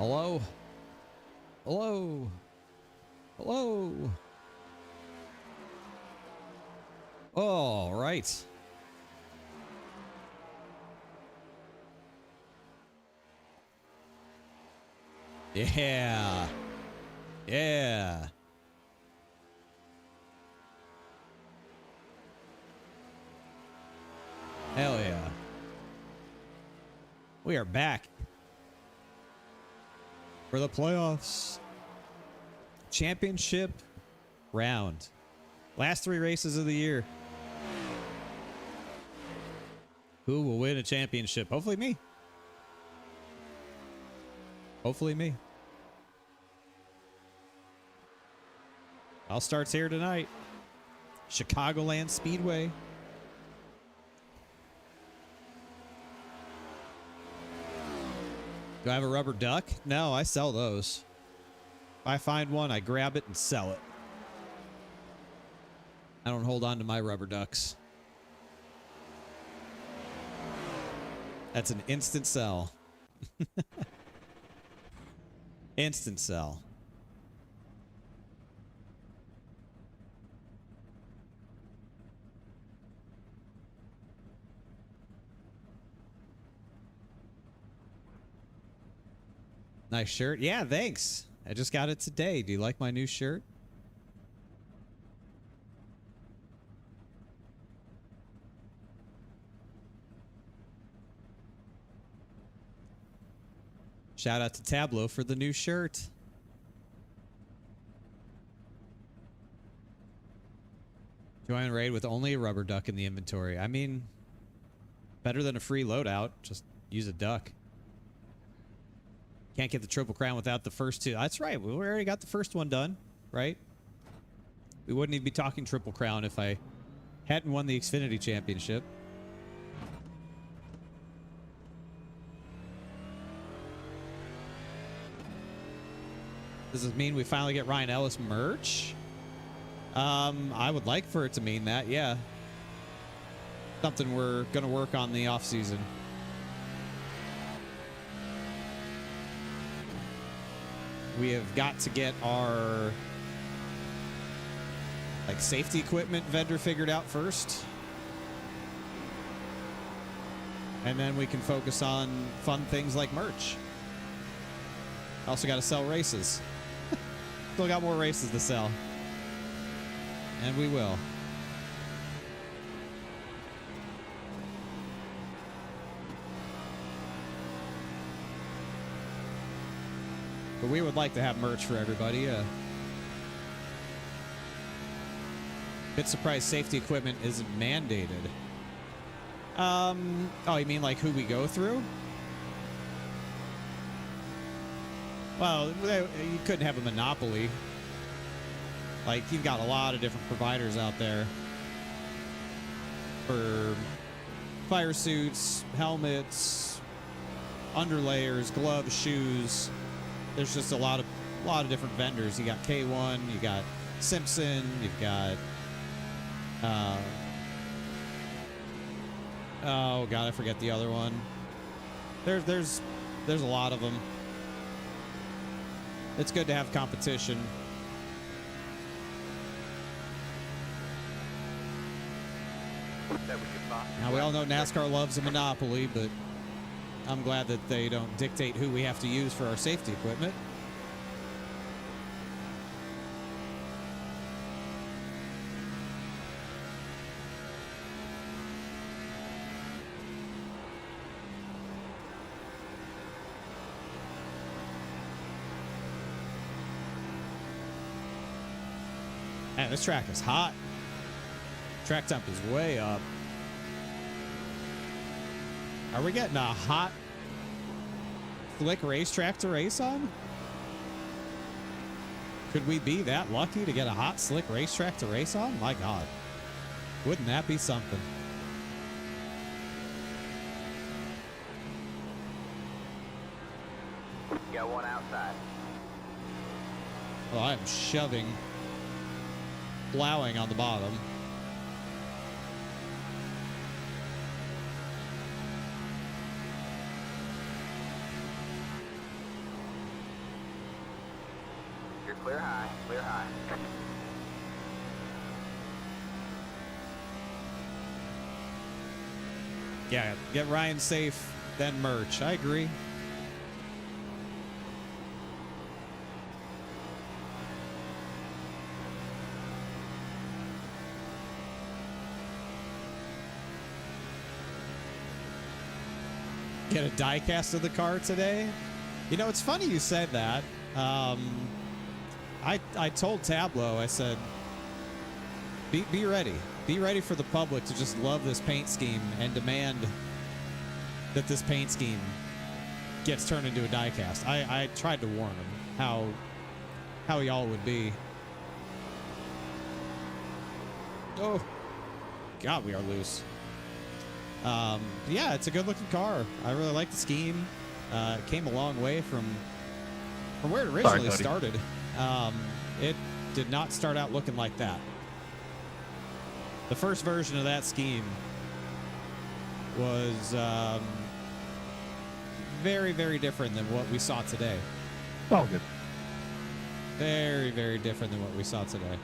Hello? Hello? Hello? All right. Yeah. Yeah. Hell yeah. We are back for the playoffs. Championship round. Last 3 races of the year. Who will win a championship? Hopefully me. Hopefully me. All starts here tonight. Chicagoland Speedway. Do I have a rubber duck? No, I sell those. If I find one, I grab it and sell it. I don't hold on to my rubber ducks. That's an instant sell. Instant sell. Nice shirt. Yeah, thanks. I just got it today. Do you like my new shirt? Shout out to Tableau for the new shirt. Join a raid with only a rubber duck in the inventory. I mean, better than a free loadout. Just use a duck. Can't get the Triple Crown without the first 2. That's right. We already got the first one done, right? We wouldn't even be talking Triple Crown if I hadn't won the Xfinity Championship. Does this mean we finally get Ryan Ellis merch? I would like for it to mean that, yeah. Something we're going to work on the off season. We have got to get our safety equipment vendor figured out first. And then we can focus on fun things like merch. Also got to sell races. Still got more races to sell. And we will. But we would like to have merch for everybody. Bit surprised safety equipment isn't mandated. Oh, you mean like who we go through? Well, you couldn't have a monopoly. Like, you've got a lot of different providers out there for fire suits, helmets, underlayers, gloves, shoes. There's just a lot of different vendors. You got K1, you got Simpson, you've got oh god, I forget the other one. There's a lot of them. It's good to have competition. Now, we all know NASCAR loves a monopoly, but I'm glad that they don't dictate who we have to use for our safety equipment. Man, this track is hot. Track temp is way up. Are we getting a hot, slick racetrack to race on? Could we be that lucky to get a hot, slick racetrack to race on? My God. Wouldn't that be something? Got one outside. Well, I'm shoving, plowing on the bottom. Clear high, clear high. Yeah, get Ryan safe, then merch. I agree. Get a die cast of the car today. You know, it's funny you said that. I told Tableau, I said, be ready. Be ready for the public to just love this paint scheme and demand that this paint scheme gets turned into a die cast. I tried to warn him how y'all would be. Oh, God, we are loose. Yeah, it's a good looking car. I really like the scheme. It came a long way from where it originally started. It did not start out looking like that. The first version of that scheme was very, very different than what we saw today. Oh, good. Very, very different than what we saw today.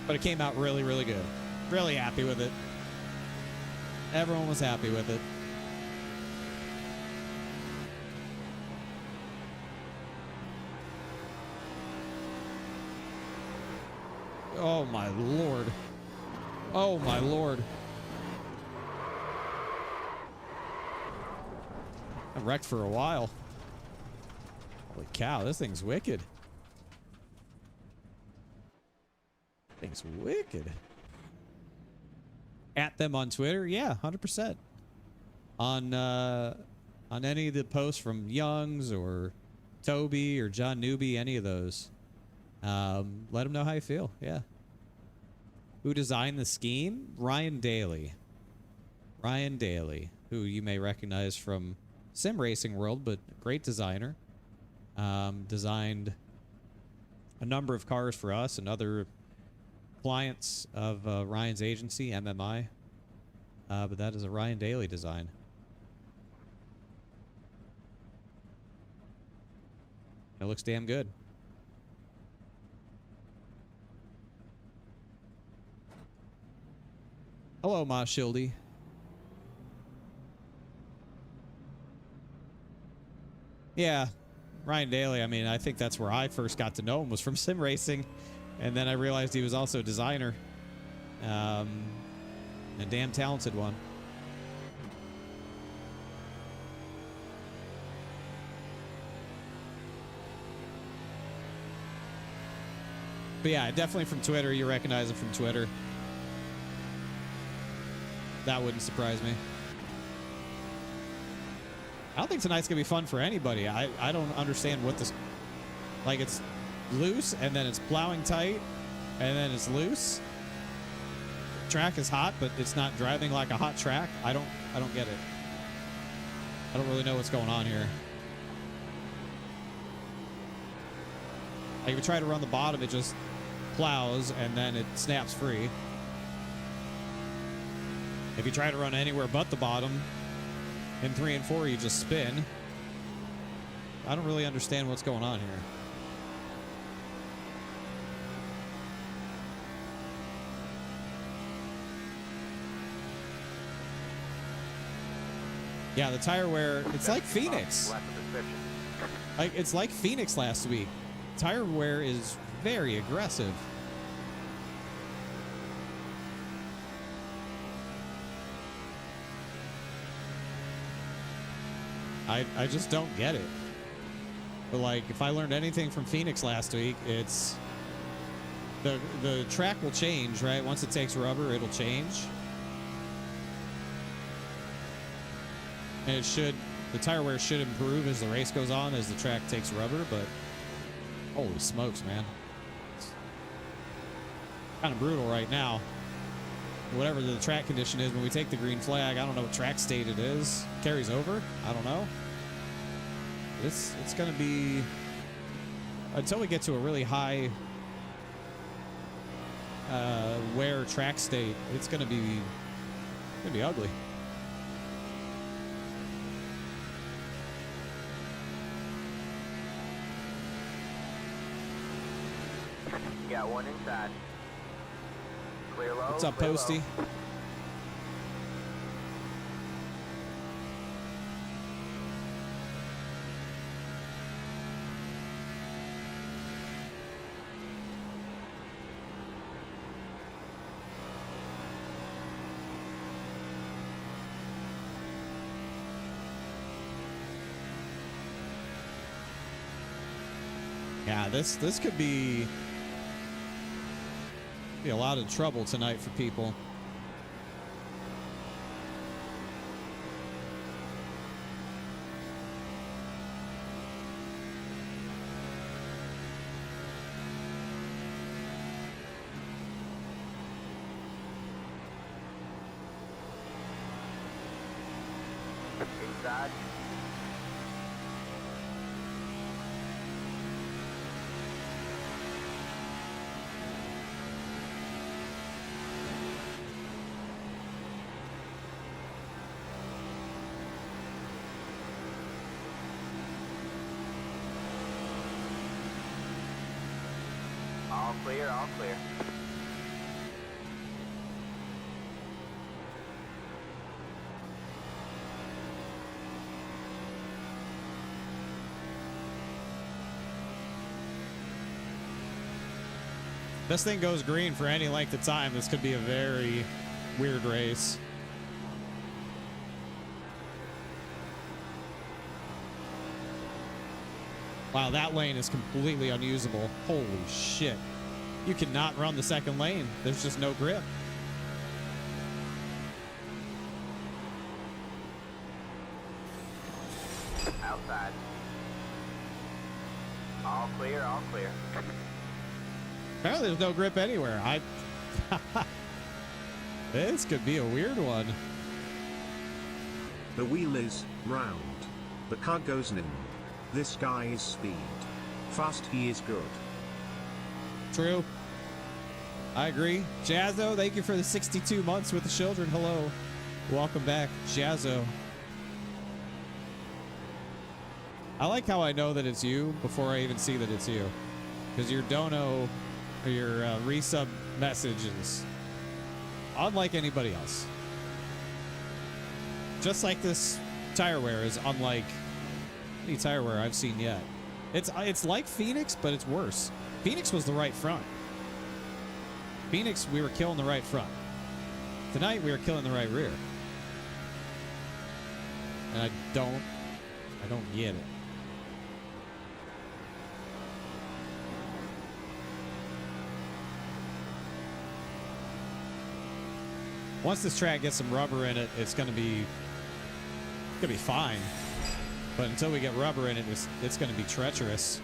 But it came out really, really good. Really happy with it. Everyone was happy with it. Oh, my Lord. Oh, my Lord. I wrecked for a while. Holy cow, this thing's wicked. Thing's wicked. At them on Twitter, yeah, 100%. On any of the posts from Youngs or Toby or John Newby, any of those. Let them know how you feel. Yeah. Who designed the scheme? Ryan Daly. Ryan Daly, who you may recognize from sim racing world, but great designer. Designed a number of cars for us and other clients of Ryan's agency, MMI. But that is a Ryan Daly design. It looks damn good. Hello, Ma Shildy. Yeah, Ryan Daly, I mean, I think that's where I first got to know him, was from sim racing. And then I realized he was also a designer. A damn talented one. But yeah, definitely from Twitter. You recognize him from Twitter. That wouldn't surprise me. I don't think tonight's going to be fun for anybody. I don't understand what this... Like, it's loose, and then it's plowing tight, and then it's loose. Track is hot, but it's not driving like a hot track. I don't get it. I don't really know what's going on here. Like, if you try to run the bottom, it just plows, and then it snaps free. If you try to run anywhere but the bottom, in 3 and 4, you just spin. I don't really understand what's going on here. Yeah, the tire wear, it's like Phoenix. Like, it's like Phoenix last week. Tire wear is very aggressive. I just don't get it. But like, if I learned anything from Phoenix last week, it's the track will change, right? Once it takes rubber, it'll change. And the tire wear should improve as the race goes on, as the track takes rubber, but holy smokes, man. It's kind of brutal right now. Whatever the track condition is, when we take the green flag, I don't know what track state it is. Carries over? I don't know. It's going to be, until we get to a really high wear track state, it's going to be ugly. You got one inside. Clear low. What's up, clear Posty? low. Yeah, this could be a lot of trouble tonight for people. Inside. All clear, all clear. This thing goes green for any length of time. This could be a very weird race. Wow, that lane is completely unusable. Holy shit. You cannot run the second lane. There's just no grip. Outside. All clear, all clear. Apparently there's no grip anywhere. This could be a weird one. The wheel is round. The car goes nim. This guy is speed. Fast, he is good. True. I agree. Jazzo, thank you for the 62 months with the children. Hello. Welcome back, Jazzo. I like how I know that it's you before I even see that it's you. Because your dono or your resub message is unlike anybody else. Just like this tire wear is unlike any tire wear I've seen yet. It's like Phoenix, but it's worse. Phoenix was the right front. Phoenix, we were killing the right front. Tonight, we were killing the right rear. And I don't get it. Once this track gets some rubber in it, it's gonna be fine. But until we get rubber in it, it's gonna be treacherous.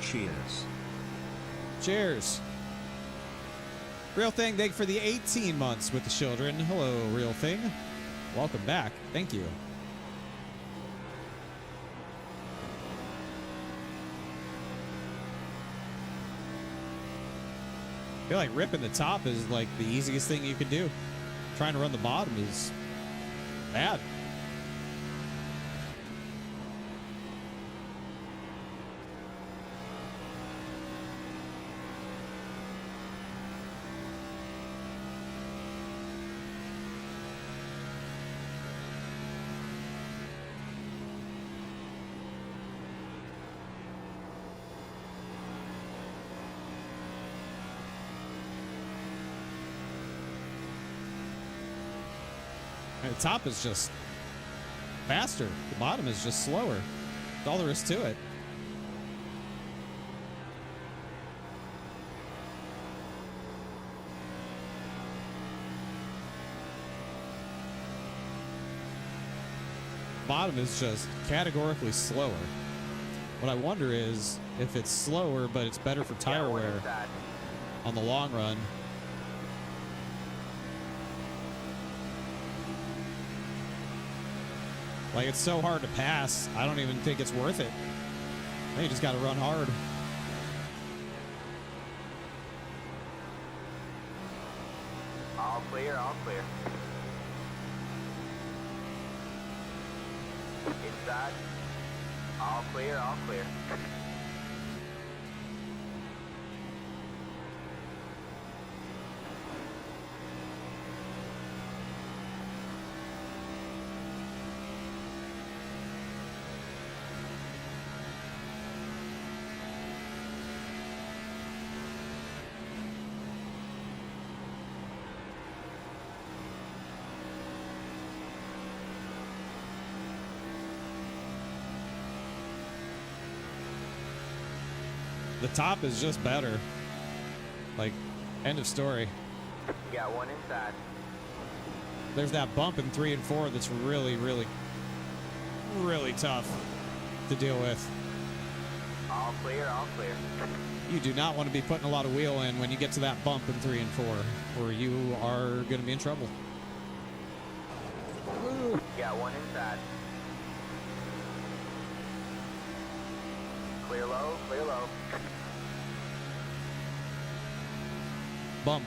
Cheers. Cheers. Real Thing, thank you for the 18 months with the children. Hello, Real Thing. Welcome back. Thank you. I feel like ripping the top is like the easiest thing you can do. Trying to run the bottom is bad. The top is just faster. The bottom is just slower. That's all there is to it. Bottom is just categorically slower. What I wonder is if it's slower, but it's better for tire wear on the long run. Like, it's so hard to pass, I don't even think it's worth it. I think you just got to run hard. All clear, all clear. Inside. All clear, all clear. The top is just better. Like, end of story. You got one inside. There's that bump in 3 and 4 that's really, really, really tough to deal with. All clear, all clear. You do not want to be putting a lot of wheel in when you get to that bump in 3 and 4, or you are going to be in trouble. You got one inside. Clear low, clear low. Bump.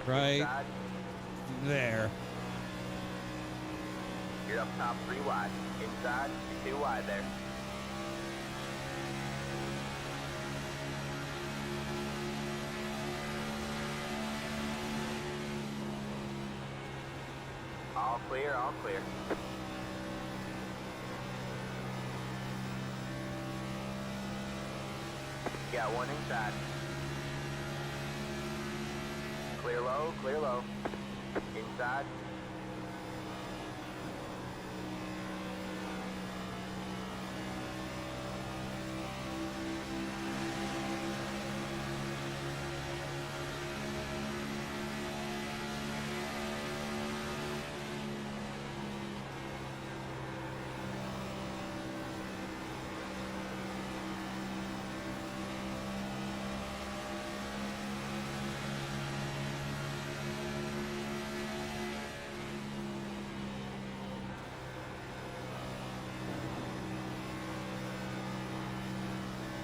Right Inside. there. You're up top 3 wide. Inside, you're 2 wide there. All clear, all clear. Got one inside. Clear low, clear low. Inside.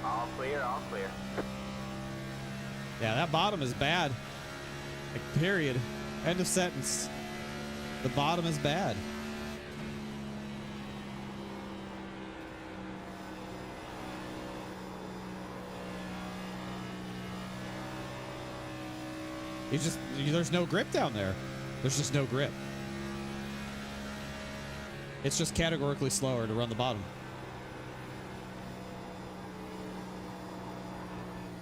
All clear, all clear. Yeah, that bottom is bad. Like, period. End of sentence. The bottom is bad. There's no grip down there. There's just no grip. It's just categorically slower to run the bottom.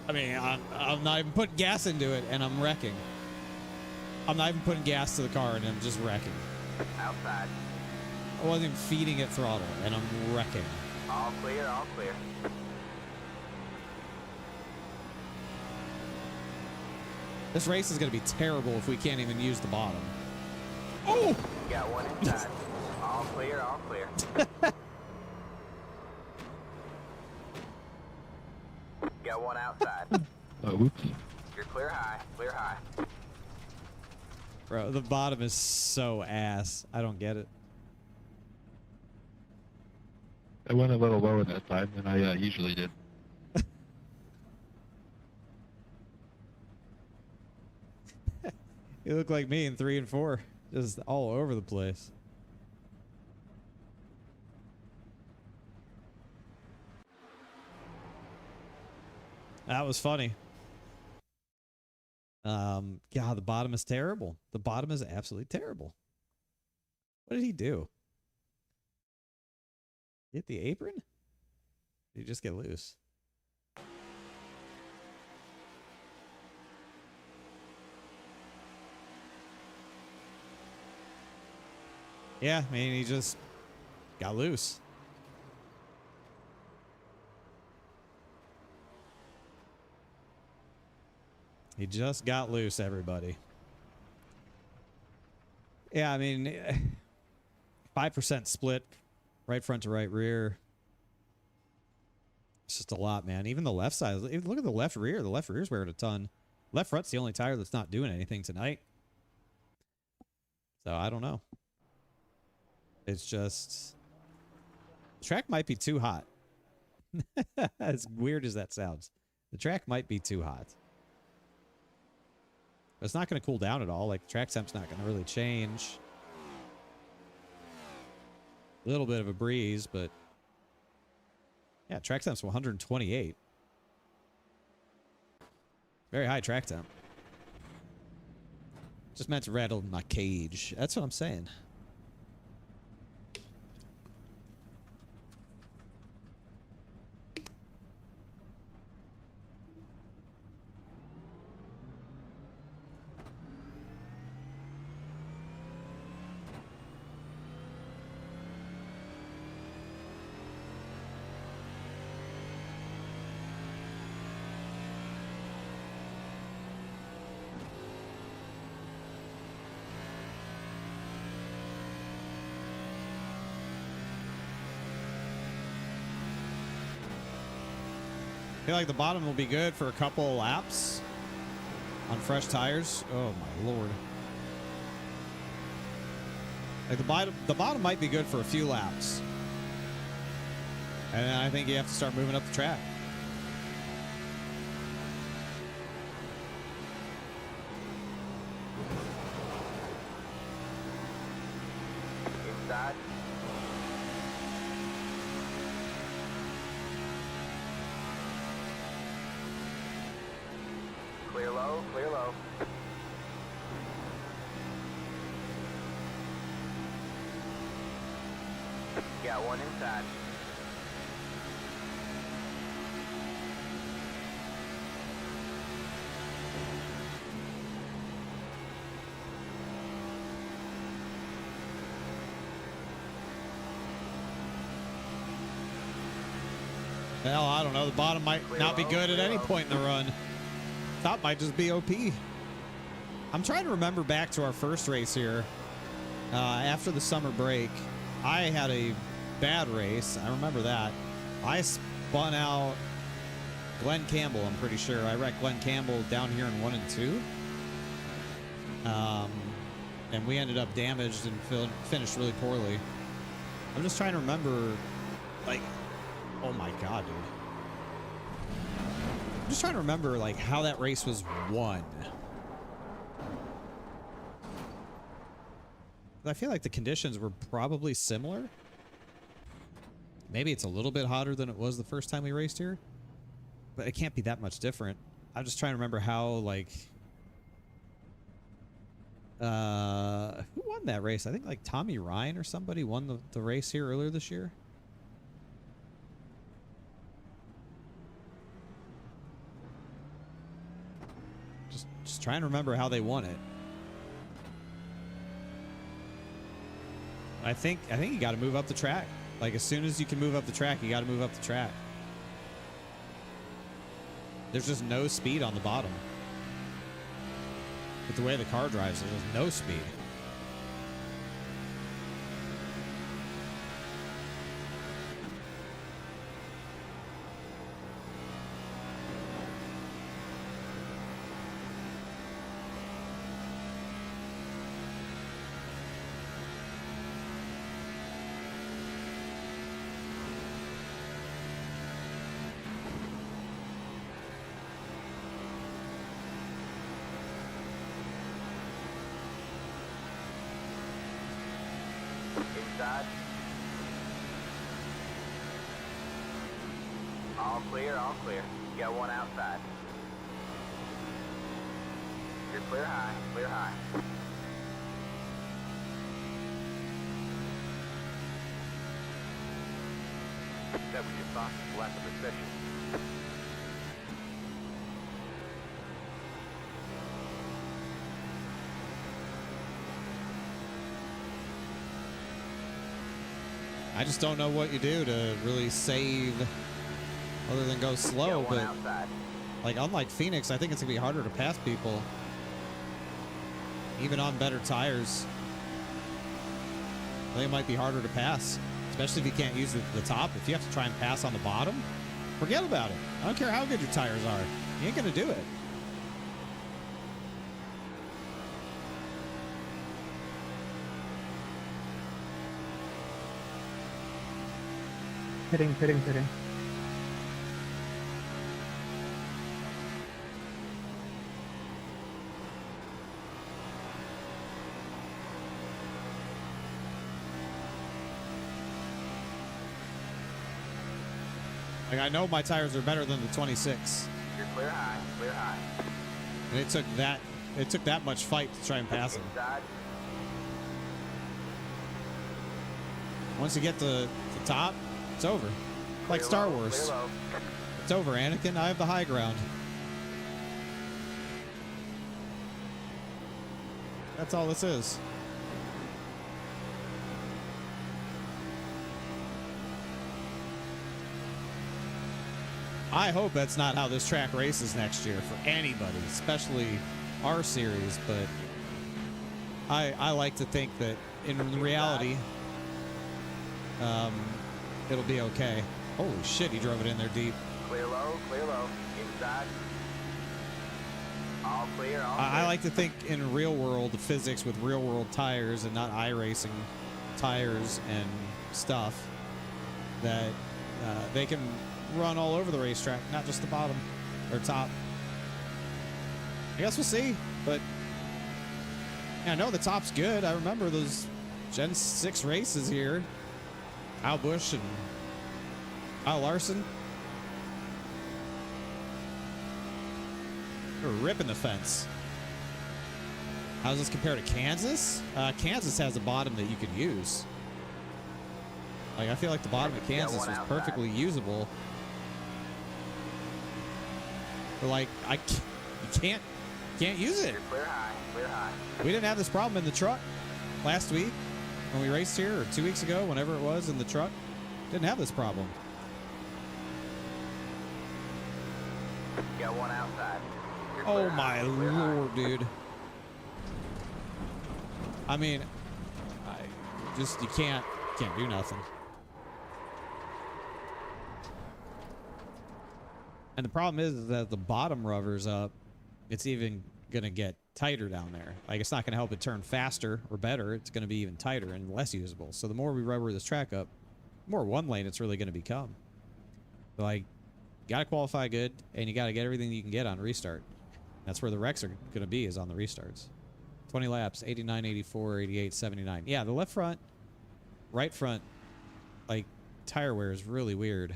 I mean, I'm not even putting gas into it, and I'm wrecking. I'm not even putting gas to the car, and I'm just wrecking. Outside. I wasn't even feeding it throttle, and I'm wrecking. All clear, all clear. This race is going to be terrible if we can't even use the bottom. Oh! Got one inside. All clear, all clear. Got one outside. Oh, whoops. You're clear high, clear high. Bro, the bottom is so ass. I don't get it. I went a little lower that time than I usually did. You look like me in 3 and 4. Just all over the place. That was funny. God, the bottom is terrible. The bottom is absolutely terrible. What did he do? Hit the apron? Did he just get loose? Yeah, I mean, he just got loose. He just got loose, everybody. Yeah, I mean, 5% split, right front to right rear. It's just a lot, man. Even the left side. Look at the left rear. The left rear's wearing a ton. Left front's the only tire that's not doing anything tonight. So, I don't know. It's just... The track might be too hot. As weird as that sounds. The track might be too hot. But it's not going to cool down at all. Like, the track temp's not going to really change. little bit of a breeze, but yeah, track temp's 128. Very high track temp. Just meant to rattle my cage. That's what I'm saying. I feel like the bottom will be good for a couple laps on fresh tires. Oh my lord. Like the bottom might be good for a few laps. And then I think you have to start moving up the track. Inside. Clear low, clear low. Got one inside. Hell, I don't know. The bottom might not be good at any point in the run. Top might just be OP. I'm trying to remember back to our first race here. After the summer break, I had a bad race. I remember that. I spun out Glenn Campbell, I'm pretty sure. I wrecked Glenn Campbell down here in 1 and 2. And we ended up damaged and finished really poorly. I'm just trying to remember, like, oh my God, dude. I'm just trying to remember, like, how that race was won. I feel like the conditions were probably similar. Maybe it's a little bit hotter than it was the first time we raced here, but it can't be that much different. I'm just trying to remember how, like, who won that race? I think like Tommy Ryan or somebody won the race here earlier this year. Just trying to remember how they won it. I think you got to move up the track. Like, as soon as you can move up the track, you got to move up the track. There's just no speed on the bottom. With the way the car drives, there's no speed. Inside. All clear, all clear. You got one outside. You're clear high, clear high. That was your fastest lap of the session. I just don't know what you do to really save other than go slow, Got one but outside. like, unlike Phoenix, I think it's gonna be harder to pass people. Even on better tires. I think it might be harder to pass, especially if you can't use the top. If you have to try and pass on the bottom, forget about it. I don't care how good your tires are. You ain't gonna do it. Pitting. Like, I know my tires are better than the 26. You're clear high, clear high. And it took that much fight to try and pass him. Inside. Once you get to the top, it's over. Like Clear Star low, Wars. clear low. It's over, Anakin. I have the high ground. That's all this is. I hope that's not how this track races next year for anybody, especially our series, but I like to think that in reality, it'll be okay. Holy shit, he drove it in there deep. Clear low, clear low. Inside. All clear, all I clear. like to think in real world physics with real world tires and not iRacing tires and stuff that they can run all over the racetrack, not just the bottom or top. I guess we'll see, but yeah, I know the top's good. I remember those Gen 6 races here. Al Busch and Kyle Larson. They were ripping the fence. How does this compare to Kansas? Kansas has a bottom that you can use. Like, I feel like the bottom of Kansas was perfectly usable. But like, you can't use it. You're clear high, clear high. We didn't have this problem in the truck last week when we raced here, or 2 weeks ago, whenever it was in the truck. Didn't have this problem. Got one outside. You're Oh clear my high, clear high. lord, dude. I mean, you can't do nothing. And the problem is that the bottom rubber's up. It's even gonna get tighter down there. Like, it's not gonna help it turn faster or better. It's gonna be even tighter and less usable. So the more we rubber this track up, the more one lane it's really gonna become. Like, you gotta qualify good, and you gotta get everything you can get on restart. That's where the wrecks are gonna be, is on the restarts. 20 laps, 89, 84, 88, 79. Yeah, the left front, right front, like, tire wear is really weird.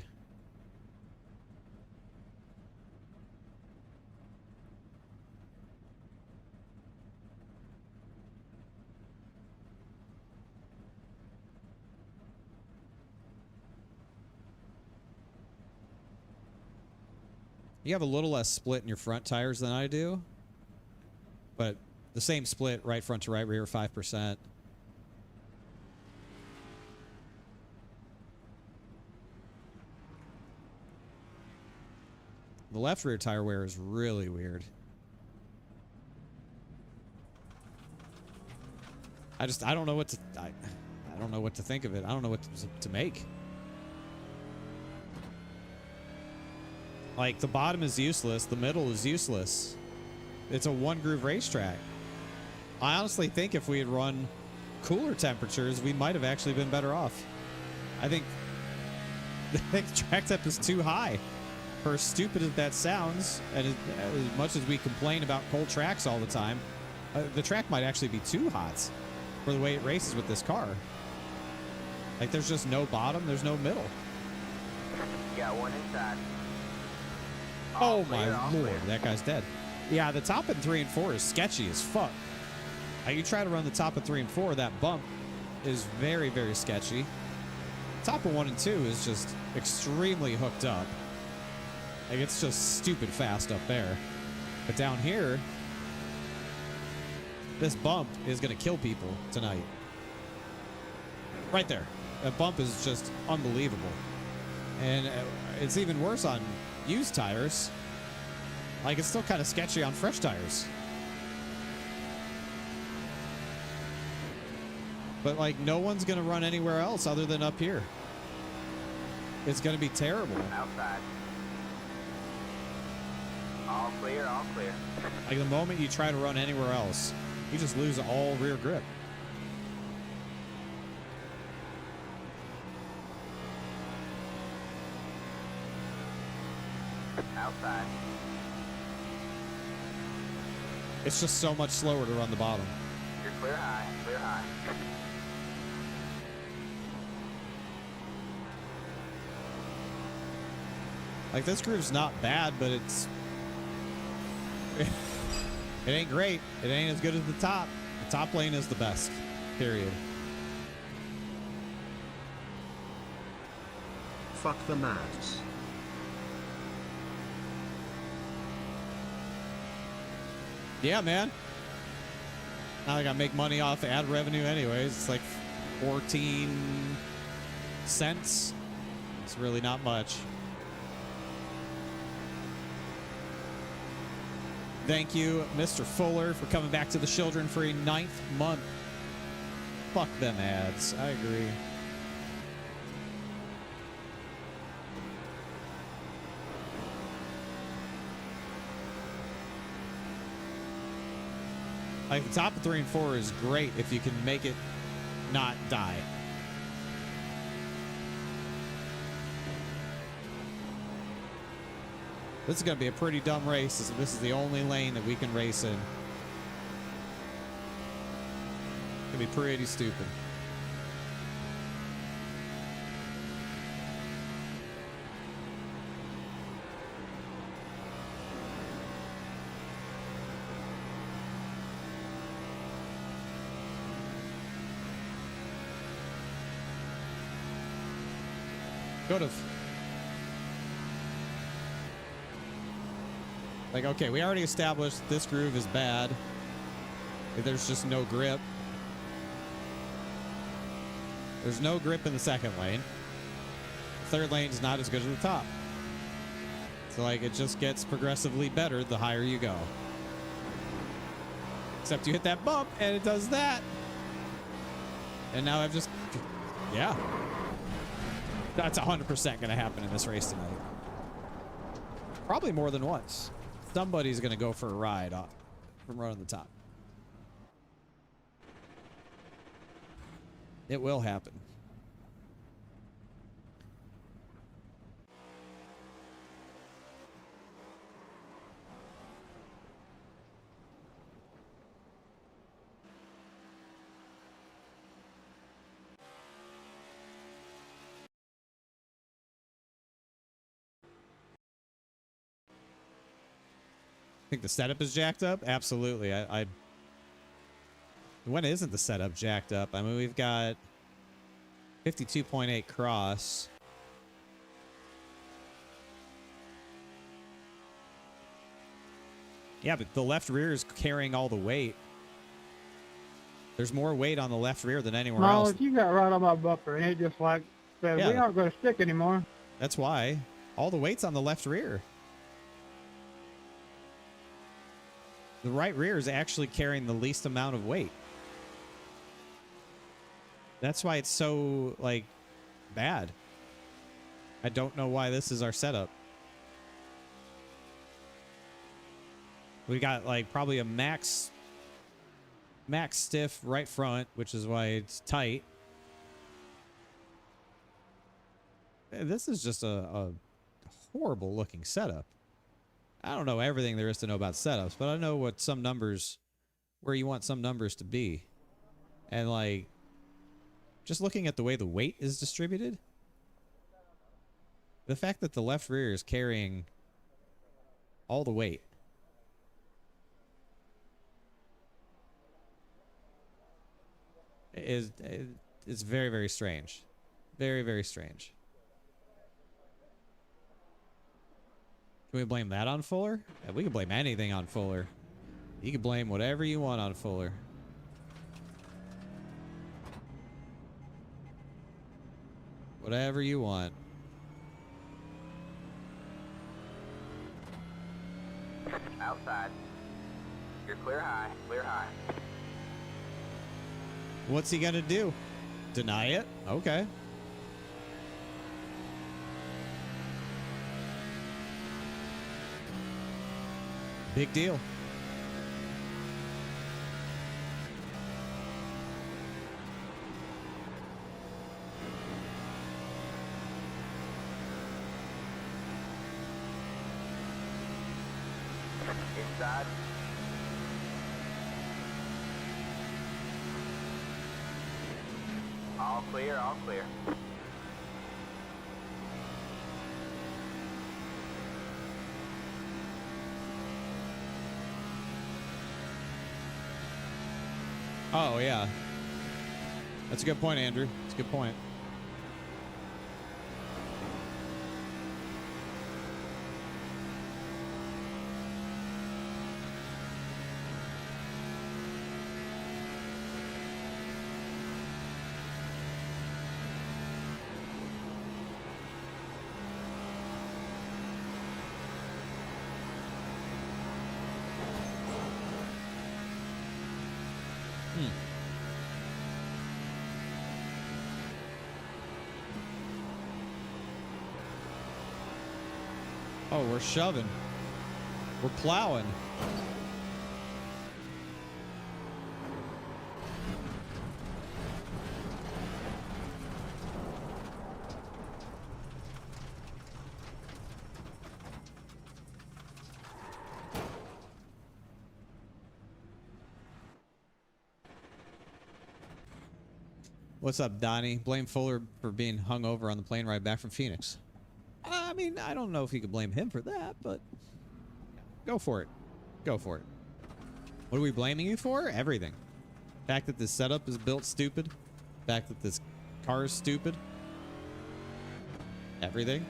You have a little less split in your front tires than I do, but the same split, right front to right rear, 5%. The left rear tire wear is really weird. I don't know what to, I don't know what to think of it. I don't know what to make. Like, the bottom is useless. The middle is useless. It's a one-groove racetrack. I honestly think if we had run cooler temperatures, we might have actually been better off. I think the track temp is too high. For as stupid as that sounds, and as much as we complain about cold tracks all the time, the track might actually be too hot for the way it races with this car. Like, there's just no bottom, there's no middle. Got one inside. Oh my lord, that guy's dead. Yeah, the top in 3 and 4 is sketchy as fuck. Like, you try to run the top of 3 and 4, that bump is very, very sketchy. Top of 1 and 2 is just extremely hooked up. Like, it's just stupid fast up there. But down here, this bump is going to kill people tonight. Right there. That bump is just unbelievable. And it's even worse on used tires. Like, it's still kind of sketchy on fresh tires. But, like, no one's going to run anywhere else other than up here. It's going to be terrible. Outside. All clear, all clear. Like, the moment you try to run anywhere else, you just lose all rear grip. Outside. It's just so much slower to run the bottom. You're clear high, clear high. Like, this groove's not bad, but it's... it ain't great. It ain't as good as the top. The top lane is the best. Period. Fuck the mads. Yeah, man. Now I gotta make money off ad revenue anyways. It's like 14 cents. It's really not much. Thank you, Mr. Fuller, for coming back to the children for a 9th month. Fuck them ads. I agree. Like, the top of 3 and 4 is great if you can make it not die. This is going to be a pretty dumb race. This is the only lane that we can race in. It's going to be pretty stupid. Could have. Like, okay, we already established this groove is bad. There's just no grip. There's no grip in the second lane. The third lane is not as good as the top. So, like, it just gets progressively better the higher you go. Except you hit that bump, and it does that. And now I've just... Yeah. That's 100% going to happen in this race tonight. Probably more than once. Somebody's going to go for a ride from running the top. It will happen. Think the setup is jacked up? Absolutely. When isn't the setup jacked up? I mean, we've got 52.8 cross. Yeah, but the left rear is carrying all the weight. There's more weight on the left rear than anywhere else. If you got right on my bumper, and it just like said, Yeah. we aren't going to stick anymore. That's why. All the weight's on the left rear. The right rear is actually carrying the least amount of weight. That's why it's so, like, bad. I don't know why this is our setup. We got, like, probably a max stiff right front, which is why it's tight. This is just a horrible looking setup. I don't know everything there is to know about setups, but I know what some numbers, where you want some numbers to be. And, like, just looking at the way the weight is distributed, the fact that the left rear is carrying all the weight is very, very strange. Very, very strange. Can we blame that on Fuller? Yeah, we can blame anything on Fuller. You can blame whatever you want on Fuller. Whatever you want. Outside. You're clear high. Clear high. What's he gonna do? Deny it? Okay. Big deal. Inside. All clear, all clear. Oh, yeah. That's a good point, Andrew. That's a good point. Oh, we're shoving. We're plowing. What's up, Donnie? Blame Fuller for being hung over on the plane ride back from Phoenix. I mean, I don't know if you could blame him for that, but go for it. Go for it. What are we blaming you for? Everything. The fact that this setup is built stupid. The fact that this car is stupid. Everything.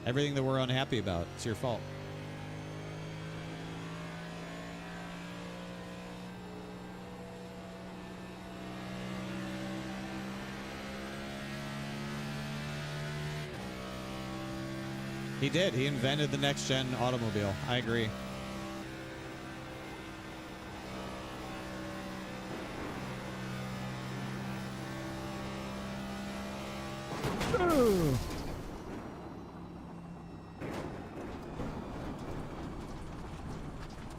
Everything that we're unhappy about. It's your fault. He did. He invented the next-gen automobile. I agree.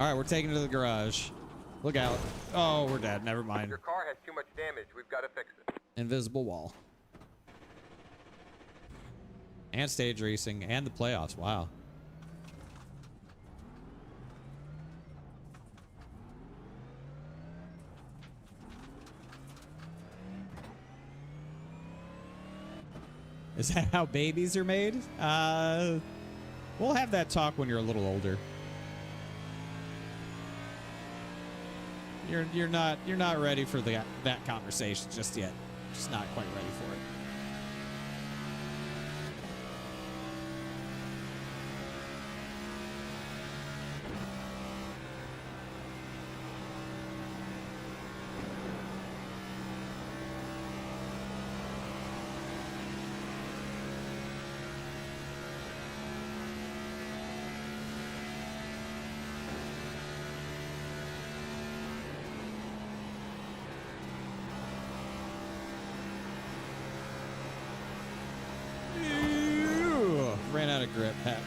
All right, we're taking it to the garage. Look out. Oh, we're dead. Never mind. Your car has too much damage. We've got to fix it. Invisible wall. And stage racing and the playoffs. Wow. Is that how babies are made? We'll have that talk when you're a little older. You're not ready for that conversation just yet. Just not quite ready for it. Ran out of grip. Heck.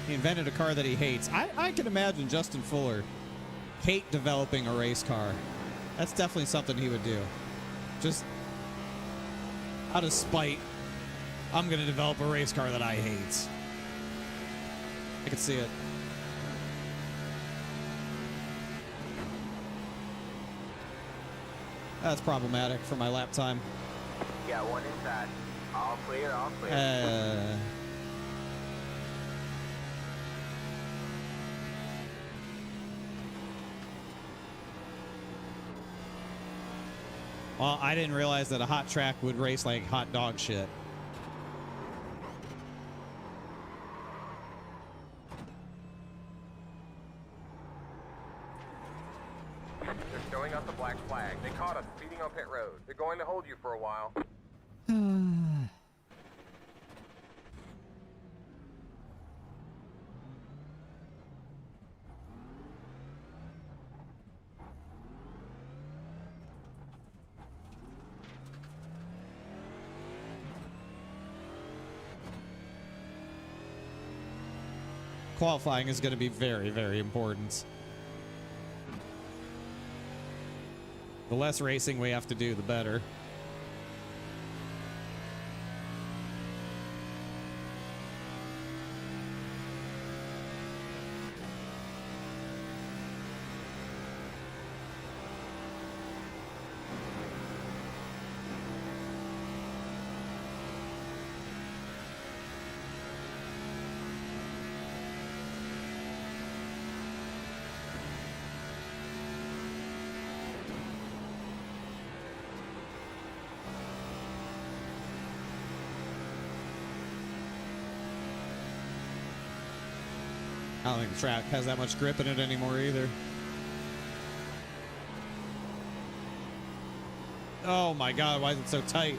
He invented a car that he hates. I can imagine Justin Fuller hate developing a race car. That's definitely something he would do. Just out of spite, I'm going to develop a race car that I hate. I can see it. That's problematic for my lap time. Got one inside. All clear, all clear. Well, I didn't realize that a hot track would race like hot dog shit. They're showing us a black flag. They caught us speeding on pit road. They're going to hold you for a while. Qualifying is going to be very, very important. The less racing we have to do, the better. I don't think the track has that much grip in it anymore either. Oh my god, why is it so tight?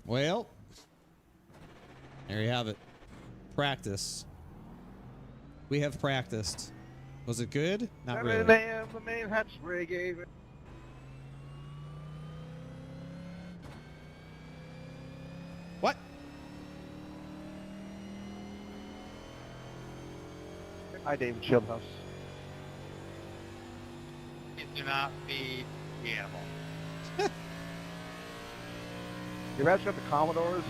Well, there you have it. Practice. We have practiced. Was it good? Not really. 7 a.m. the main hatch gave it. What? Hi, David Shieldhouse. It do not feed the animal. You ever got the Commodores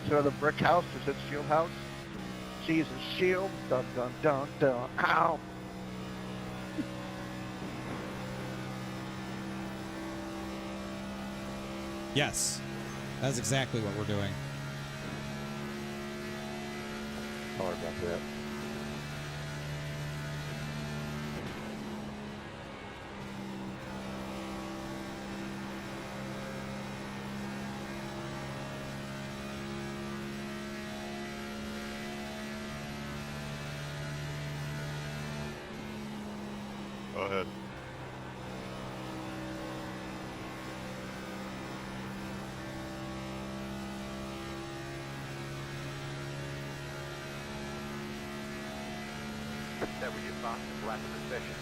to the brick house that says Shield House? She's a shield. Dun dun dun dun. Ow. Yes. That's exactly what we're doing. Sorry about that. Go ahead. That was your fastest lap of the session.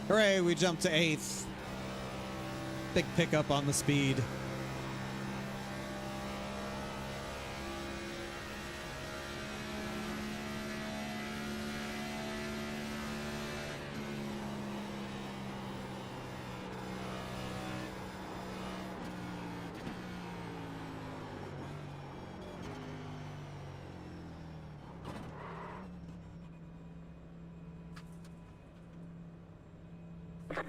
Hooray, we jumped to 8th. Big pickup on the speed.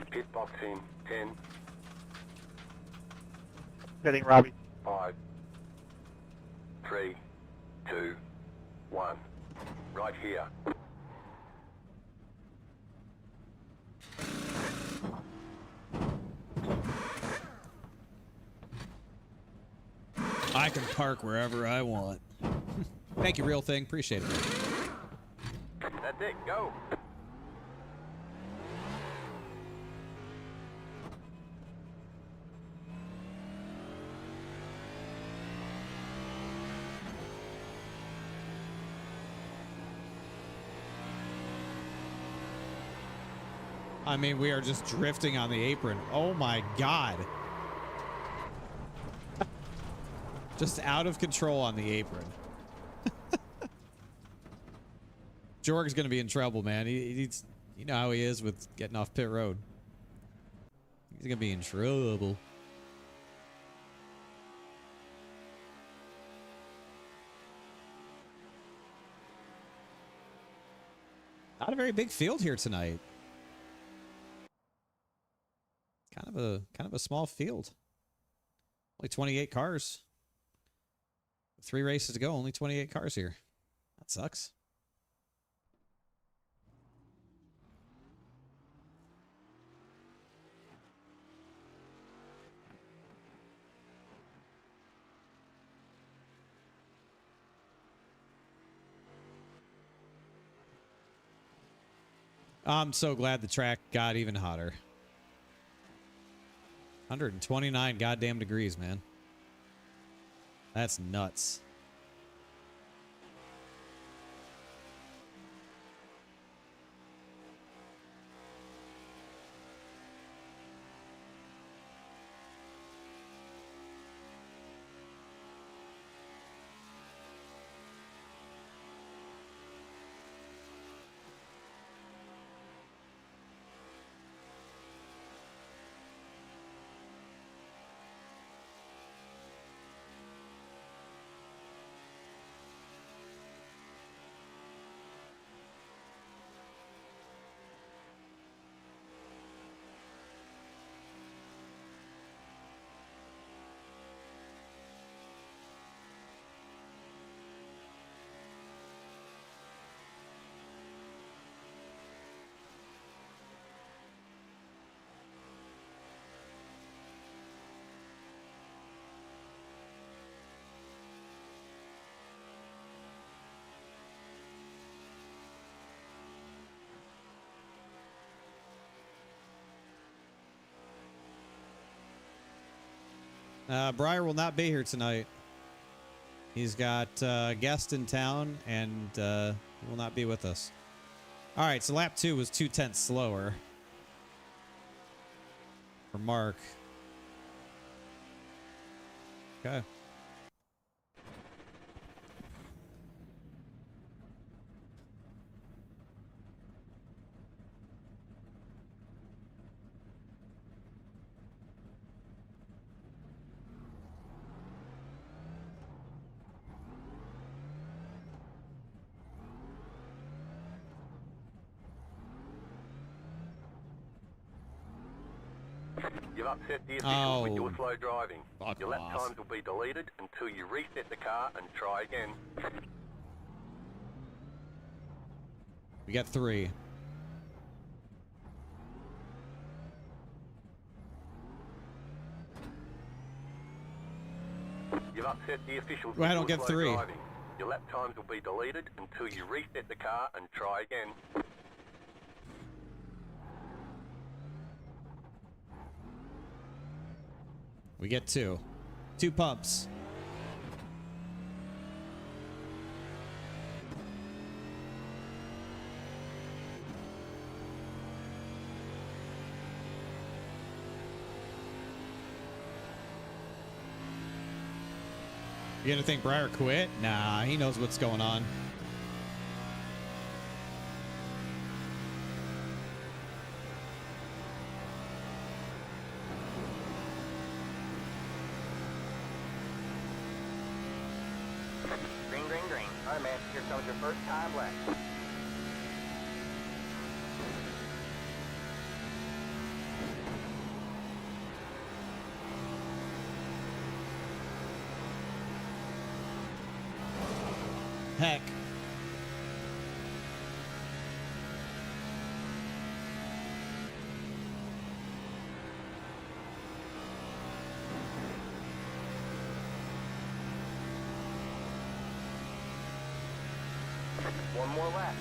Pit box in 10, Getting Robbie. 5, 3, 2, 1. Right here. I can park wherever I want. Thank you, real thing. Appreciate it. That's it. Go. I mean, we are just drifting on the apron. Oh my god. Just out of control on the apron. Jorg's gonna be in trouble, man. He's, you know how he is with getting off pit road. He's gonna be in trouble. Not a very big field here tonight. Kind of a small field. Only 28 cars. 3 races to go, only 28 cars here. That sucks. I'm so glad the track got even hotter. 129 goddamn degrees, man. That's nuts. Breyer will not be here tonight. He's got a guest in town, and he will not be with us. All right, so lap 2 was 0.2 slower for Mark. Okay. Your lap 50 officials with your slow driving. Your lap times will be deleted until you reset the car and try again. We got 3. Your lap 50 officials Well, I with don't your get slow 3. driving. Your lap times will be deleted until you reset the car and try again. We get 2. 2 pumps. You gonna think Breyer quit? Nah, he knows what's going on. Green, green, green. All right, man. Here comes your first time lap. Heck. One more lap.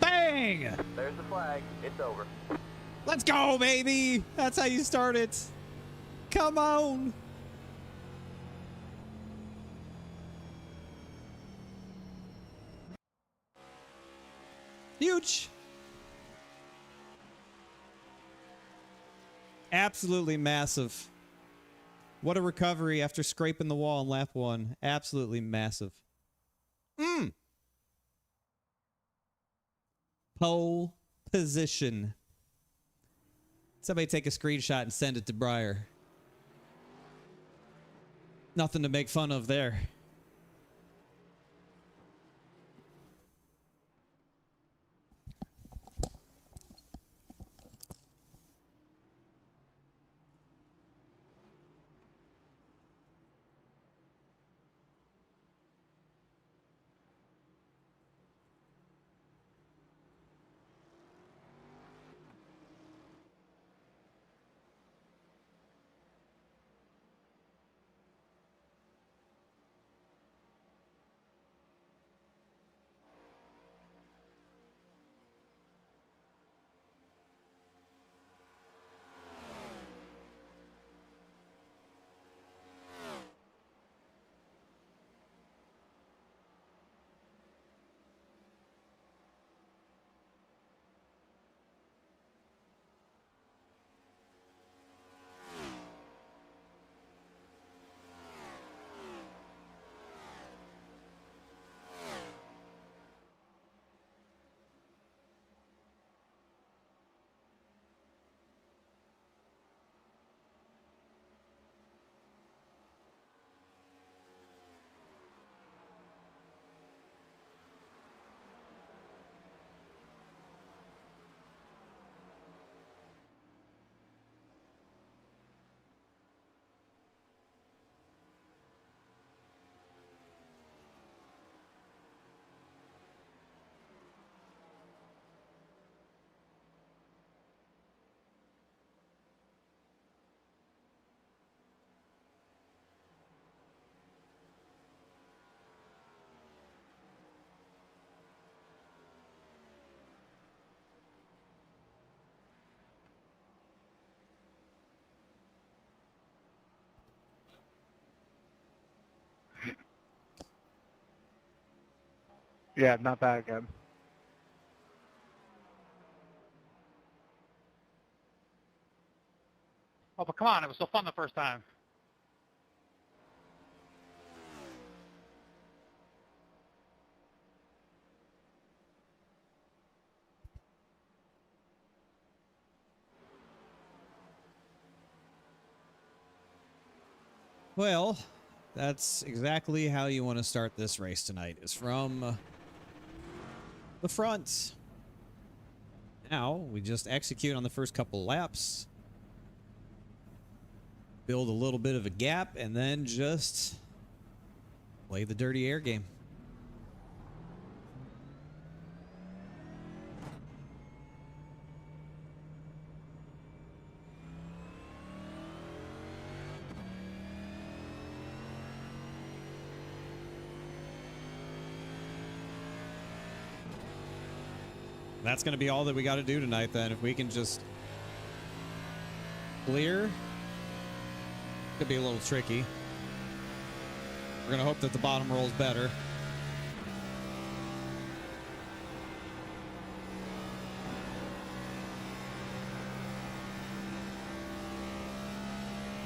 Bang! There's the flag. It's over. Let's go, baby! That's how you start it. Come on! Huge! Absolutely massive. What a recovery after scraping the wall in lap 1. Absolutely massive. Pole position. Somebody take a screenshot and send it to Breyer. Nothing to make fun of there. Yeah, not that again. Oh, but come on, it was so fun the first time. Well, that's exactly how you want to start this race tonight, is from the front. Now, we just execute on the first couple laps, build a little bit of a gap, and then just play the dirty air game. That's going to be all that we got to do tonight, then. If we can just clear, could be a little tricky. We're going to hope that the bottom roll is better.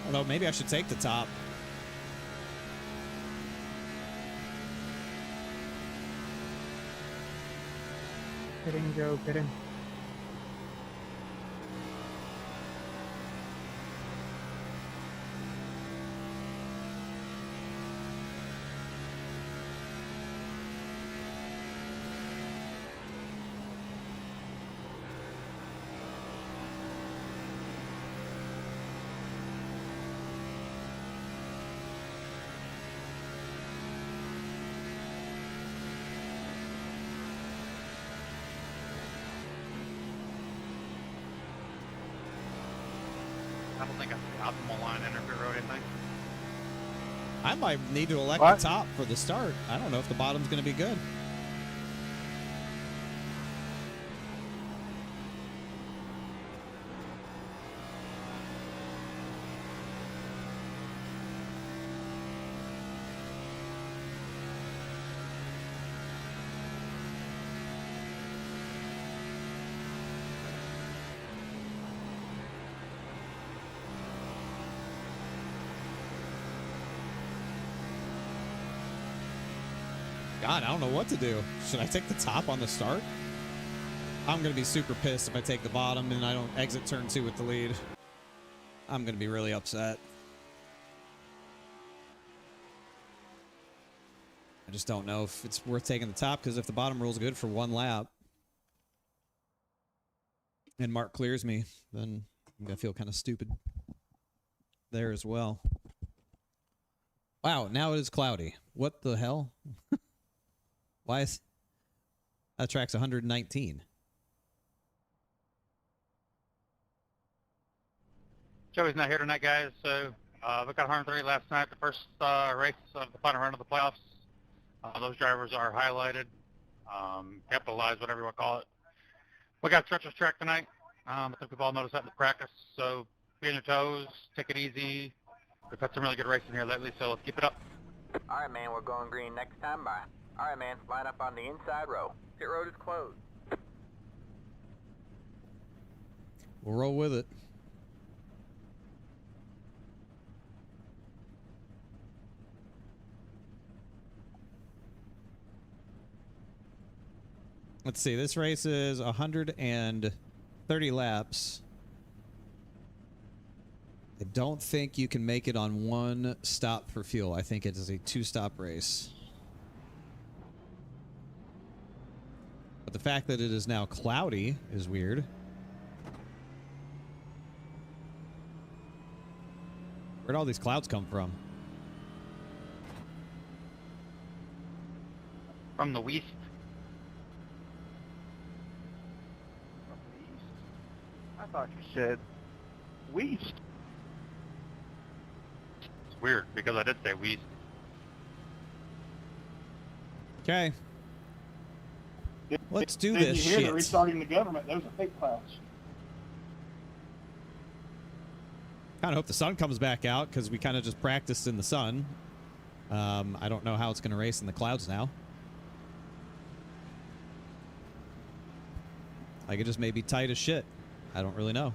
Although maybe I should take the top. Get in, Joe, get in. I don't think that's the optimal line in pit road, I think. I might need to elect What? the top for the start. I don't know if the bottom's going to be good. God, I don't know what to do. Should I take the top on the start? I'm going to be super pissed if I take the bottom and I don't exit turn 2 with the lead. I'm going to be really upset. I just don't know if it's worth taking the top, because if the bottom rule's good for one lap and Mark clears me, then I'm going to feel kind of stupid there as well. Wow, now it is cloudy. What the hell? Why is that track's 119? Joey's not here tonight, guys, so we got 130 last night, the first race of the final round of the playoffs. Those drivers are highlighted, capitalized, whatever you want to call it. We got a treacherous track tonight. I think we've all noticed that in the practice, so be on your toes, take it easy. We've had some really good racing here lately, so let's keep it up. All right, man, we're going green next time by. All right, man, line up on the inside row. Pit road is closed. We'll roll with it. Let's see, this race is 130 laps. I don't think you can make it on one stop for fuel. I think it is a 2-stop race. But the fact that it is now cloudy is weird. Where'd all these clouds come from? From the west. I thought you said west. It's weird, because I did say west. Okay. Let's do Did this you hear shit. they're restarting the government? Those are fake clouds. Kind of hope the sun comes back out, because we kind of just practiced in the sun. I don't know how it's going to race in the clouds now. Like, it just may be tight as shit. I don't really know.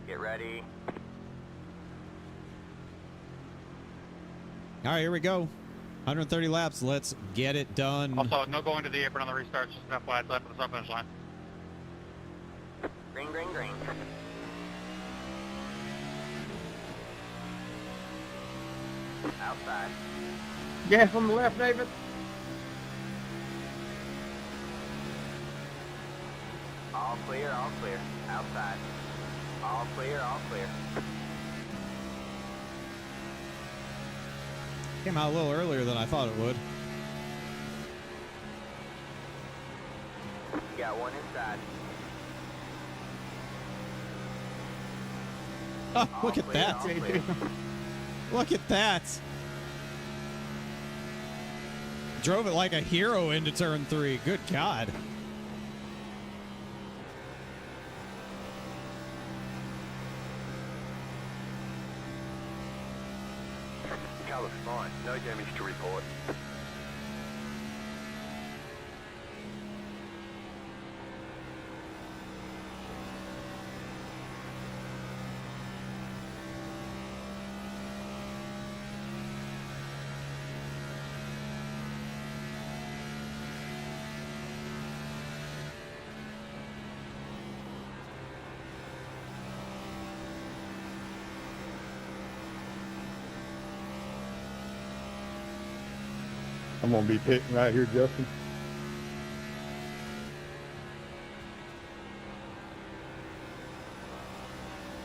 Get ready. All right, here we go. 130 laps. Let's get it done. Also, no going to the apron on the restart. Just an FYI, it's left for the start finish line. Green, green, green. Outside. Gas on the left, David. All clear, all clear. Outside. All clear, all clear. Came out a little earlier than I thought it would. Got one inside. Oh, All look at clear, that. all clear. Look at that. Drove it like a hero into turn 3. Good God. Car looks fine. No damage to report. I'm gonna be pitting right here, Justin.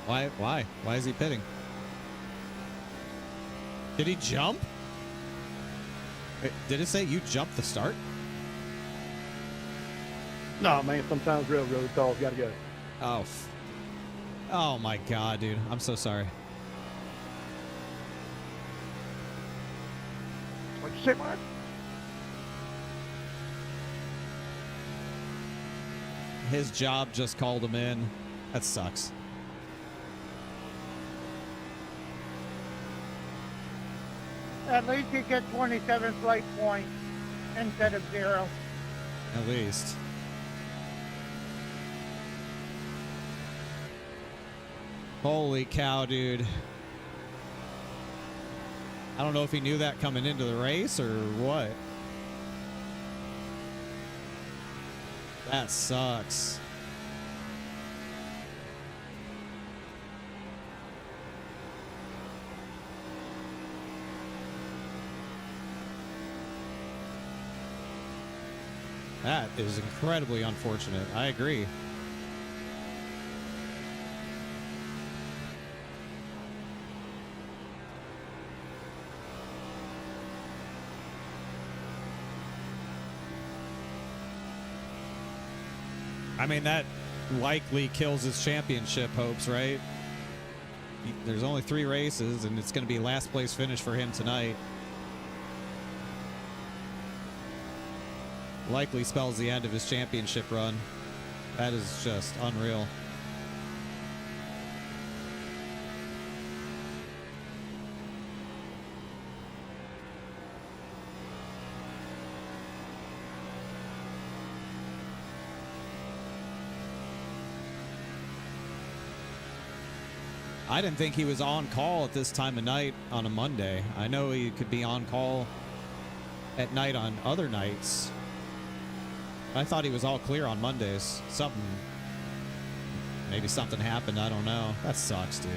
Why? Why is he pitting? Did he jump? Wait, did it say you jumped the start? No, man. Sometimes railroad calls gotta go. Oh. Oh my God, dude. I'm so sorry. What'd you say, Mark? His job just called him in. That sucks. At least you get 27 flight points instead of 0. At least. Holy cow, dude. I don't know if he knew that coming into the race or what. That sucks. That is incredibly unfortunate. I agree. I mean, that likely kills his championship hopes, right? There's only 3 races, and it's going to be last place finish for him tonight. Likely spells the end of his championship run. That is just unreal. I didn't think he was on call at this time of night on a Monday. I know he could be on call at night on other nights. I thought he was all clear on Mondays. Maybe something happened. I don't know. That sucks, dude.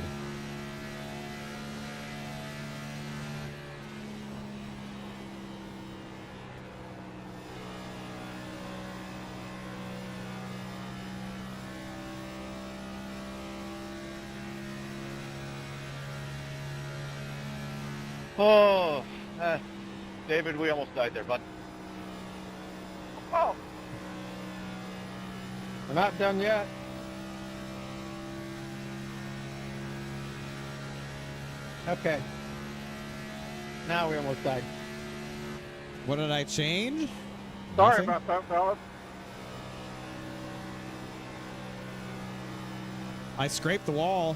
Oh, David, we almost died there, bud. Oh, We're not done yet. Okay. Now we almost died. What did I change? sorry Nothing? about that, fellas. I scraped the wall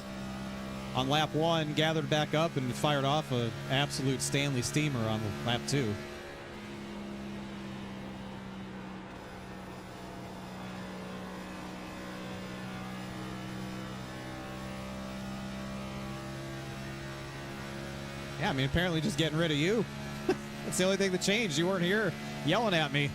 on lap 1, gathered back up, and fired off an absolute Stanley steamer on lap 2. Yeah, I mean, apparently just getting rid of you. That's the only thing that changed. You weren't here yelling at me.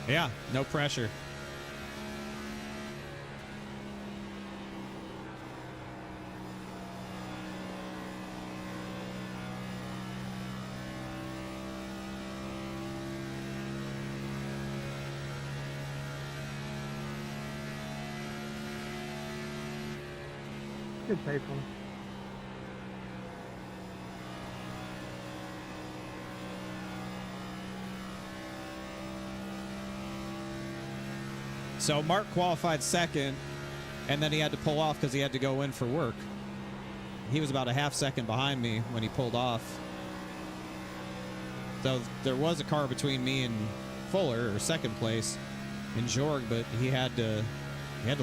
Yeah, no pressure. Good pay for him. So Mark qualified second, and then he had to pull off because he had to go in for work. He was about a half second behind me when he pulled off. So there was a car between me and Fuller, or second place, in Jorg, but he had to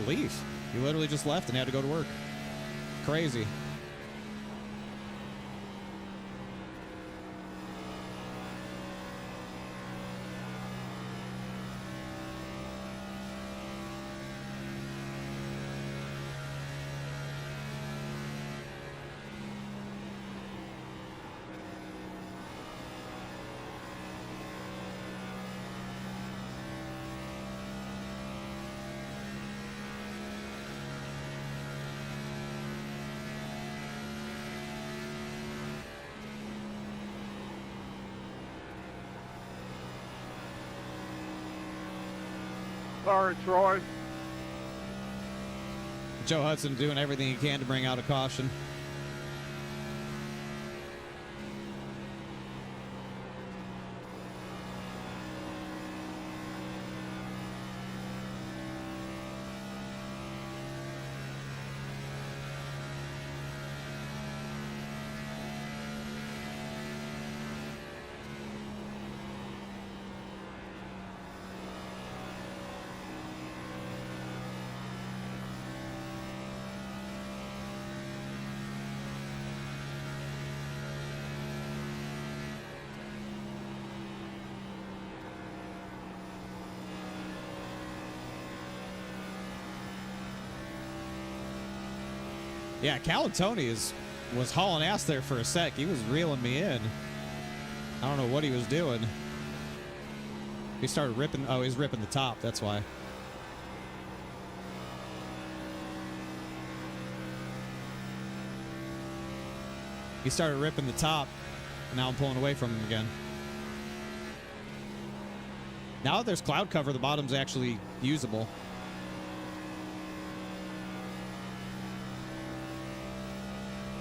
leave. He literally just left and had to go to work. Crazy. Sorry, Troy. Joe Hudson doing everything he can to bring out a caution. Yeah, Calatoni was hauling ass there for a sec. He was reeling me in. I don't know what he was doing. He started ripping. Oh, he's ripping the top. That's why. He started ripping the top. And now I'm pulling away from him again. Now that there's cloud cover, the bottom's actually usable.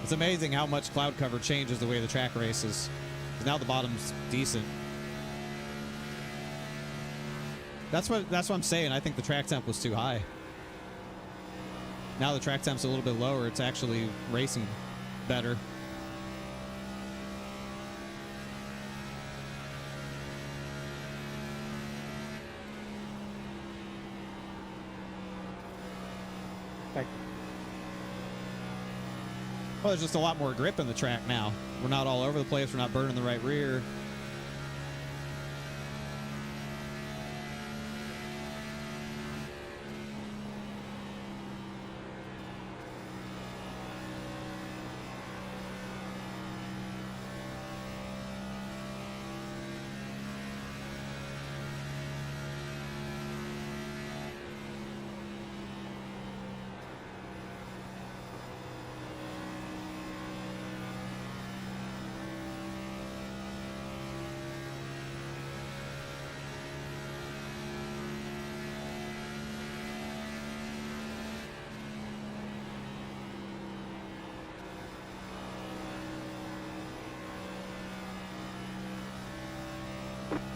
It's amazing how much cloud cover changes the way the track races. 'Cause now the bottom's decent. That's what I'm saying. I think the track temp was too high. Now the track temp's a little bit lower. It's actually racing better. Well, there's just a lot more grip in the track now. We're not all over the place. We're not burning the right rear.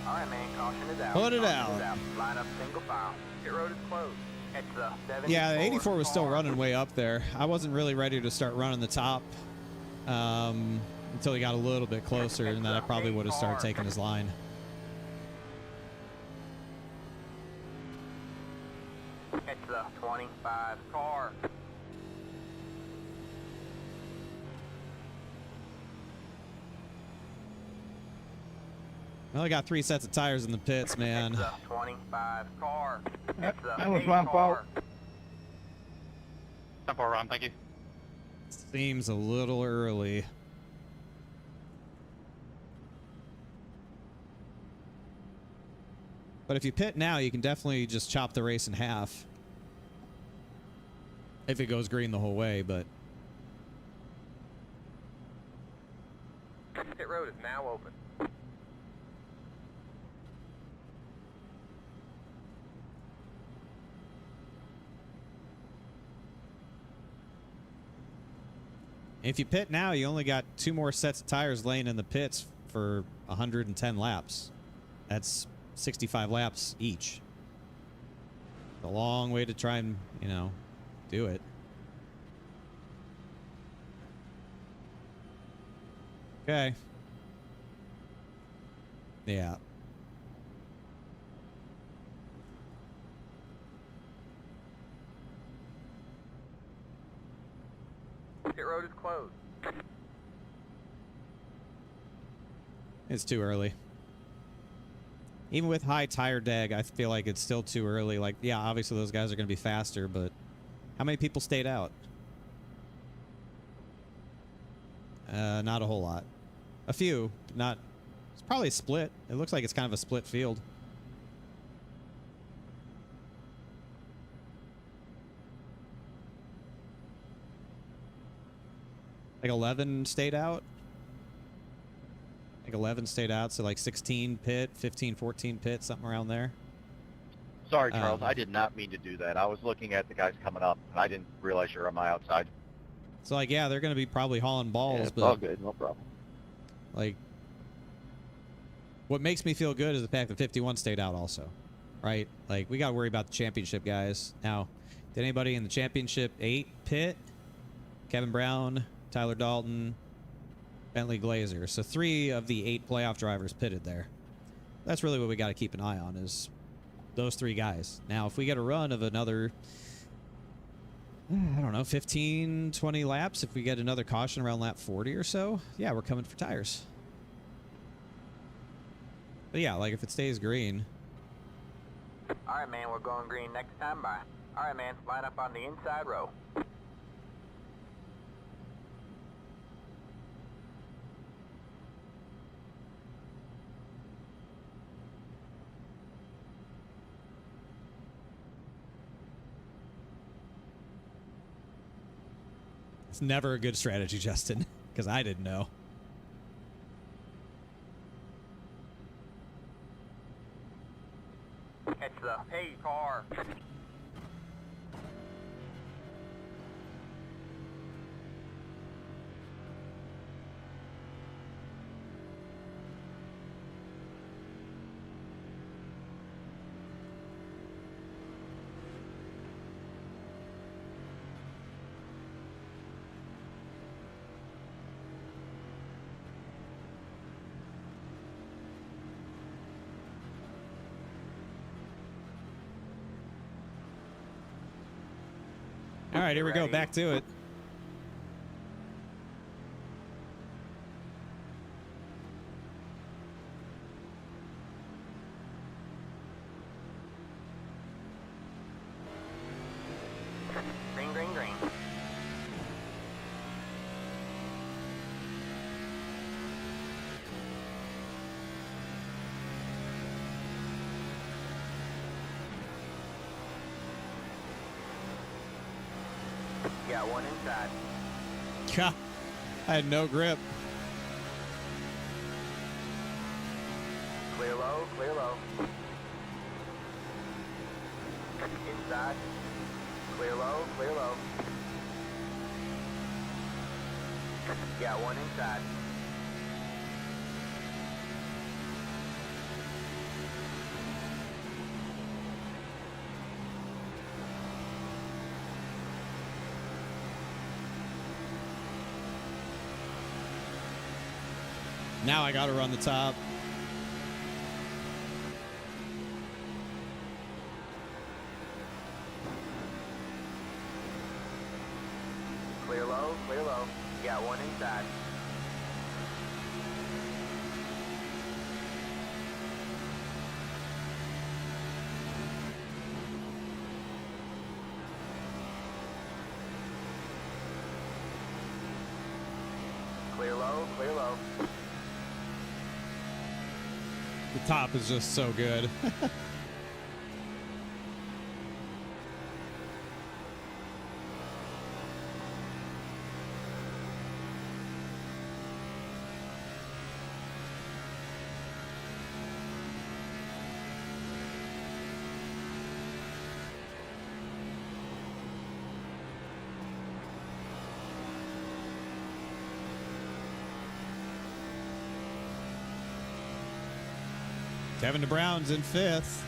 All right, man. Caution is out. Put it Caution out. is out. Line up single file. Pit road is closed. It's the 74. Yeah, the 84 was still running way up there. I wasn't really ready to start running the top until he got a little bit closer, and then I probably would have started taking his line. It's the 25 car. Well, I got 3 sets of tires in the pits, man. It's the 25 car. It's the That was 8 my fault. car. Tempo run, thank you. Seems a little early. But if you pit now, you can definitely just chop the race in half. If it goes green the whole way, but... Pit road is now open. If you pit now, you only got 2 more sets of tires laying in the pits for 110 laps. That's 65 laps each. It's a long way to try and, you know, do it. Okay. Yeah. Pit road is closed. It's too early. Even with high tire deg, I feel like it's still too early. Like, yeah, obviously those guys are going to be faster, but how many people stayed out? Not a whole lot. A few. Not. It's probably a split. It looks like it's kind of a split field. Like 11 stayed out. Like 11 stayed out, so like 16 pit, 15, 14 pit, something around there. Sorry, Charles. I did not mean to do that. I was looking at the guys coming up, and I didn't realize you're on my outside. So like, yeah, they're going to be probably hauling balls, Yeah, it's but all good. No problem. like, what makes me feel good is the fact that 51 stayed out also, right? Like, we got to worry about the championship guys. Now, did anybody in the championship 8 pit? Kevin Brown, Tyler Dalton, Bentley Glazer. So 3 of the 8 playoff drivers pitted there. That's really what we got to keep an eye on, is those 3 guys. Now, if we get a run of another, I don't know, 15, 20 laps, if we get another caution around lap 40 or so, yeah, we're coming for tires. But yeah, like if it stays green. Alright, man, we're going green next time by. Alright, man, line up on the inside row. It's never a good strategy, Justin, because I didn't know. It's the hey car. All right, here we go. Back to it. Green, green, green. Got one inside. God, I had no grip. Clear low, clear low. Inside. Clear low, clear low. Got one inside. Now I got to run the top. Clear low, clear low. You got one inside. Clear low, clear low. The top is just so good. Kevin DeBrown's in 5th.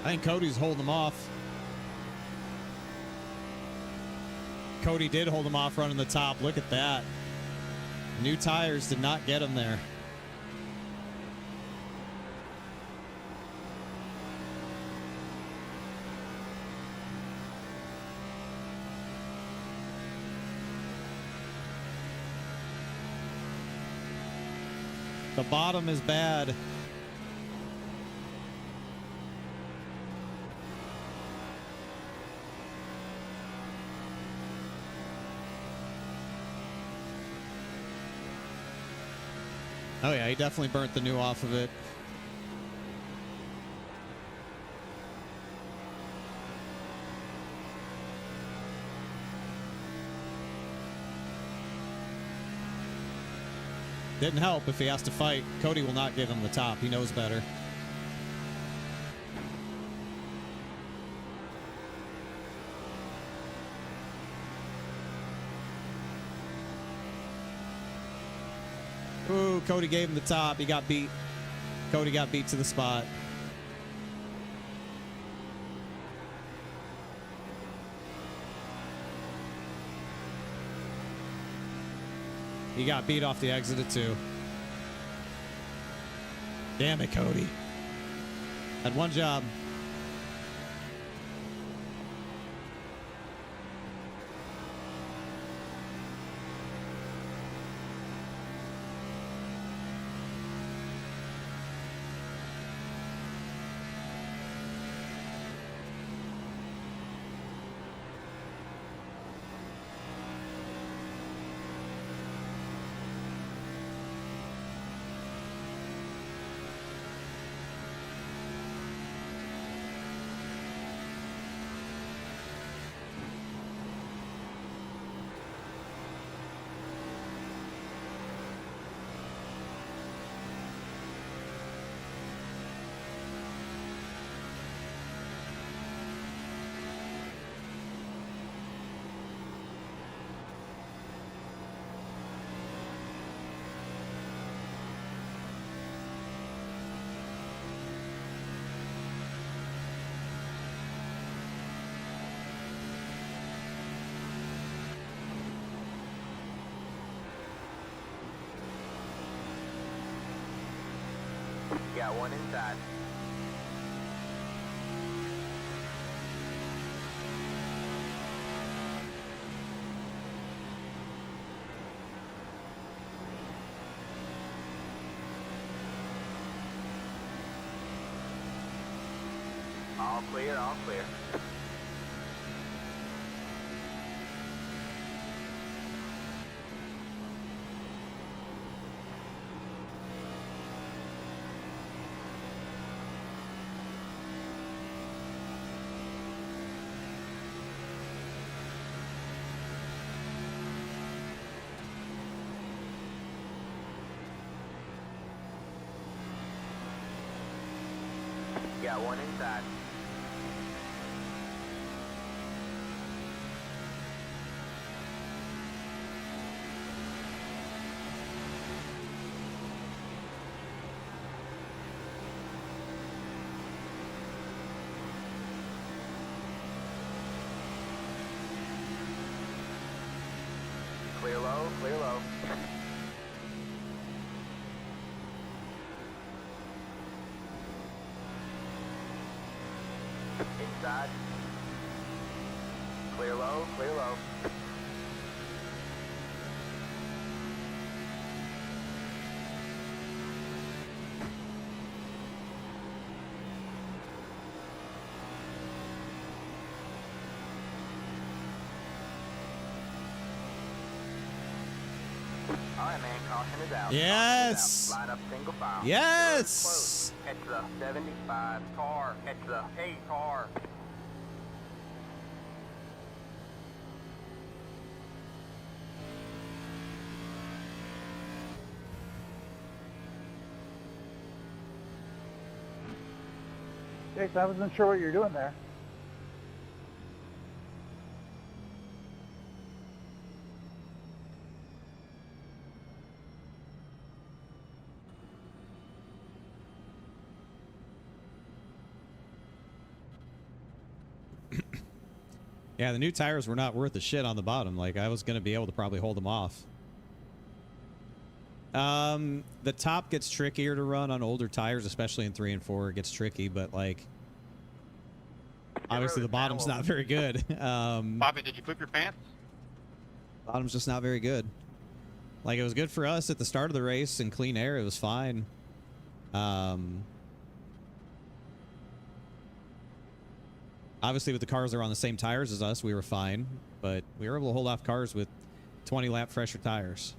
I think Cody's holding them off. Cody did hold him off running the top. Look at that. New tires did not get him there. The bottom is bad. Oh yeah, he definitely burnt the new off of it. Didn't help if he has to fight. Cody will not give him the top. He knows better. Ooh, Cody gave him the top. He got beat. Cody got beat to the spot. He got beat off the exit at 2. Damn it, Cody. Had one job. Got one inside. All clear, all clear. Got one inside. Clear low, clear low. Inside. Clear low, clear low. Alright, man, caution is out. Yes! Line up single file. Yes! Catch the 75 car. Catch the 8 car. Jason, I wasn't sure what you're doing there. Yeah, the new tires were not worth the shit on the bottom. Like, I was going to be able to probably hold them off. The top gets trickier to run on older tires, especially in 3 and 4. It gets tricky, but, like, obviously the bottom's not very good. Bobby, did you poop your pants? Bottom's just not very good. Like, it was good for us at the start of the race in clean air. It was fine. Obviously, with the cars that were on the same tires as us, we were fine. But we were able to hold off cars with 20-lap fresher tires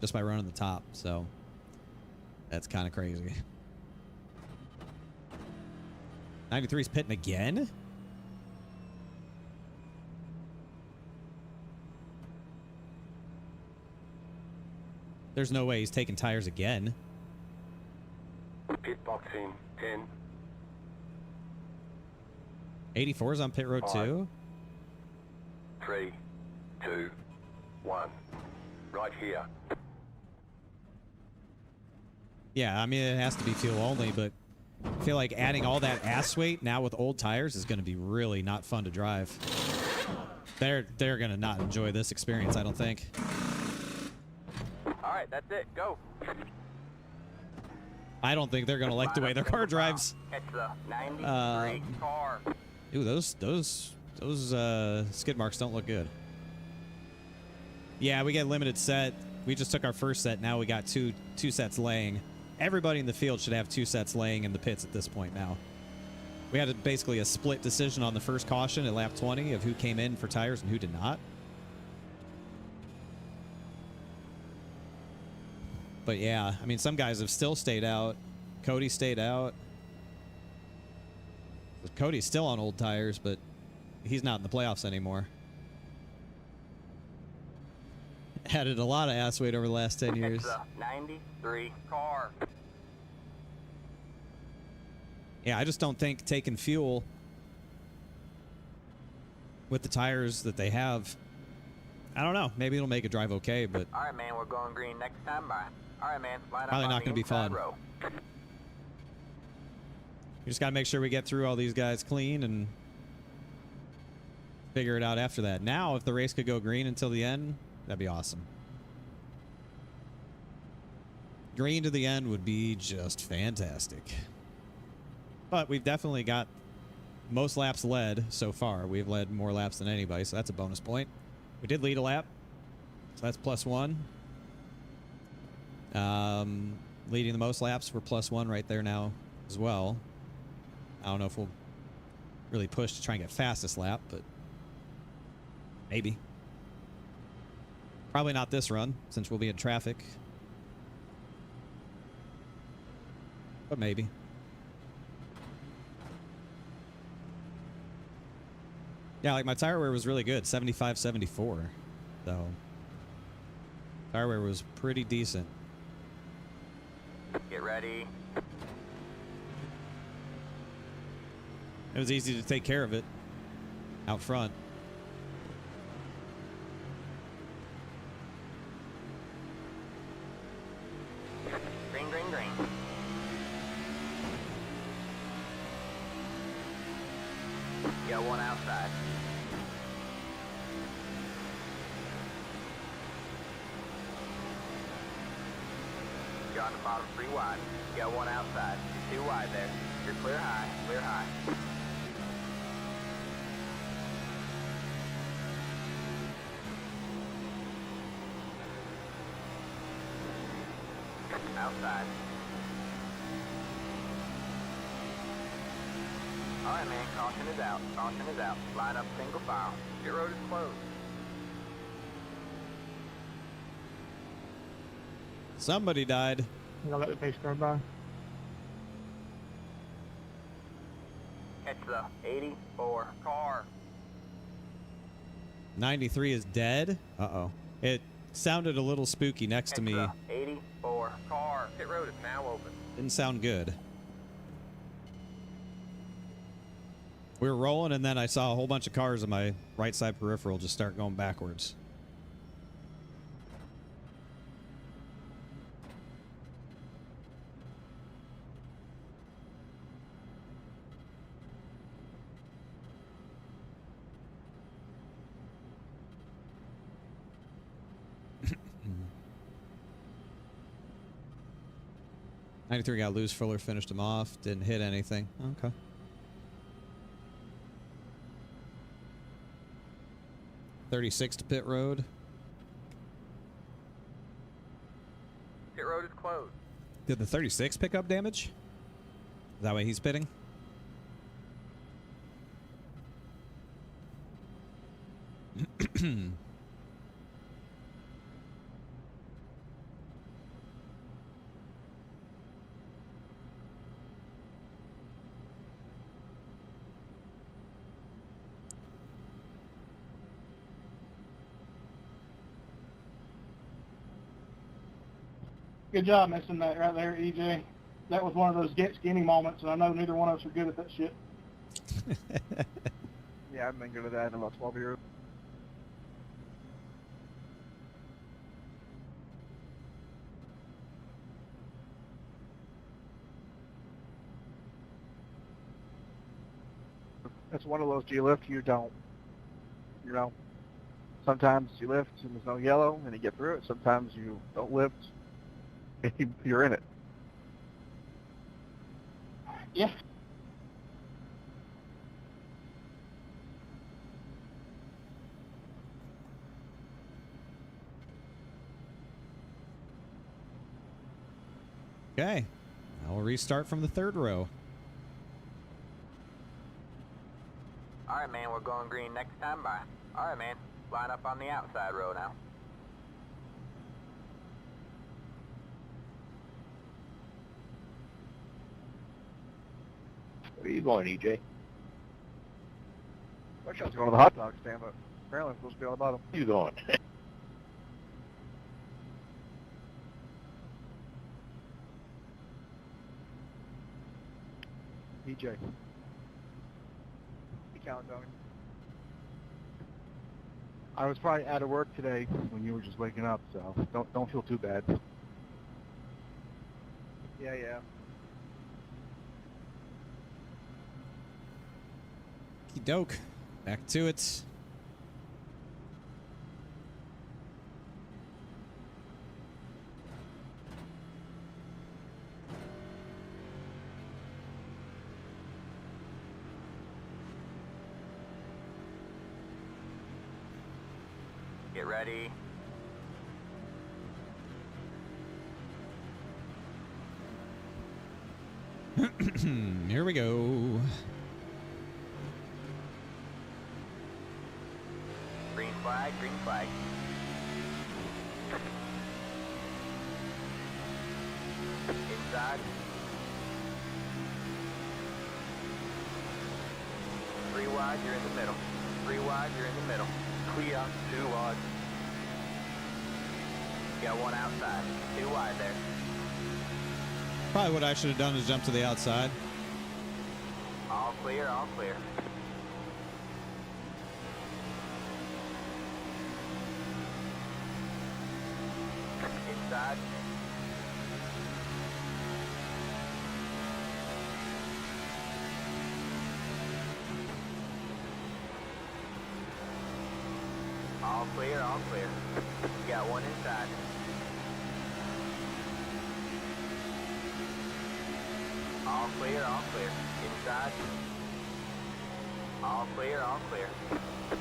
just by running the top. So that's kind of crazy. 93's pitting again? There's no way he's taking tires again. Pit box in 10. 84's on pit road 2. 3, 2, 1. Right here. Yeah, I mean, it has to be fuel only, but I feel like adding all that ass weight now with old tires is going to be really not fun to drive. They're going to not enjoy this experience, I don't think. Alright, that's it. Go. I don't think they're going to like the way their car drives. Catch the 93 car. Ooh, those skid marks don't look good. Yeah, we get limited set. We just took our first set. Now we got two sets laying. Everybody in the field should have 2 sets laying in the pits at this point now. We had basically a split decision on the first caution at lap 20 of who came in for tires and who did not. But yeah, I mean, some guys have still stayed out. Cody stayed out. Cody's still on old tires, but he's not in the playoffs anymore. Added a lot of ass weight over the last 10 years. It's a 93 car. Yeah, I just don't think taking fuel with the tires that they have, I don't know. Maybe it'll make it drive okay, but All right, man, we're going green next time. Bye. All right, man, line up probably on not the going to be inside fun. row. We just got to make sure we get through all these guys clean and figure it out after that. Now, if the race could go green until the end, that'd be awesome. Green to the end would be just fantastic. But we've definitely got most laps led so far. We've led more laps than anybody, so that's a bonus point. We did lead a lap, so that's +1. Leading the most laps, we're +1 right there now as well. I don't know if we'll really push to try and get fastest lap, but maybe. Probably not this run, since we'll be in traffic. But maybe. Yeah, like my tire wear was really good, 75, 74. So, tire wear was pretty decent. Get ready. It was easy to take care of it out front. Green, green, green. Got one outside. You're on the bottom 3 wide. You got one outside. You're 2 wide there. You're clear high, clear high. Outside. Alright man, caution is out. Caution is out. Line up single file. Your road is closed. Somebody died. You gonna let the pace car by? Catch the 84 car. 93 is dead? Uh-oh. It sounded a little spooky next to me. Catch the 84 car. Pit road is now open. Didn't sound good. We were rolling, and then I saw a whole bunch of cars on my right side peripheral just start going backwards. '93 got loose. Fuller finished him off. Didn't hit anything. Okay. '36 to pit road. Pit road is closed. Did the 36 pick up damage? Is that why he's pitting? Good job missing that right there, EJ. That was one of those get skinny moments, and I know neither one of us are good at that shit. Yeah, I've been good at that in about 12 years. That's one of those, do you lift, you don't. You know, sometimes you lift and there's no yellow and you get through it. Sometimes you don't lift and you're in it. Yeah. Okay. Now we'll restart from the third row. Alright man, we're going green next time by. Alright man, line up on the outside row now. Where are you going, EJ? I wish I was going to the hot dog stand, but apparently I'm supposed to be on the bottom. Where you going? EJ. Be counting, Tony. I was probably out of work today when you were just waking up, so don't feel too bad. Yeah. Doke. Back to it. Get ready. Here we go. Green flag, green flag. Inside. 3 wide, you're in the middle. 3 wide, you're in the middle. Clear, 2 wide. Got 1 outside. 2 wide there. Probably what I should have done is jump to the outside. All clear, all clear. Inside. All clear, all clear. You got 1 inside. All clear, all clear. Inside. All clear, all clear.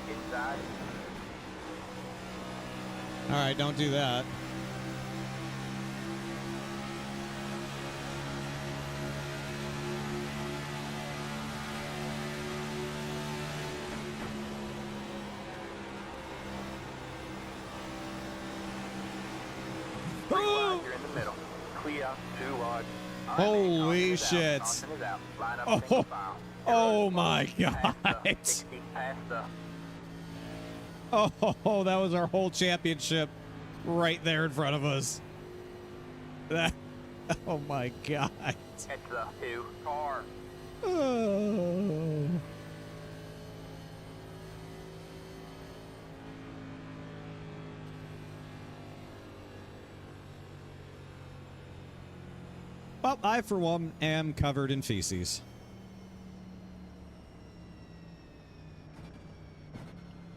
Inside. All right, don't do that. You're in the middle. Clear, 2 wide. Holy shit. Oh, oh my God. Oh, that was our whole championship right there in front of us. That, oh my God. It's the 2 car. Oh. Well, I, for one, am covered in feces.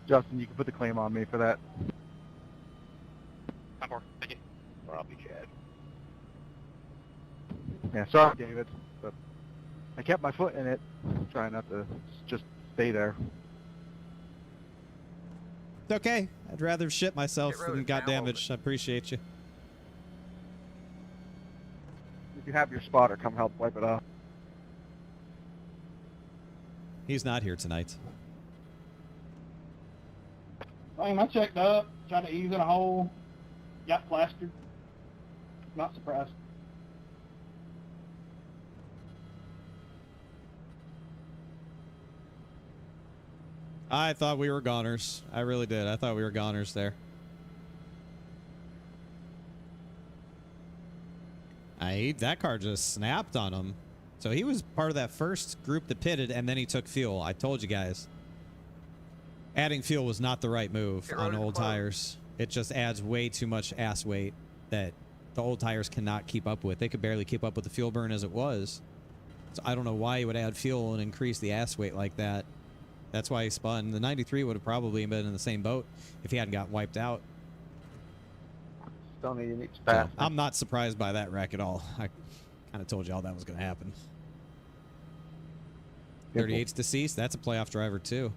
Justin, you can put the claim on me for that. Time for. Thank you. Or I'll be Chad. Yeah, sorry, David, but I kept my foot in it, trying not to just stay there. It's okay. I'd rather shit myself Get rid than of got it now, damaged. I appreciate you. If you have your spotter, come help wipe it off. He's not here tonight. I mean, I checked up, tried to ease in a hole, got plastered. Not surprised. I thought we were goners. I really did. I thought we were goners there. That car just snapped on him. So he was part of that first group that pitted, and then he took fuel. I told you guys. Adding fuel was not the right move on old tires. It just adds way too much ass weight that the old tires cannot keep up with. They could barely keep up with the fuel burn as it was. So I don't know why you would add fuel and increase the ass weight like that. That's why he spun. The 93 would have probably been in the same boat if he hadn't got wiped out. Still need an So I'm not surprised by that wreck at all. I kind of told you all that was going to happen. 38's deceased. That's a playoff driver, too.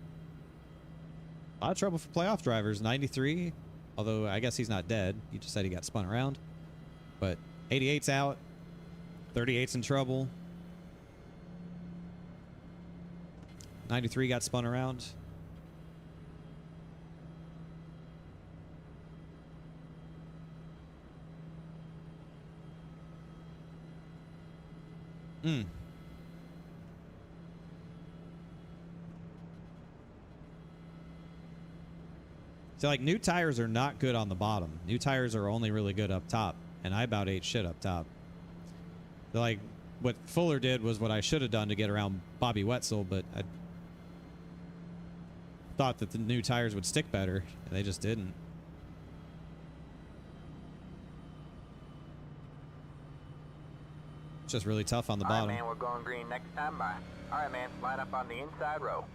A lot of trouble for playoff drivers. 93, although I guess he's not dead. You just said he got spun around. But 88's out. 38's in trouble. 93 got spun around. So, like, new tires are not good on the bottom. New tires are only really good up top. And I about ate shit up top. So, like, what Fuller did was what I should have done to get around Bobby Wetzel, but I thought that the new tires would stick better, and they just didn't. It's just really tough on the bottom. All right, man, we're going green next time by. All right, man, line up on the inside row.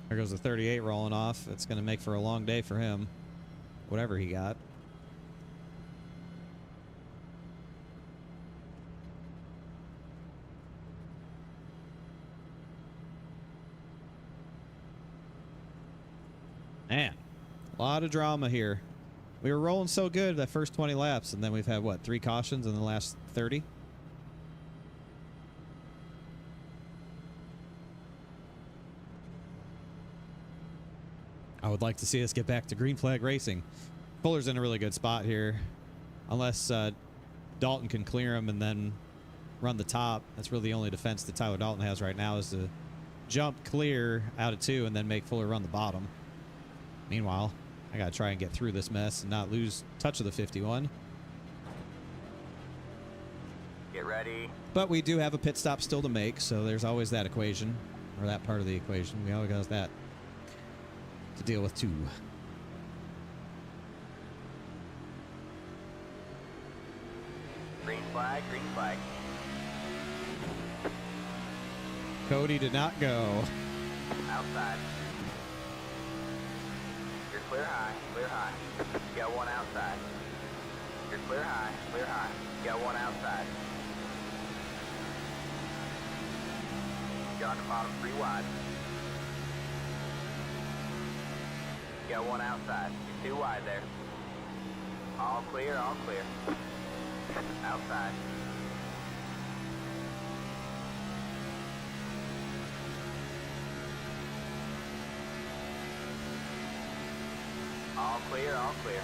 There goes the 38 rolling off. It's going to make for a long day for him. Whatever he got. A lot of drama here. We were rolling so good that first 20 laps, and then we've had, what, 3 cautions in the last 30? I would like to see us get back to green flag racing. Fuller's in a really good spot here. Unless Dalton can clear him and then run the top. That's really the only defense that Tyler Dalton has right now, is to jump clear out of 2 and then make Fuller run the bottom. Meanwhile, I got to try and get through this mess and not lose touch of the 51. Get ready. But we do have a pit stop still to make, so there's always that equation, or that part of the equation. We always got that to deal with too. Green flag, green flag. Cody did not go. Outside. You're clear high, clear high. You got one outside. You're clear high, clear high. You got one outside. You're on the bottom 3 wide. You got one outside. You're 2 wide there. All clear, all clear. Outside. All clear, all clear.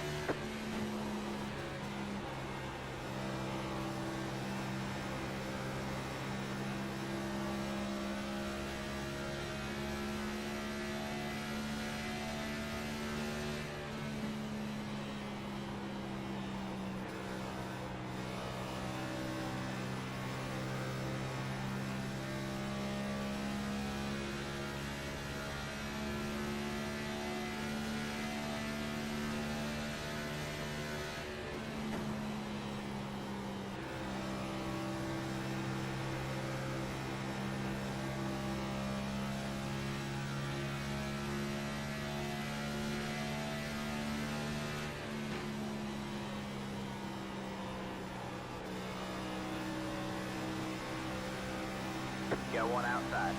You got one outside.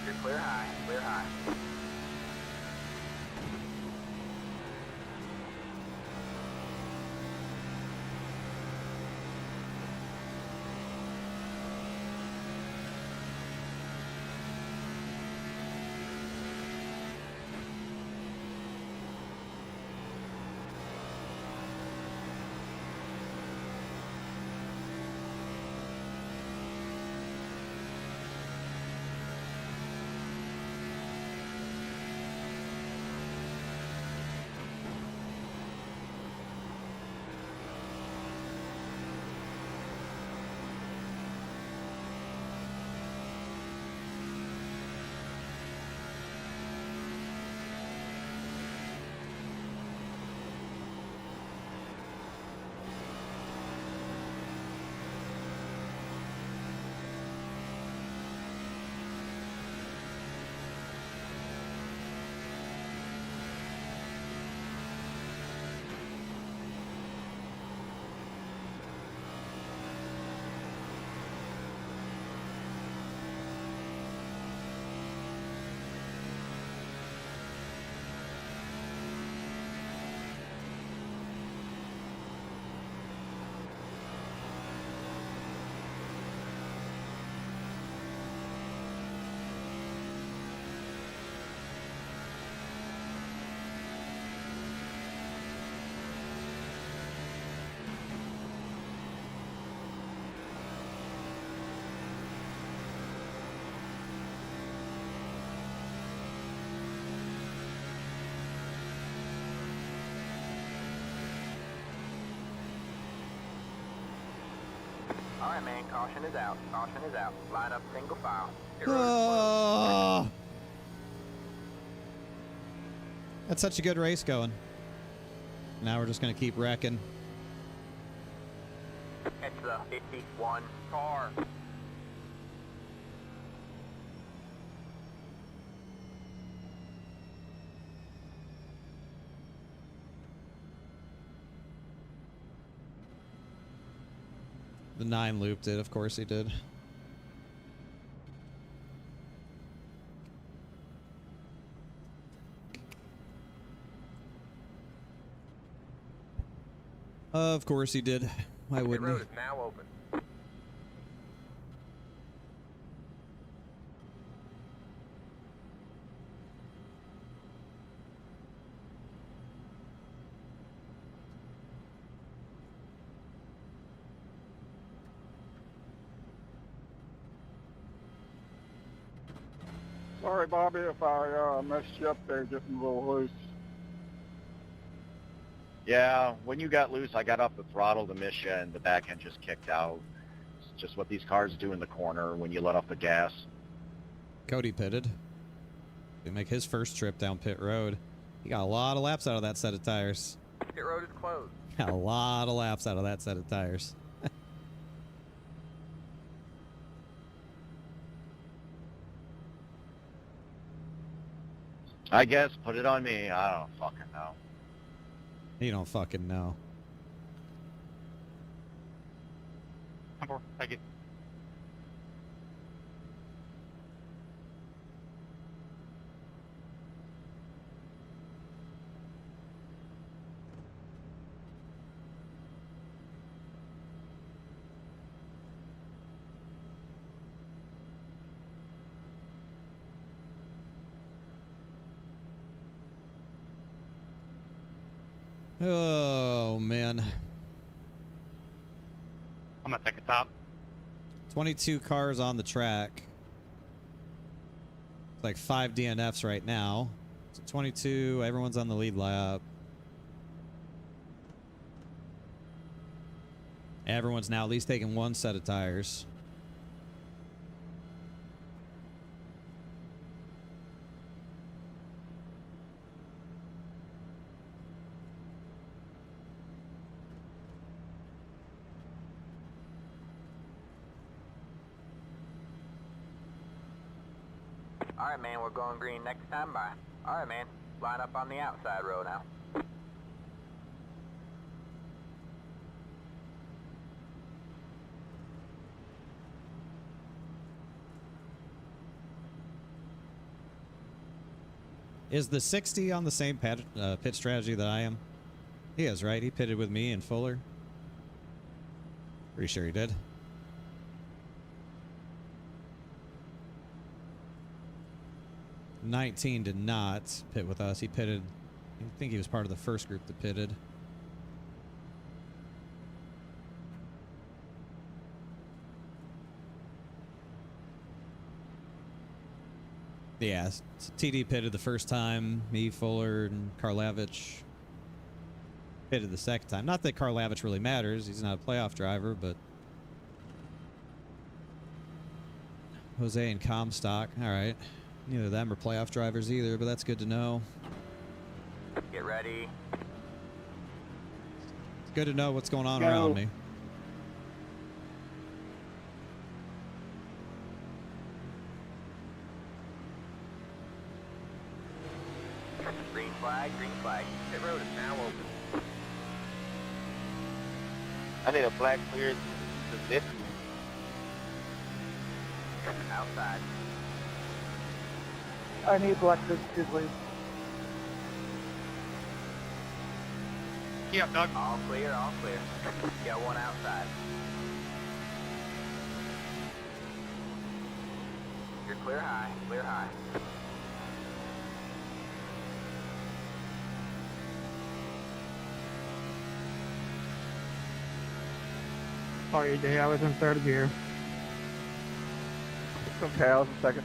You're clear high, clear high. All right, man. Caution is out. Caution is out. Line up single file. Oh, that's such a good race going. Now we're just going to keep wrecking. It's the 51 car. The 9 looped it, of course he did. Of course he did. Why Pit wouldn't road he? is now open. Sorry, Bobby, if I messed you up there, getting a little loose. Yeah, when you got loose, I got off the throttle to miss you, and the back end just kicked out. It's just what these cars do in the corner when you let off the gas. Cody pitted. He make his first trip down pit road. He got a lot of laps out of that set of tires. Pit road is closed. Got a lot of laps out of that set of tires. I guess, put it on me. I don't fucking know. You don't fucking know. I'm bored. Thank you. Oh, man. I'm gonna take a top. 22 cars on the track. It's like 5 DNFs right now. So 22, everyone's on the lead lap. Everyone's now at least taking one set of tires. Alright, man, we're going green next time by. Alright, man, line up on the outside row now. Is the 60 on the same pit strategy that I am? He is, right? He pitted with me and Fuller. Pretty sure he did. '19 did not pit with us. He pitted. I think he was part of the first group that pitted. Yeah, so TD pitted the first time. Me, Fuller, and Karlavich pitted the second time. Not that Karlavich really matters. He's not a playoff driver, but Jose and Comstock. All right. Neither of them are playoff drivers either, but that's good to know. Get ready. It's good to know what's going on around me. Green flag, green flag. Pit road is now open. I need a black clear to this. Outside. I need black biscuits, please. Key up, Doug. All clear, all clear. Got one outside. You're clear high, clear high. Sorry, AJ, I was in third gear. It's okay, I was in second.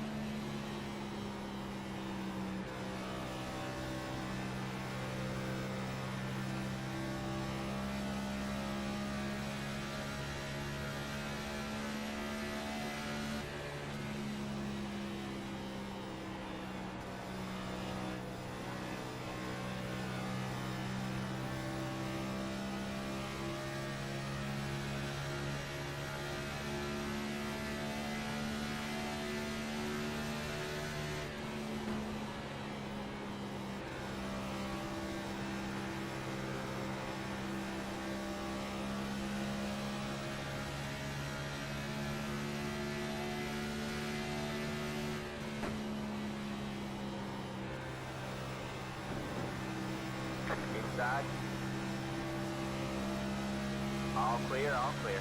Inside. All clear, all clear.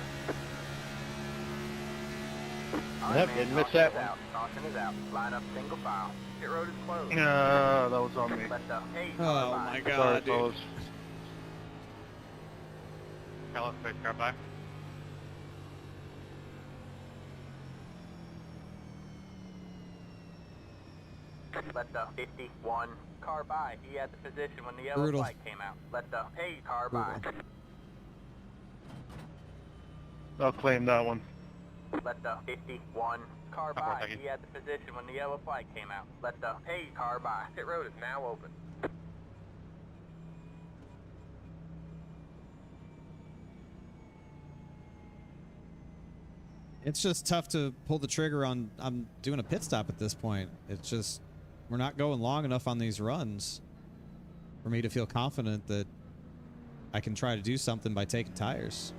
All Yep, right, didn't man, miss that caution is out. Caution is out. Line up single file. Pit road is closed. That was on me. Let the hey, Oh car by. my Sorry, god, dude. fellas. Hello, space car by. Let the 51 car by. He had the position when the yellow Brutal. flag came out. Let the hey car by. I'll claim that one. Let the 51 car by. He had the position when the yellow flag came out. Let the hey car by. Pit road is now open. It's just tough to pull the trigger on. I'm doing a pit stop at this point. It's just, we're not going long enough on these runs for me to feel confident that I can try to do something by taking tires.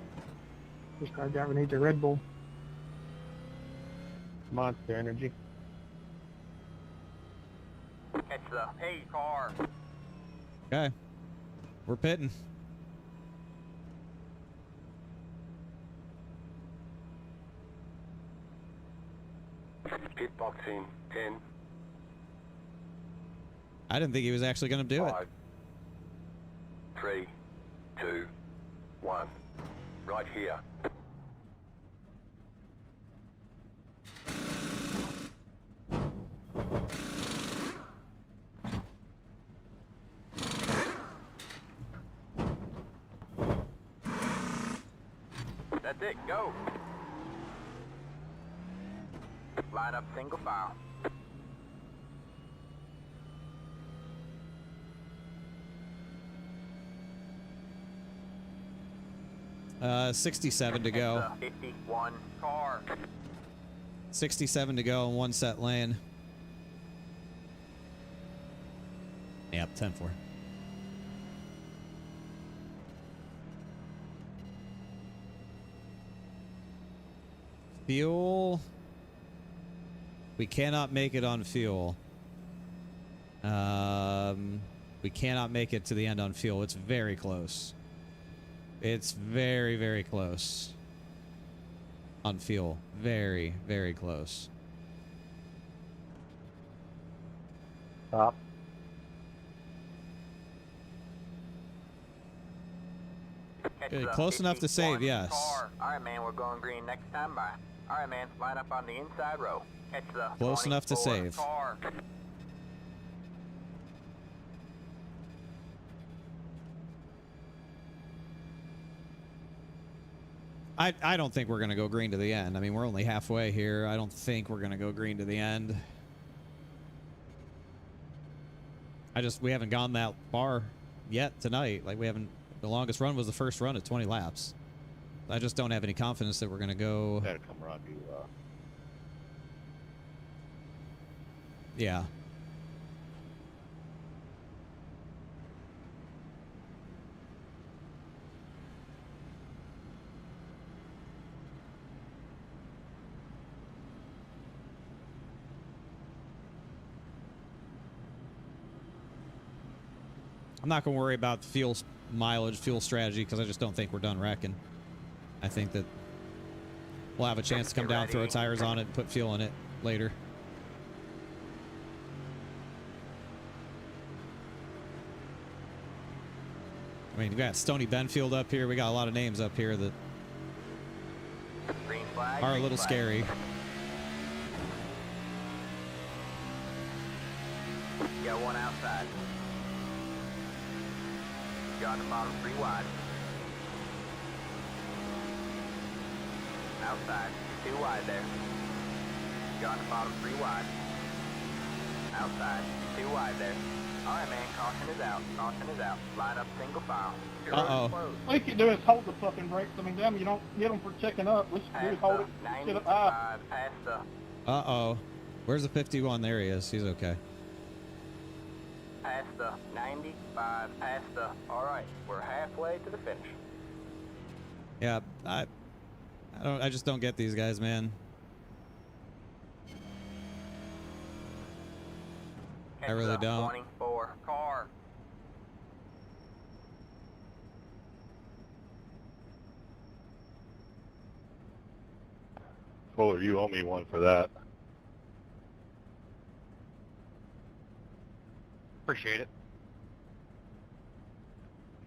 This car driver needs a Red Bull. Monster Energy. Catch the hey car. Okay. We're pitting. Pit box in 10, I didn't think he was actually going to do it. 5, 3, 2, 1. Right here. That's it, go. Line up single file. Uh, 67 to go. Catch the 51 car. 67 to go in one set lane. Yep, 10-4. Fuel. We cannot make it on fuel. We cannot make it to the end on fuel. It's very close. It's very, very close. On fuel. Very, very close. Stop. Catch Close the enough to save, 51 yes. car. All right, man, we're going green next time by. All right, man, line up on the inside row. Catch the Close enough to 24 save. car. I don't think we're going to go green to the end. I mean, we're only halfway here. I don't think we're going to go green to the end. We haven't gone that far yet tonight. Like, the longest run was the first run at 20 laps. I just don't have any confidence that we're going to go. Better come around you. Yeah. I'm not going to worry about fuel mileage, fuel strategy, because I just don't think we're done wrecking. I think that we'll have a chance to come down, throw tires on it, and put fuel in it later. I mean, we got Stony Benfield up here. We got a lot of names up here that Green flag, are a green little flag. scary. Got one outside. You're on the bottom 3 wide. Outside, 2 wide there. You're on the bottom 3 wide. Outside, 2 wide there. All right, man, caution is out. Caution is out. Line up single file. Your road is Uh-oh. closed. All you can do is hold the fucking brakes. I mean, damn, you don't get them for checking up. What you can do is hold it, sit up high. 95 past the, Uh-oh. Where's the 51? There he is. He's okay. past the 95, past the, all right, we're halfway to the finish. Yeah, I just don't get these guys, man. I really Catch the don't. 24 car. Fuller, you owe me one for that. Appreciate it.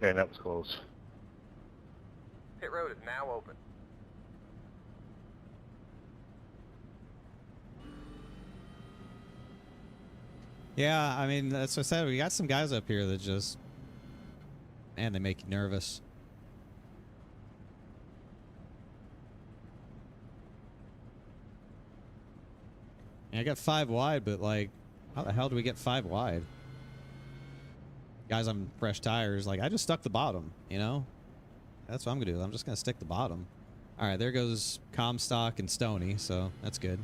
Okay, that was close. Pit road is now open. Yeah, I mean, that's what I said. We got some guys up here that just, man, they make you nervous. And I got 5 wide, but like, how the hell do we get 5 wide? Guys on fresh tires, like, I just stuck the bottom, you know? That's what I'm gonna do. I'm just gonna stick the bottom. All right, there goes Comstock and Stony, so that's good.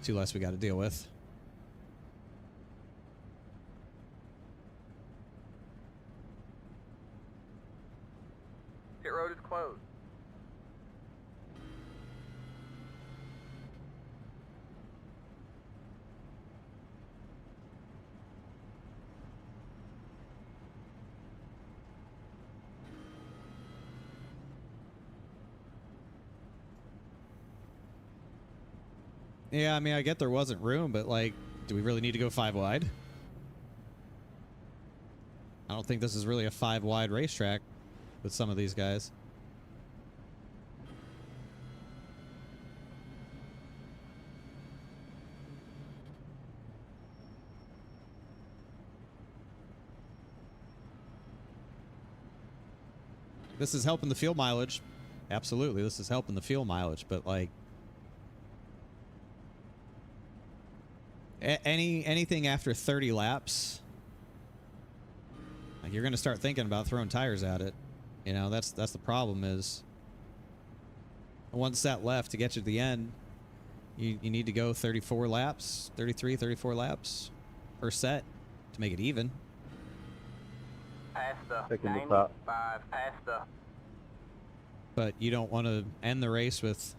2 less we got to deal with. Pit road is closed. Yeah, I mean, I get there wasn't room, but like, do we really need to go 5 wide? I don't think this is really a 5 wide racetrack with some of these guys. This is helping the fuel mileage. Absolutely, this is helping the fuel mileage, but like, anything after 30 laps, like, you're going to start thinking about throwing tires at it. You know, that's the problem is one set left to get you to the end. You need to go 34 laps, 33, 34 laps per set to make it even. Past the Taking the 95, top. past the... But you don't want to end the race with,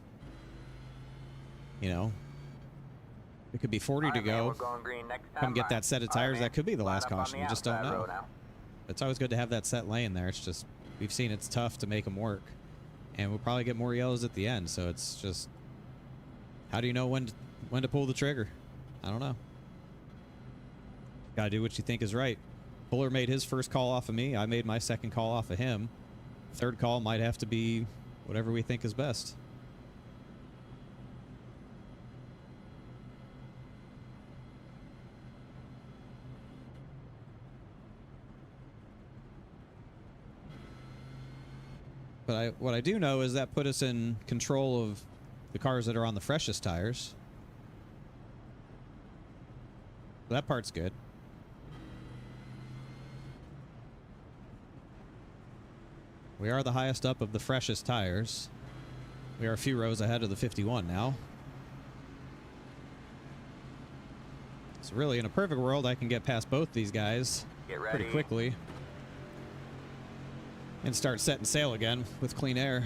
you know, it could be 40 to go. We're going green next time. Come get that set of tires. That could be the last caution. You just don't know. Now. It's always good to have that set lane there. It's just, we've seen it's tough to make them work. And we'll probably get more yellows at the end. So it's just, how do you know when to pull the trigger? I don't know. Gotta do what you think is right. Fuller made his first call off of me. I made my second call off of him. Third call might have to be whatever we think is best. But what I do know is that put us in control of the cars that are on the freshest tires. So that part's good. We are the highest up of the freshest tires. We are a few rows ahead of the 51 now. So really, in a perfect world, I can get past both these guys pretty quickly and start setting sail again with clean air.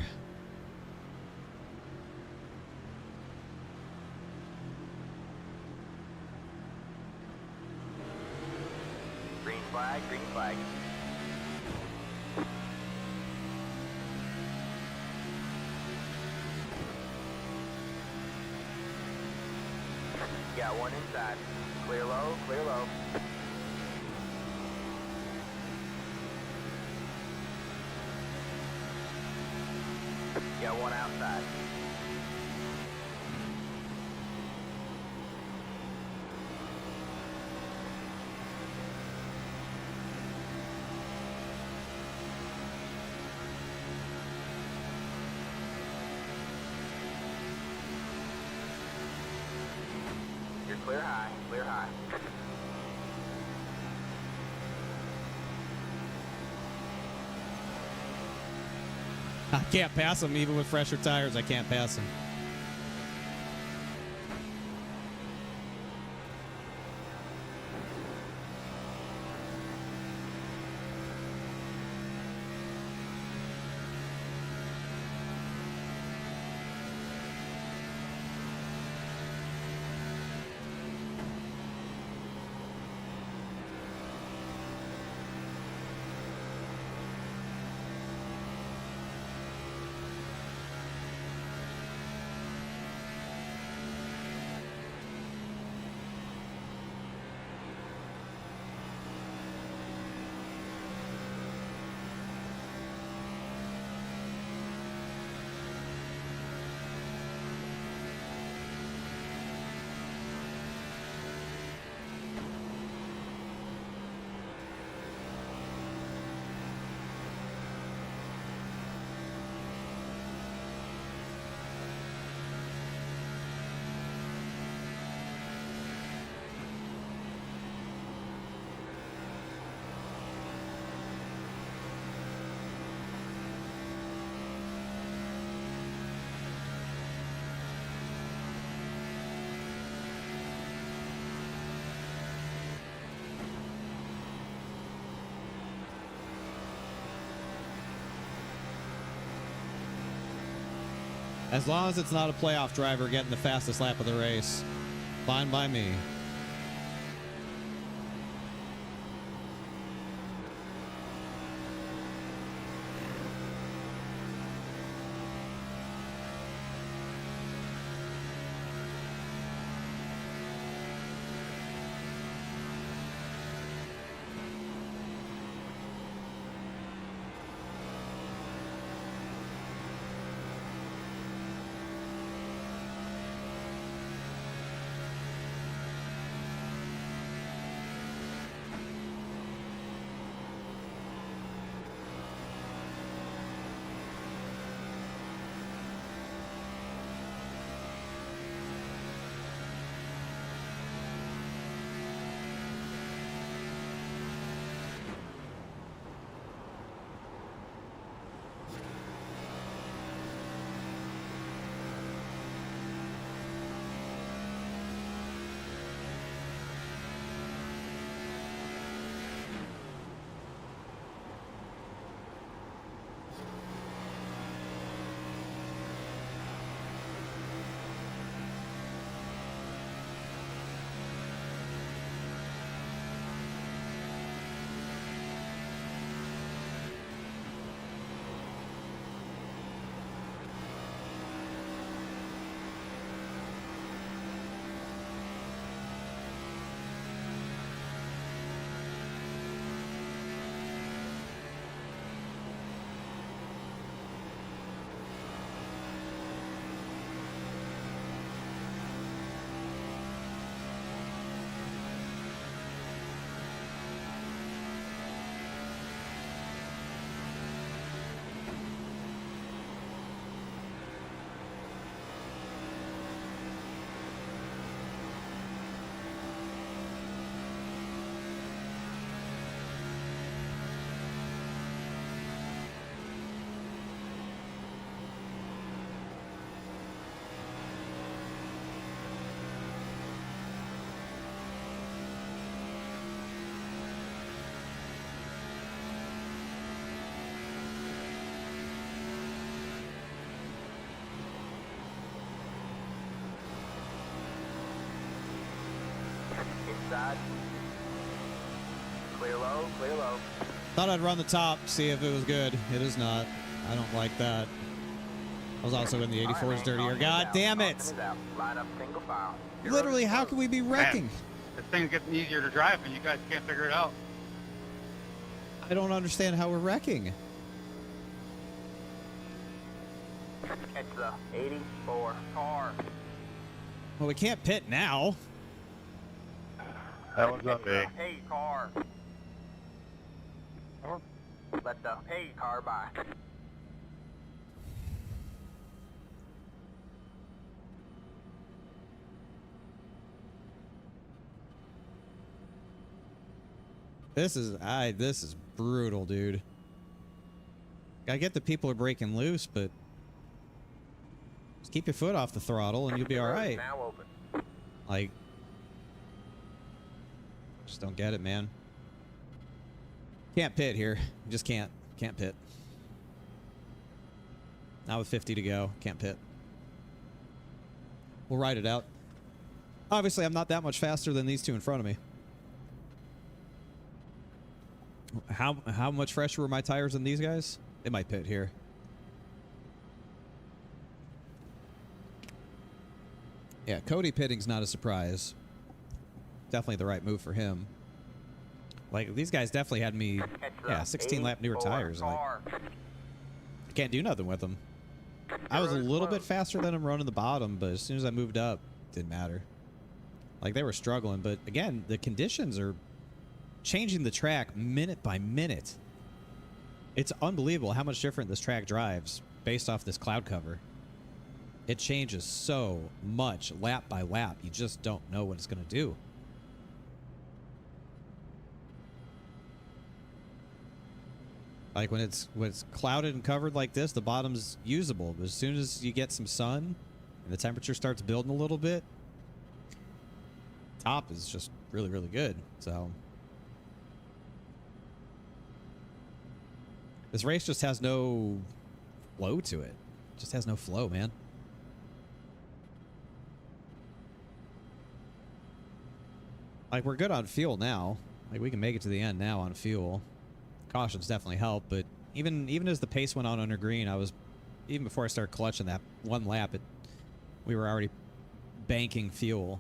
Green flag, green flag. Got one inside. Clear low, clear low. Got one outside. You're clear high, clear high. I can't pass them even with fresher tires. I can't pass them. As long as it's not a playoff driver getting the fastest lap of the race, fine by me. Inside. Clear low, clear low. Thought I'd run the top, see if it was good. It is not. I don't like that. I was also in the 84's dirtier. God damn it! Line up single file. Literally, how can we be wrecking? Man, this thing's getting easier to drive and you guys can't figure it out. I don't understand how we're wrecking. Catch the 84 car. Well, we can't pit now. That one's up, eh? Hey, car. Let the hey car by. This is brutal, dude. I get that people are breaking loose, but just keep your foot off the throttle and you'll be all right. Now open. Like, just don't get it, man. Can't pit here. You just can't. Can't pit. Not with 50 to go. Can't pit. We'll ride it out. Obviously, I'm not that much faster than these two in front of me. How much fresher were my tires than these guys? They might pit here. Yeah, Cody pitting's not a surprise. Definitely the right move for him. Like, these guys definitely had me, yeah, 16 lap newer tires. Like, I can't do nothing with them. I was a little bit faster than them running the bottom, but as soon as I moved up, it didn't matter. Like, they were struggling, but again, the conditions are changing the track minute by minute. It's unbelievable how much different this track drives based off this cloud cover. It changes so much lap by lap. You just don't know what it's going to do. Like when it's clouded and covered like this, the bottom's usable. But as soon as you get some sun and the temperature starts building a little bit, top is just really, really good. So this race just has no flow to it. Just has no flow, man. Like, we're good on fuel now. Like, we can make it to the end now on fuel. Cautions definitely help, but even as the pace went on under green, even before I started clutching that one lap, we were already banking fuel.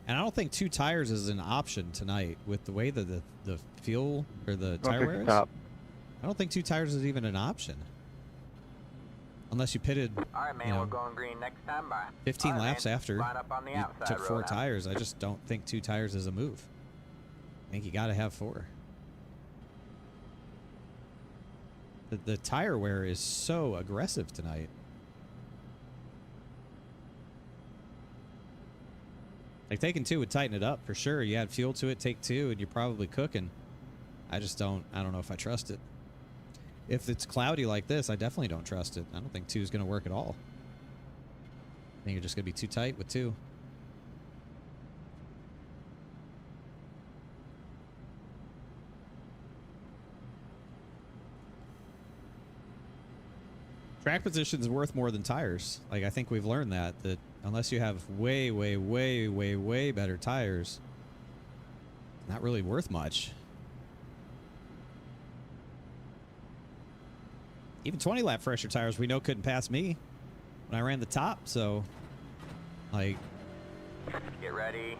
And I don't think 2 tires is an option tonight with the way that the fuel or the tire wear is. I don't think 2 tires is even an option. Unless you pitted, All right, man, we're going green next time by. 15 laps after Line up on the you outside took 4 road, huh? tires. I just don't think 2 tires is a move. I think you got to have 4. The tire wear is so aggressive tonight. Like, taking 2 would tighten it up for sure. You add fuel to it, take 2, and you're probably cooking. I don't know if I trust it. If it's cloudy like this, I definitely don't trust it. I don't think 2 is going to work at all. I think you're just going to be too tight with 2. Track position is worth more than tires. Like, I think we've learned that unless you have way, way, way, way, way better tires, it's not really worth much. Even 20 lap fresher tires we know couldn't pass me when I ran the top, so like, Get ready.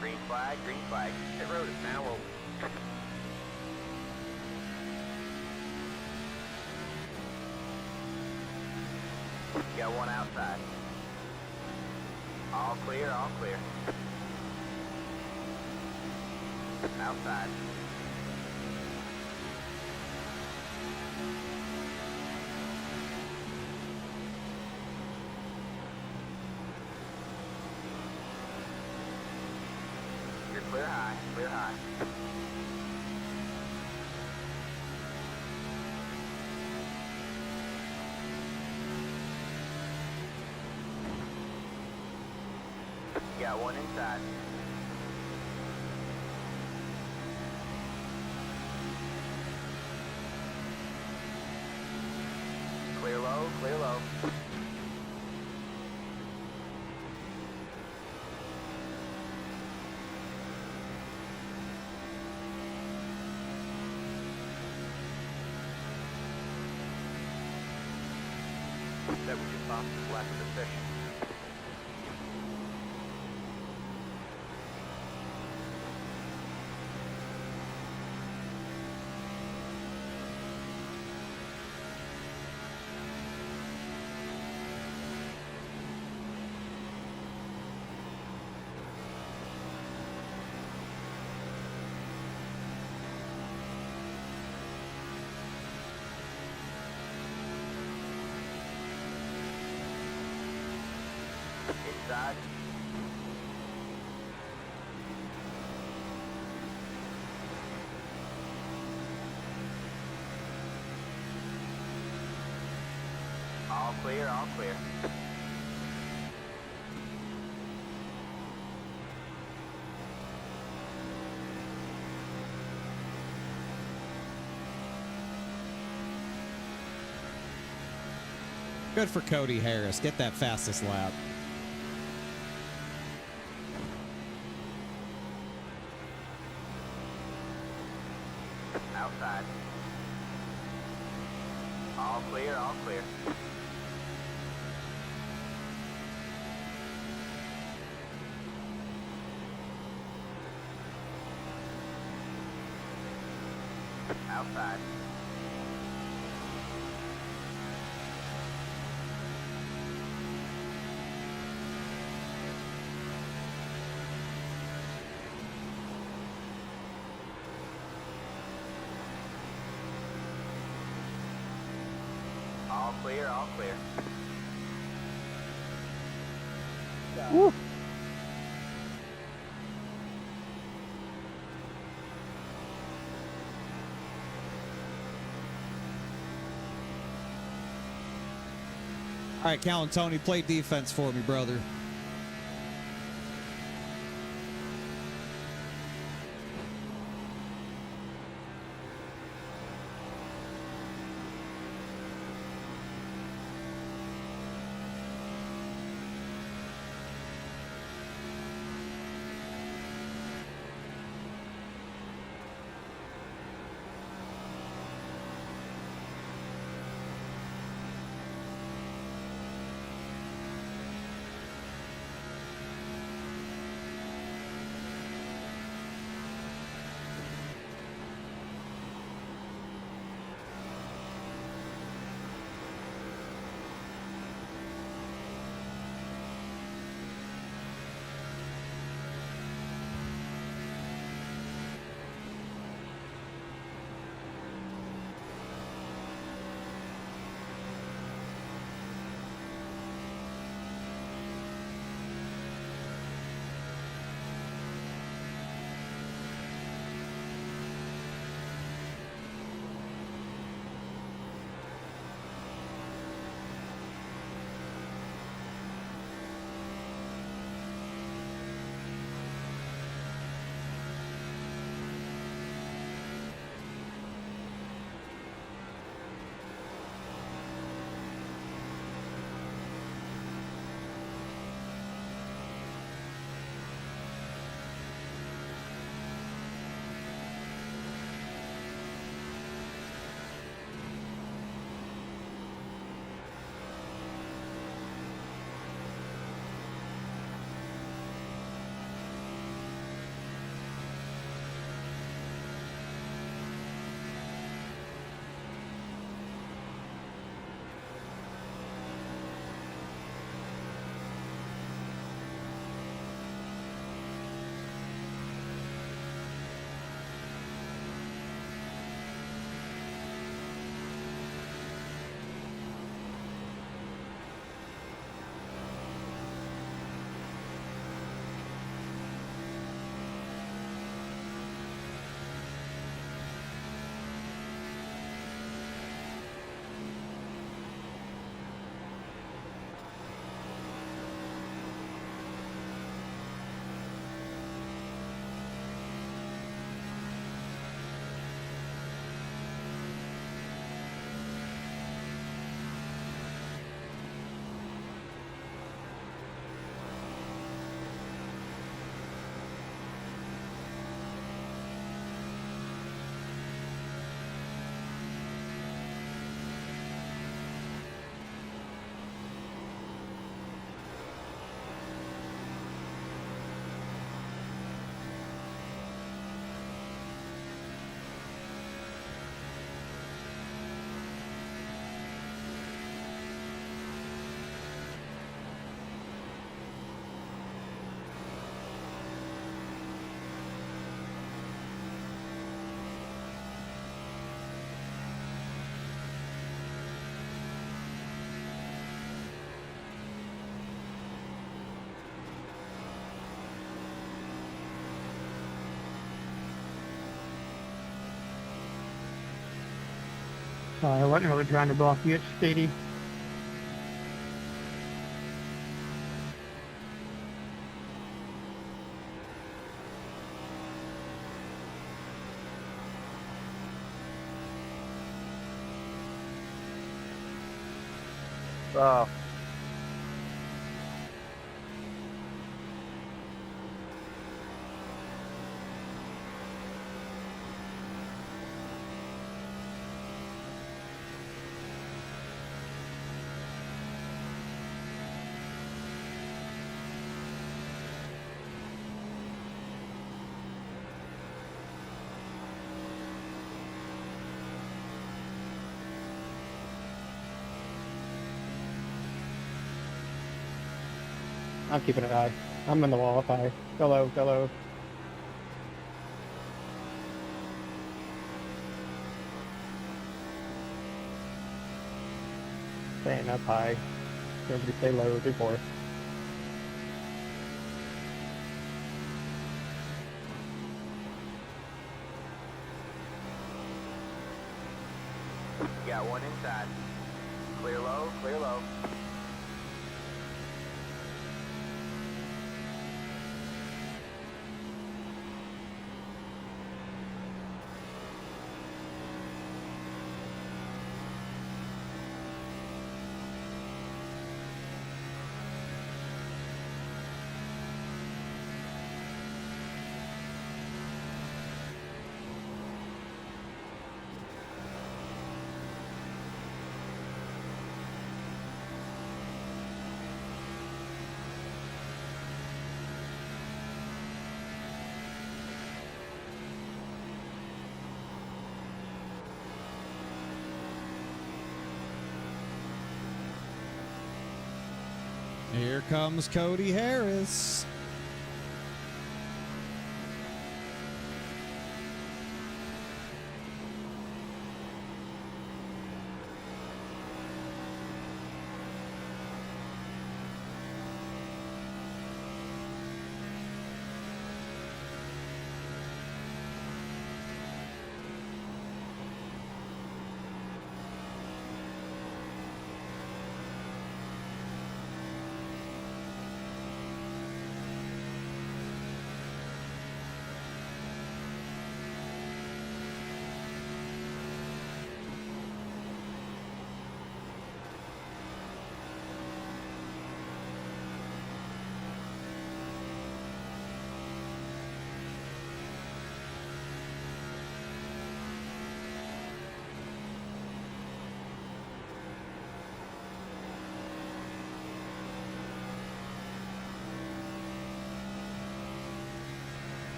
Green flag, green flag. Pit road is now open. You got one outside. All clear, all clear. Outside. You're clear high, clear high. You got one inside. Clear low, clear low. That was your fastest lap of the session. Inside. All clear, all clear. good for Cody Harris. Get that fastest lap. Outside. All clear, all clear. Outside. All clear, all clear. Woo. All right, Cal and Tony, play defense for me, brother. Sorry, I wasn't really trying to block you. It's steady. I'm keeping it high. I'm in the wall up high. Go low, go low. Staying up high. Everybody stay low, do 4. You got one inside. Clear low, clear low. Here comes Cody Harris.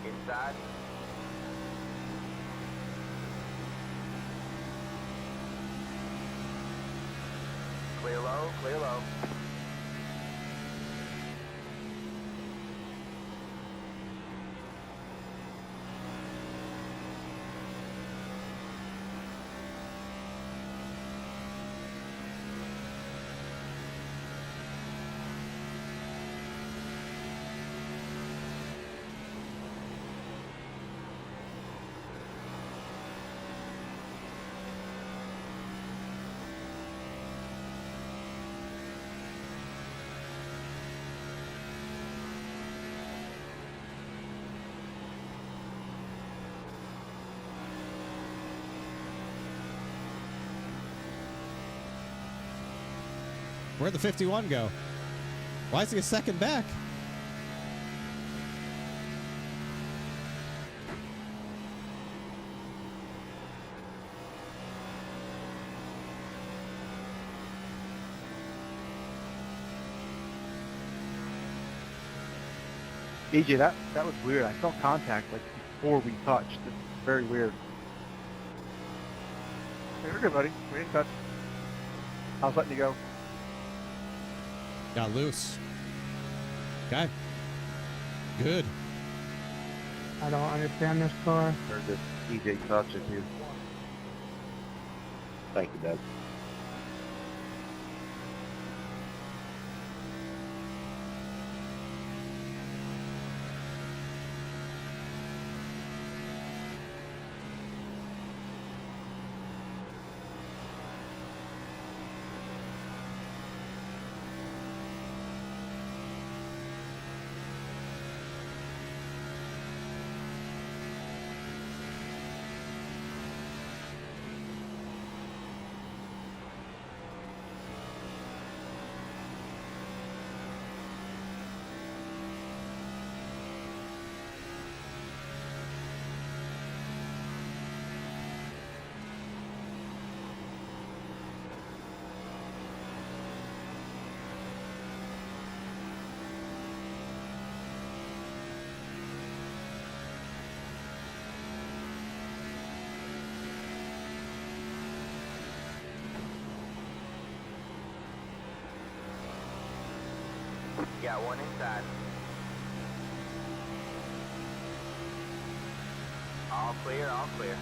Inside. Clear low, clear low. Where'd the 51 go? Why is he a second back? EJ, that was weird. I felt contact like before we touched. It's very weird. Hey, we're good, buddy. We didn't touch. I was letting you go. Got loose. Okay. Good. I don't understand this car. Heard this EJ touch it here. Thank you, Doug. Got one inside. All clear, all clear.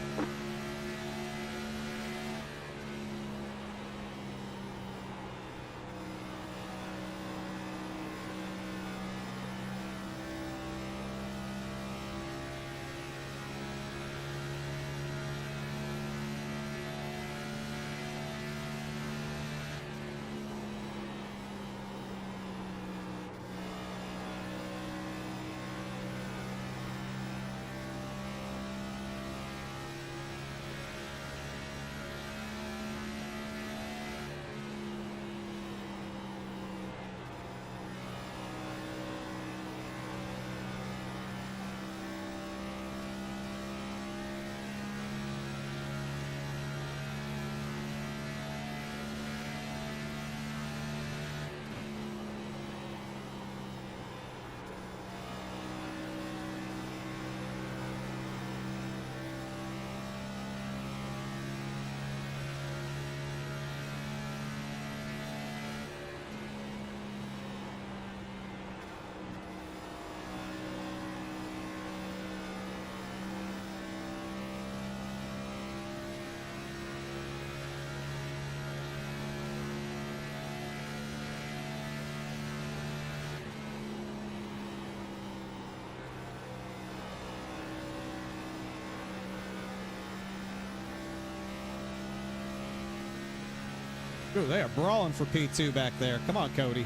Ooh, they are brawling for P2 back there. Come on, Cody.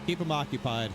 Keep them occupied.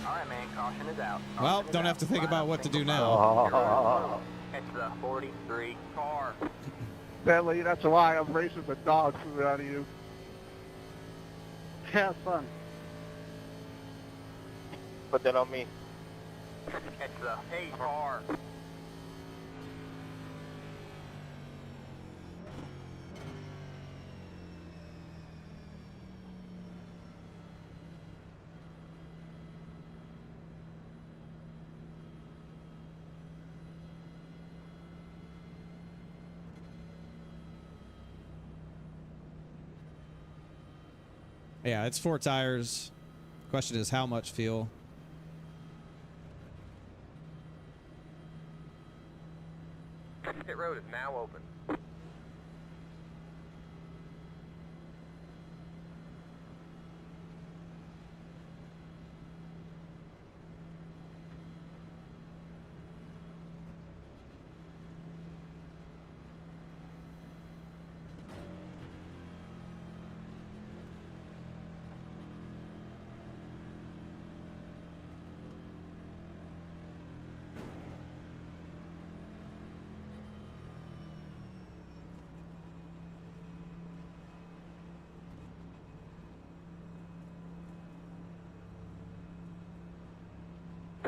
Alright, man, caution is out. Well, don't have to think about what to do now. It's the 43 car. Bentley, that's why I'm racing the dog food out of you. Have fun. Put that on me. It's the 8 car. Yeah, it's 4 tires. Question is how much fuel. Pit road is now open.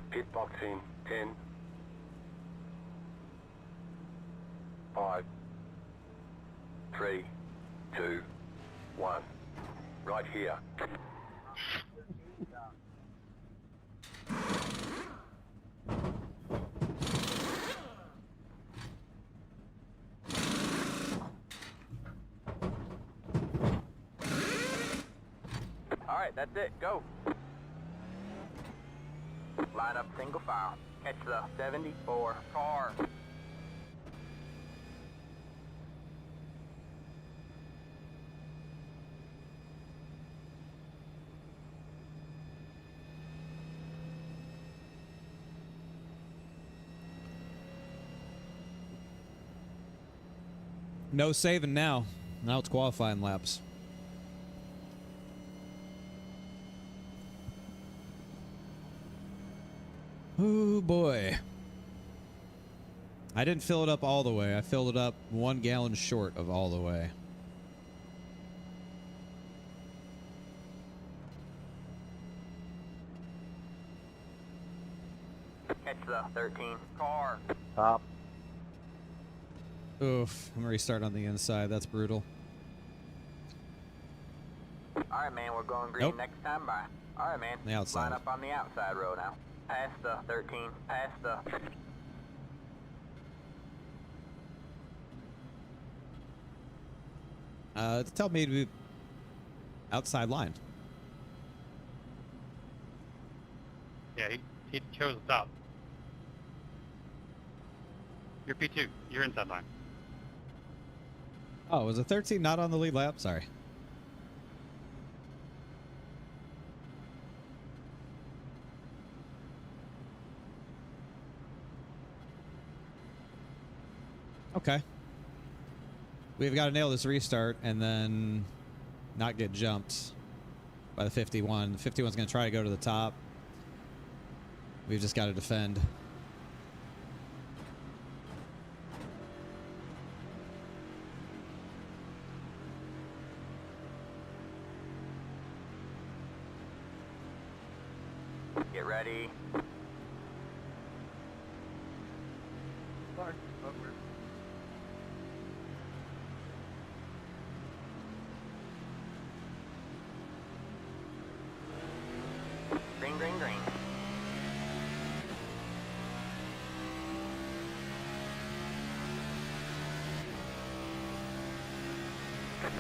Pit box in 10, 5, 3, 2, 1. Right here. Alright, that's it. Go. Line up single file. Catch the 74 car. No saving now. Now it's qualifying laps. Oh boy. I didn't fill it up all the way. I filled it up 1 gallon short of all the way. Catch the 13 car. Top. Oof. I'm gonna restart on the inside. That's brutal. Alright, man, we're going green next time by. Alright, man. The outside. Line up on the outside row now. Past the 13. Past the... Tell me to be outside line. Yeah, he chose the top. You're P2. You're inside line. Oh, was a 13 not on the lead lap? Sorry. Okay. We've got to nail this restart and then not get jumped by the 51. The 51's going to try to go to the top. We've just got to defend. Green, green, green.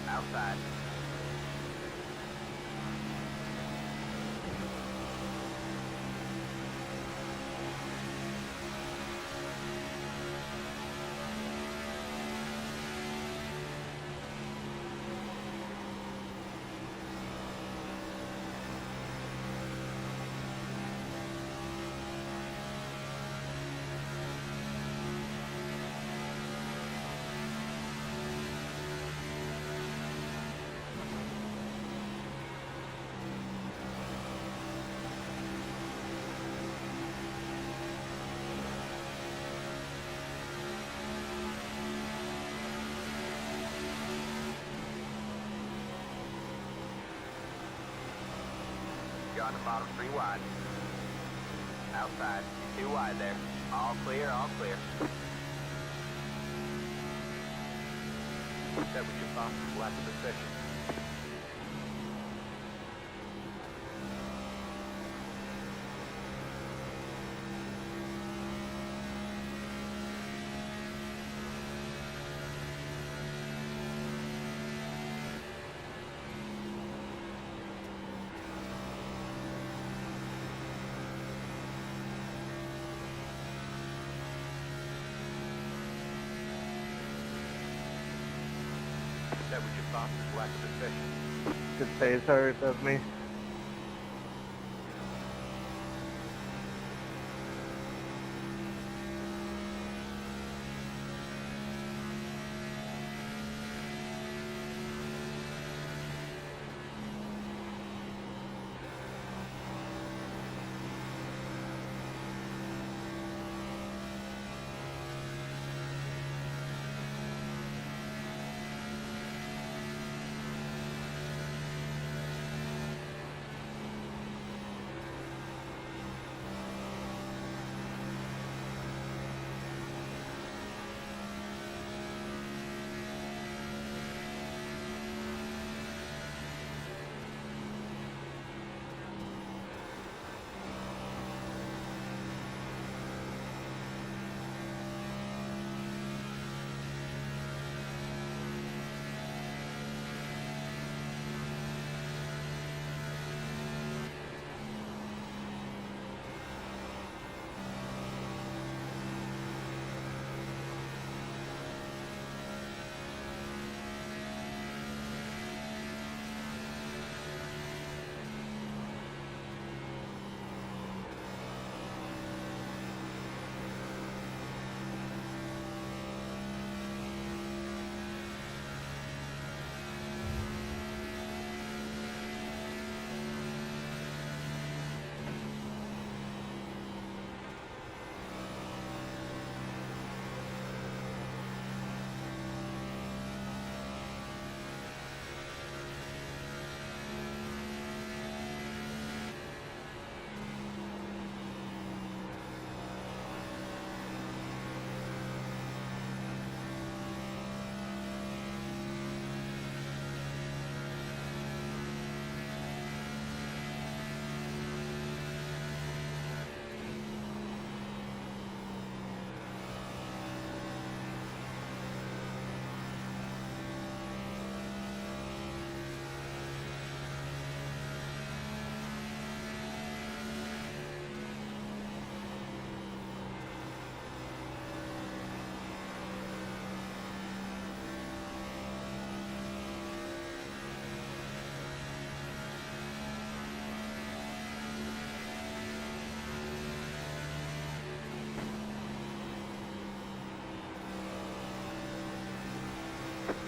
Outside. You're on the bottom 3 wide. Outside, 2 wide there. All clear, all clear. That was your fastest lap of the session. That was your fastest lap of the session. Could say it's hard, that's me.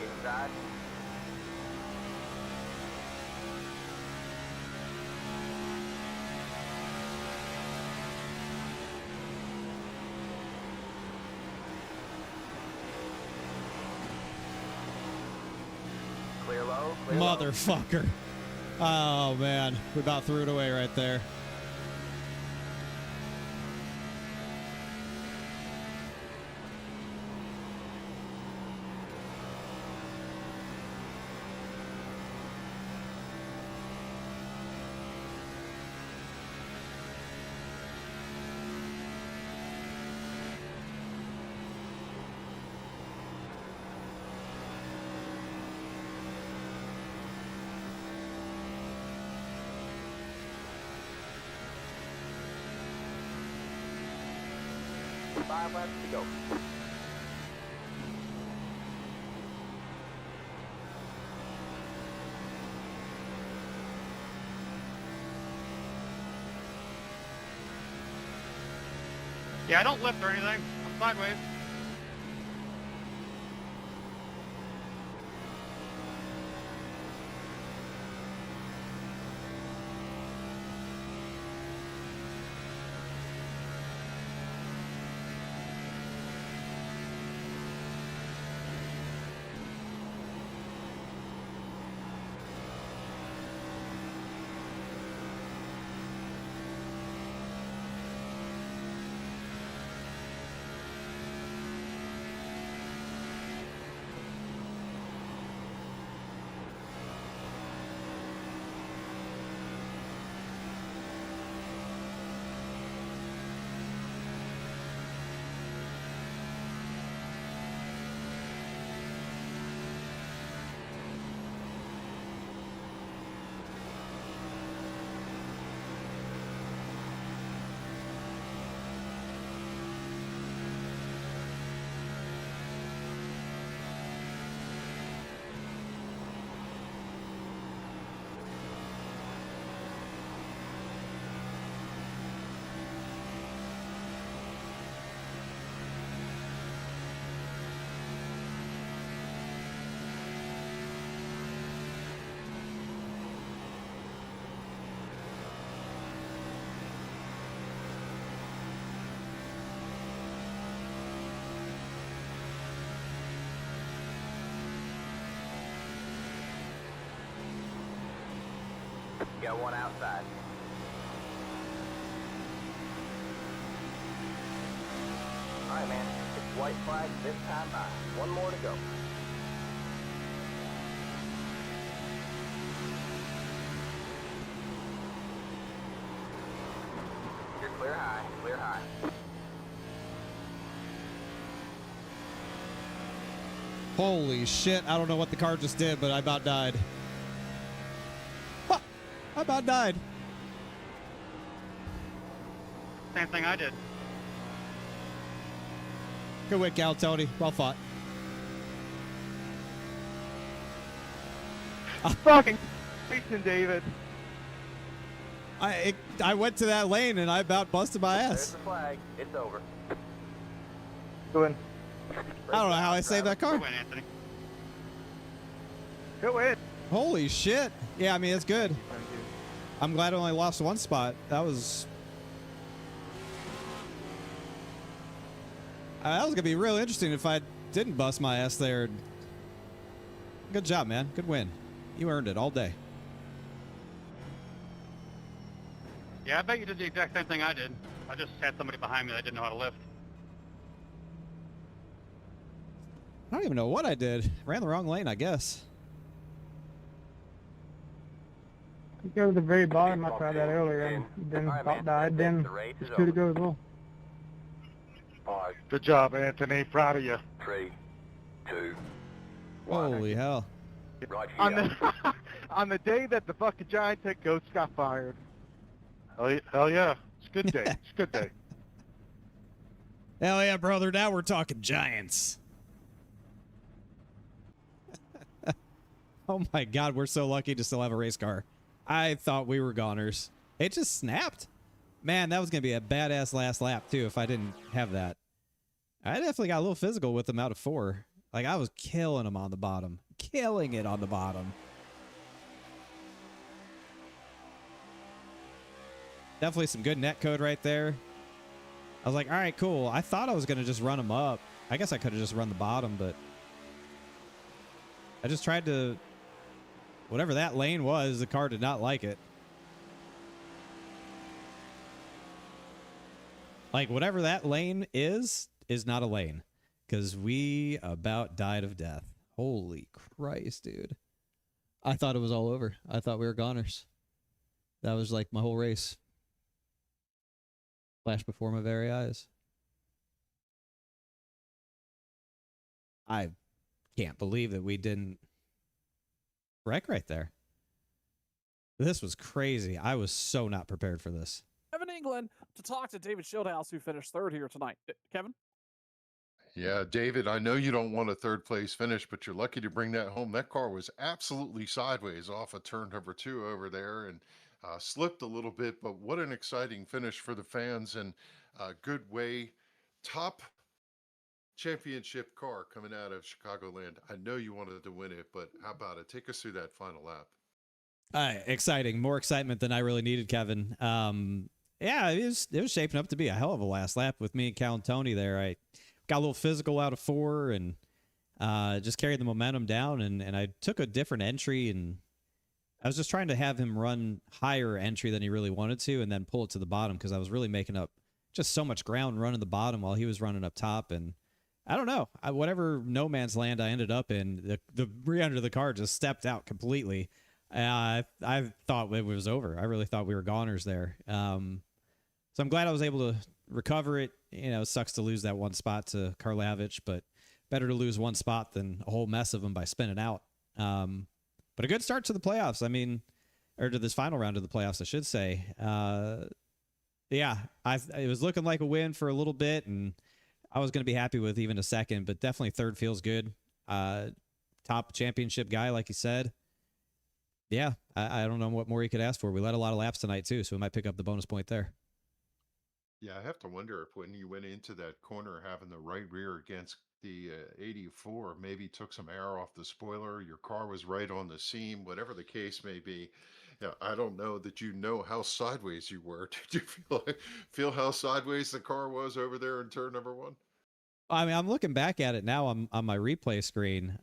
Inside. Clear low, clear low. Motherfucker. Oh, man. We about threw it away right there. 5 laps to go. Yeah, I don't lift or anything. I'm sideways. Got one outside. Alright, man. It's white flag this time by. One more to go. You're clear high. Clear high. Holy shit, I don't know what the car just did, but I about died. I about died. Same thing I did. Good win, Cal Tony. Well fought. Fucking Jason David. I went to that lane and I about busted my There's ass. the flag. It's over. Good win. I don't know how I saved that car. Good win, Anthony. Good win. Holy shit. Yeah, I mean, it's good. I'm glad I only lost one spot. That was... that was going to be real interesting if I didn't bust my ass there. Good job, man. Good win. You earned it all day. Yeah, I bet you did the exact same thing I did. I just had somebody behind me that didn't know how to lift. I don't even know what I did. Ran the wrong lane, I guess. You go to the very bottom. I tried that earlier and then about died. Then it's two to go as well. 5, Good job, Anthony. Proud of you. 3, 2, 1. Holy hell. Right On here. the on the day that the fucking giant tech goats got fired. Hell yeah. It's a good day. It's a good day. Hell yeah, brother. Now we're talking Giants. Oh my God, we're so lucky to still have a race car. I thought we were goners. It just snapped. Man, that was going to be a badass last lap, too, if I didn't have that. I definitely got a little physical with them out of 4. Like, I was killing them on the bottom. Killing it on the bottom. Definitely some good net code right there. I was like, all right, cool. I thought I was going to just run them up. I guess I could have just run the bottom, but I just tried to... Whatever that lane was, the car did not like it. Like, whatever that lane is not a lane. Because we about died of death. Holy Christ, dude. I thought it was all over. I thought we were goners. That was like my whole race. Flashed before my very eyes. I can't believe that we didn't wreck right there. This was crazy. I was so not prepared for this. 78 England to talk to David Schildhouse, who finished third here tonight. Kevin? Yeah, David, I know you don't want a third place finish, but you're lucky to bring that home. That car was absolutely sideways off of turn number 2 over there and slipped a little bit, but what an exciting finish for the fans and a good way. Top championship car coming out of Chicagoland. I know you wanted to win it, but how about it? Take us through that final lap. Exciting. More excitement than I really needed, Kevin. Yeah, it was shaping up to be a hell of a last lap with me and Cal and Tony there. I got a little physical out of 4 and just carried the momentum down, and I took a different entry, and I was just trying to have him run higher entry than he really wanted to and then pull it to the bottom because I was really making up just so much ground running the bottom while he was running up top. And I don't know, whatever no man's land I ended up in, the rear end of the car just stepped out completely. I thought it was over. I really thought we were goners there. So I'm glad I was able to recover it. You know, it sucks to lose that one spot to Karlavich, but better to lose one spot than a whole mess of them by spinning out. But a good start to the playoffs. I mean, or to this final round of the playoffs, I should say. Yeah, it was looking like a win for a little bit, and I was going to be happy with even a second, but definitely third feels good. Top championship guy, like you said. Yeah, I don't know what more you could ask for. We led a lot of laps tonight, too, so we might pick up the bonus point there. Yeah, I have to wonder if when you went into that corner having the right rear against the 84, maybe took some air off the spoiler, your car was right on the seam, whatever the case may be. Yeah, I don't know that you know how sideways you were. Did you feel how sideways the car was over there in turn number 1? I mean, I'm looking back at it now on my replay screen.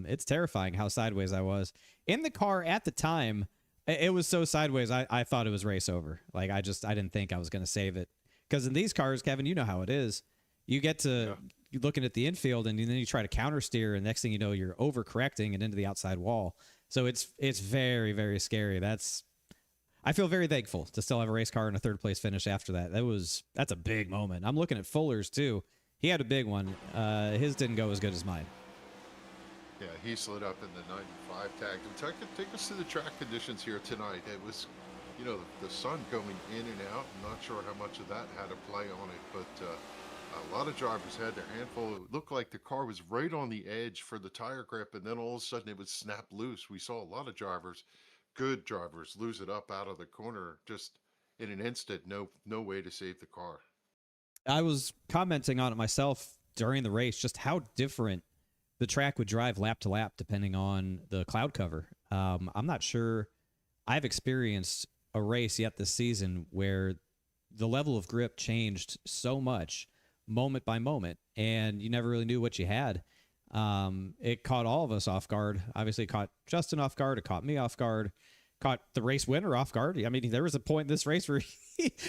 It's terrifying how sideways I was. In the car at the time, it was so sideways, I thought it was race over. Like, I didn't think I was going to save it. Because in these cars, Kevin, you know how it is. You get to you're looking at the infield, and then you try to counter steer, and next thing you know, you're overcorrecting and into the outside wall. So it's very, very scary. I feel very thankful to still have a race car and a third place finish after that. That's a big moment. I'm looking at Fuller's too. He had a big one. His didn't go as good as mine. Yeah, he slid up in the 95 tag. Take us to the track conditions here tonight. It was, you know, the sun going in and out. I'm not sure how much of that had a play on it, but a lot of drivers had their handful. It looked like the car was right on the edge for the tire grip, and then all of a sudden it would snap loose. We saw a lot of drivers, good drivers, lose it up out of the corner just in an instant. No way to save the car. I was commenting on it myself during the race, just how different the track would drive lap to lap depending on the cloud cover. I'm not sure I've experienced a race yet this season where the level of grip changed so much moment by moment, and you never really knew what you had. It caught all of us off guard. Obviously, it caught Justin off guard. It caught me off guard. Caught the race winner off guard. I mean, there was a point in this race where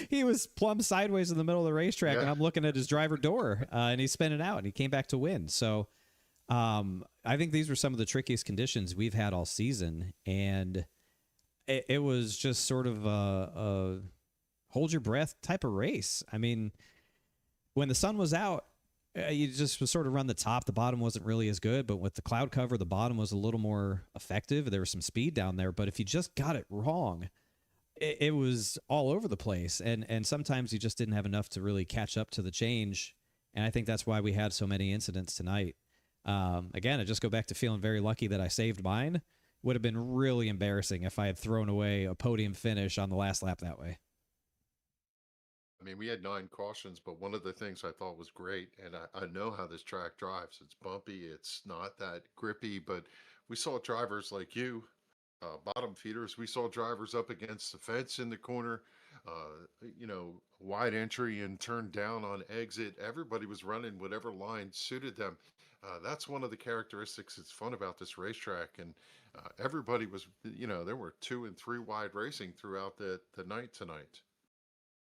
he was plumb sideways in the middle of the racetrack, and I'm looking at his driver door, and he's spinning out, and he came back to win. So I think these were some of the trickiest conditions we've had all season, and it was just sort of a hold your breath type of race. I mean, when the sun was out, you just was sort of run the top. The bottom wasn't really as good, but with the cloud cover, the bottom was a little more effective. There was some speed down there, but if you just got it wrong, it was all over the place. And sometimes you just didn't have enough to really catch up to the change. And I think that's why we had so many incidents tonight. Again, I just go back to feeling very lucky that I saved mine. Would have been really embarrassing if I had thrown away a podium finish on the last lap that way. I mean, we had 9 cautions, but one of the things I thought was great, and I know how this track drives. It's bumpy. It's not that grippy, but we saw drivers like you, bottom feeders. We saw drivers up against the fence in the corner, wide entry and turned down on exit. Everybody was running whatever line suited them. That's one of the characteristics that's fun about this racetrack. And everybody was, there were 2 and 3 wide racing throughout the night tonight.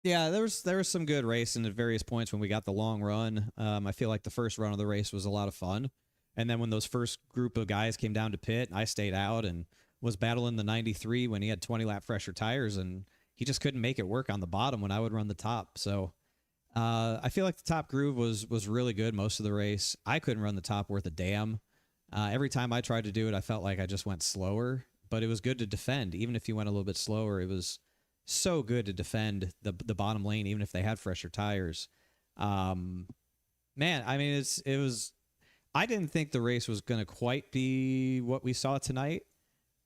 Yeah, there was some good racing at various points when we got the long run. I feel like the first run of the race was a lot of fun. And then when those first group of guys came down to pit, I stayed out and was battling the 93 when he had 20 lap fresher tires, and he just couldn't make it work on the bottom when I would run the top. So I feel like the top groove was really good most of the race. I couldn't run the top worth a damn. Every time I tried to do it, I felt like I just went slower, but it was good to defend. Even if you went a little bit slower, it was so good to defend the bottom lane, even if they had fresher tires. Man, I mean, it was. I didn't think the race was going to quite be what we saw tonight,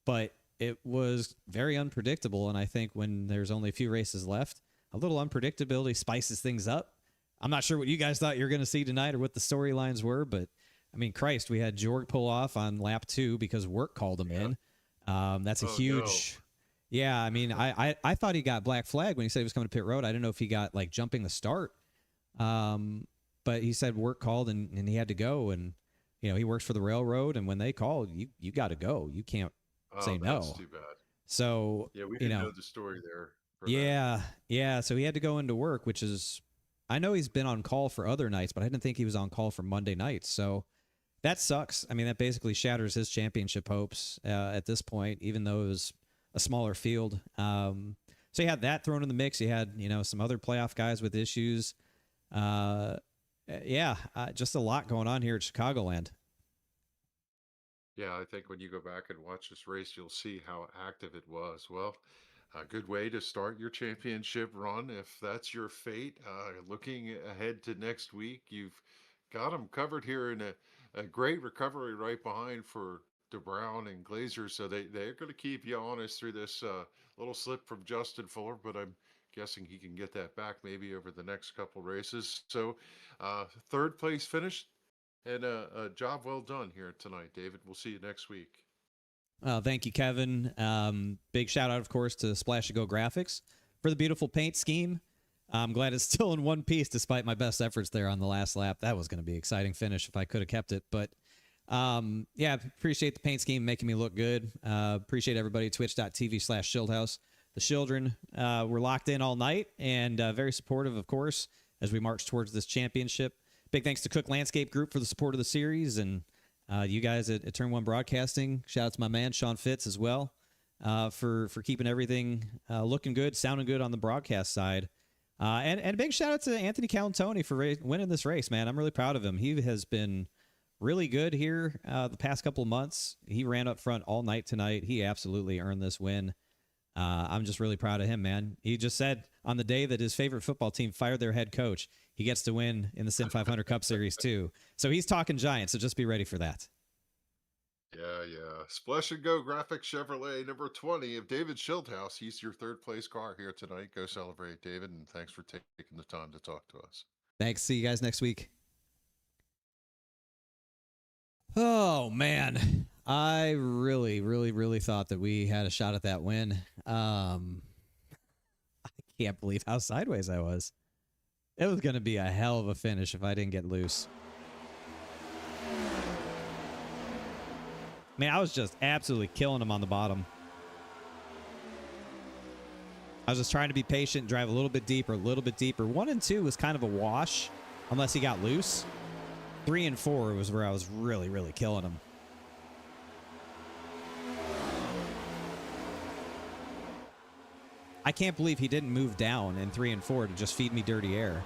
but it was very unpredictable. And I think when there's only a few races left, a little unpredictability spices things up. I'm not sure what you guys thought you were going to see tonight or what the storylines were, but I mean, Christ, we had Jorg pull off on lap 2 because work called him in. That's a huge. No. Yeah, I mean, I thought he got black flag when he said he was coming to pit road. I didn't know if he got like jumping the start. But he said work called and he had to go. And, you know, he works for the railroad. And when they call, you got to go. You can't say no. That's too bad. So, yeah, we didn't know the story there. Yeah. So he had to go into work, which is, I know he's been on call for other nights, but I didn't think he was on call for Monday nights. So that sucks. I mean, that basically shatters his championship hopes at this point, even though it was a smaller field. So you had that thrown in the mix. You had, you know, some other playoff guys with issues. Just a lot going on here at Chicagoland. Yeah, I think when you go back and watch this race, you'll see how active it was. Well, a good way to start your championship run if that's your fate. Looking ahead to next week, you've got them covered here in a great recovery right behind for DeBrown and Glazer. So they're going to keep you honest through this little slip from Justin Fuller, but I'm guessing he can get that back maybe over the next couple races. So third place finish and a job well done here tonight, David. We'll see you next week. Thank you, Kevin. Big shout out, of course, to Splash to Go Graphics for the beautiful paint scheme. I'm glad it's still in one piece despite my best efforts there on the last lap. That was going to be an exciting finish if I could have kept it. But appreciate the paint scheme making me look good. Appreciate everybody at twitch.tv/Shieldhouse. The children were locked in all night and very supportive, of course, as we march towards this championship. Big thanks to Cook Landscape Group for the support of the series, and you guys at Turn 1 Broadcasting. Shout out to my man, Sean Fitz, as well, for keeping everything looking good, sounding good on the broadcast side. And a big shout out to Anthony Calantoni for winning this race, man. I'm really proud of him. He has been really good here the past couple of months. He ran up front all night tonight. He absolutely earned this win. I'm just really proud of him, man. He just said on the day that his favorite football team fired their head coach, he gets to win in the SIM500 Cup Series too. So he's talking Giants, so just be ready for that. Yeah. Splash and Go Graphics Chevrolet number 20 of David Schildhouse. He's your third place car here tonight. Go celebrate, David, and thanks for taking the time to talk to us. Thanks. See you guys next week. Oh, man. I really thought that we had a shot at that win. I can't believe how sideways I was. It was going to be a hell of a finish if I didn't get loose. Man, I was just absolutely killing him on the bottom. I was just trying to be patient, drive a little bit deeper. 1 and 2 was kind of a wash, unless he got loose. 3 and 4 was where I was really killing him. I can't believe he didn't move down in 3 and 4 to just feed me dirty air.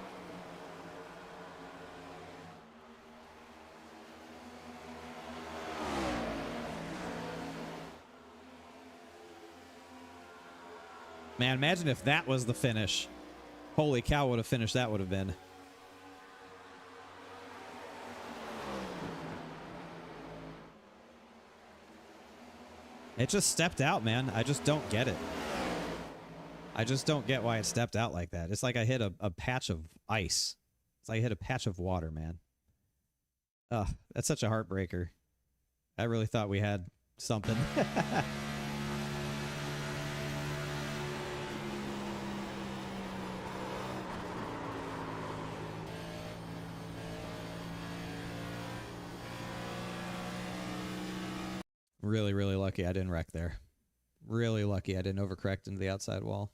Man, imagine if that was the finish. Holy cow, what a finish that would have been. It just stepped out, man. I just don't get it. I just don't get why it stepped out like that. It's like I hit a patch of ice. It's like I hit a patch of water, man. Ugh, that's such a heartbreaker. I really thought we had something. Really lucky I didn't wreck there. Really lucky I didn't overcorrect into the outside wall.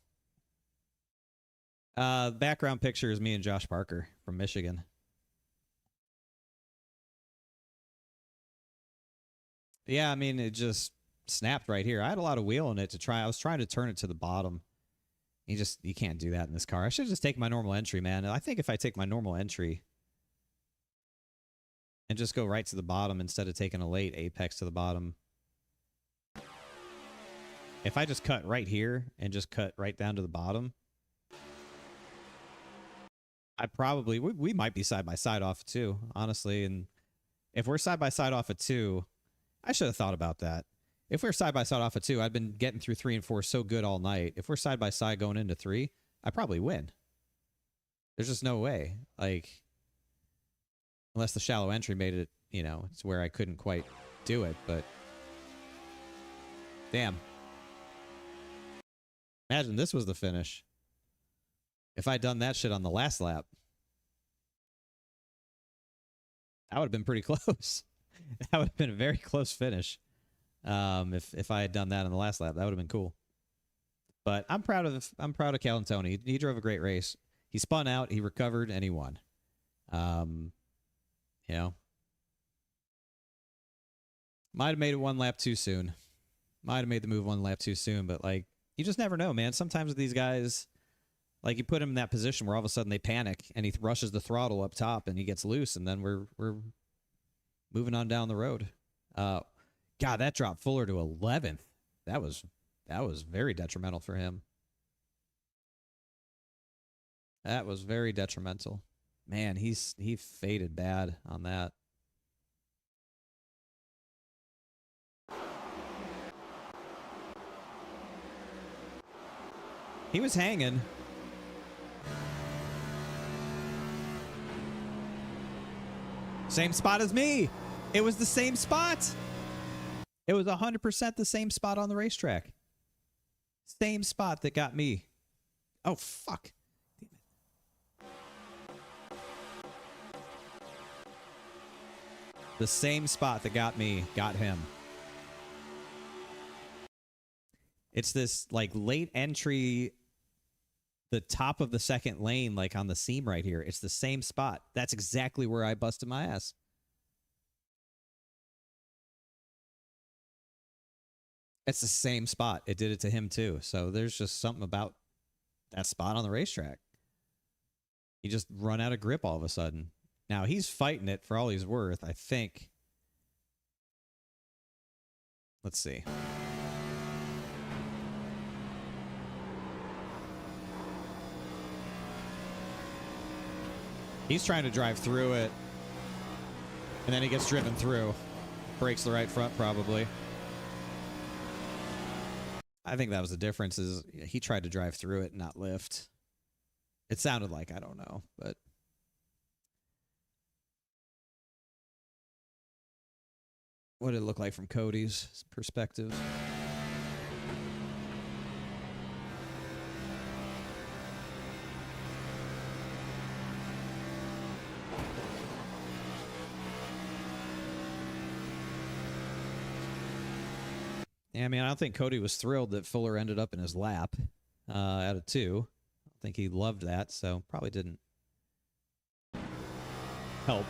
Background picture is me and Josh Parker from Michigan. Yeah, I mean, it just snapped right here. I had a lot of wheel in it to try. I was trying to turn it to the bottom. You can't do that in this car. I should just take my normal entry, man. I think if I take my normal entry and just go right to the bottom instead of taking a late apex to the bottom, If I just cut right here and just cut right down to the bottom, I probably, we might be side by side off 2, honestly. And if we're side by side off at 2, I should have thought about that. If we're side by side off at 2, I've been getting through 3 and 4 so good all night. If we're side by side going into 3, I probably win. There's just no way. Like, unless the shallow entry made it, you know, it's where I couldn't quite do it, but damn. Imagine this was the finish. If I'd done that shit on the last lap, that would have been pretty close. That would have been a very close finish. If I had done that on the last lap, that would have been cool. But I'm proud of Calantoni. He drove a great race. He spun out, he recovered, and he won. You know, might have made it 1 lap too soon. Might have made the move 1 lap too soon, but like, you just never know, man. Sometimes with these guys, like, you put him in that position where all of a sudden they panic and he rushes the throttle up top and he gets loose, and then we're moving on down the road. God, that dropped Fuller to 11th. That was very detrimental for him. That was very detrimental. Man, he faded bad on that. He was hanging. Same spot as me. It was the same spot. It was 100% the same spot on the racetrack. Same spot that got me. Oh, fuck. Damn it. The same spot that got me got him. It's this, like, late entry, the top of the second lane, like on the seam right here. It's the same spot. That's exactly where I busted my ass. It's the same spot. It did it to him too. So there's just something about that spot on the racetrack. He just run out of grip all of a sudden. Now he's fighting it for all he's worth, I think. Let's see. He's trying to drive through it, and then he gets driven through. Breaks the right front, probably. I think that was the difference, is he tried to drive through it and not lift. It sounded like, I don't know, but... what did it look like from Cody's perspective? Yeah, I mean, I don't think Cody was thrilled that Fuller ended up in his lap out of 2. I don't think he loved that, so probably didn't help.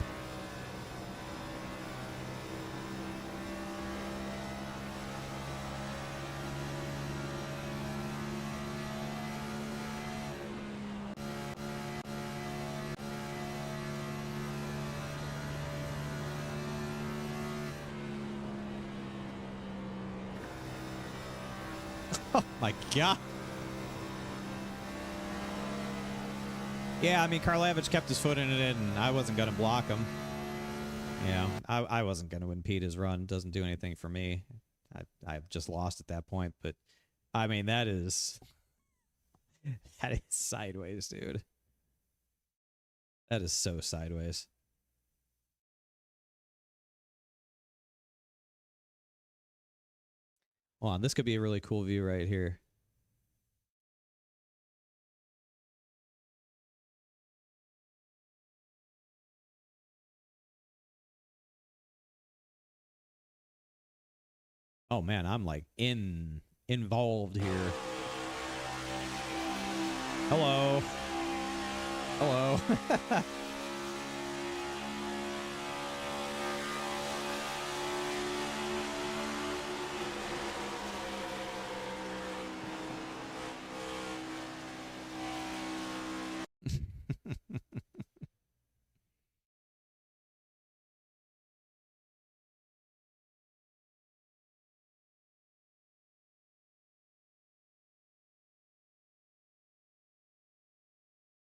Oh my God. Yeah, I mean, Karlavich kept his foot in it, and I wasn't going to block him. You know, I wasn't going to impede his run. Doesn't do anything for me. I've just lost at that point. But, I mean, that is sideways, dude. That is so sideways. Hold on, this could be a really cool view right here. Oh man, I'm like involved here. Hello. Hello.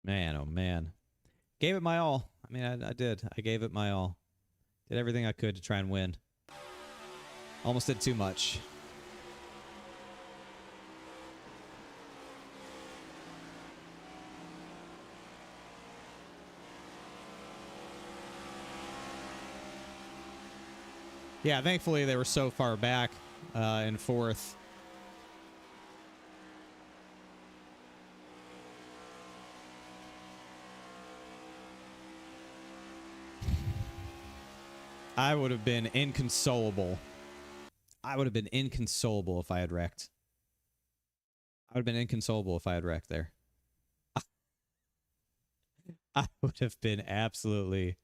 Man, oh man. Gave it my all. I mean, I did. I gave it my all. Did everything I could to try and win. Almost did too much. Yeah, thankfully they were so far back in fourth. I would have been inconsolable. I would have been inconsolable if I had wrecked. I would have been inconsolable if I had wrecked there. I would have been absolutely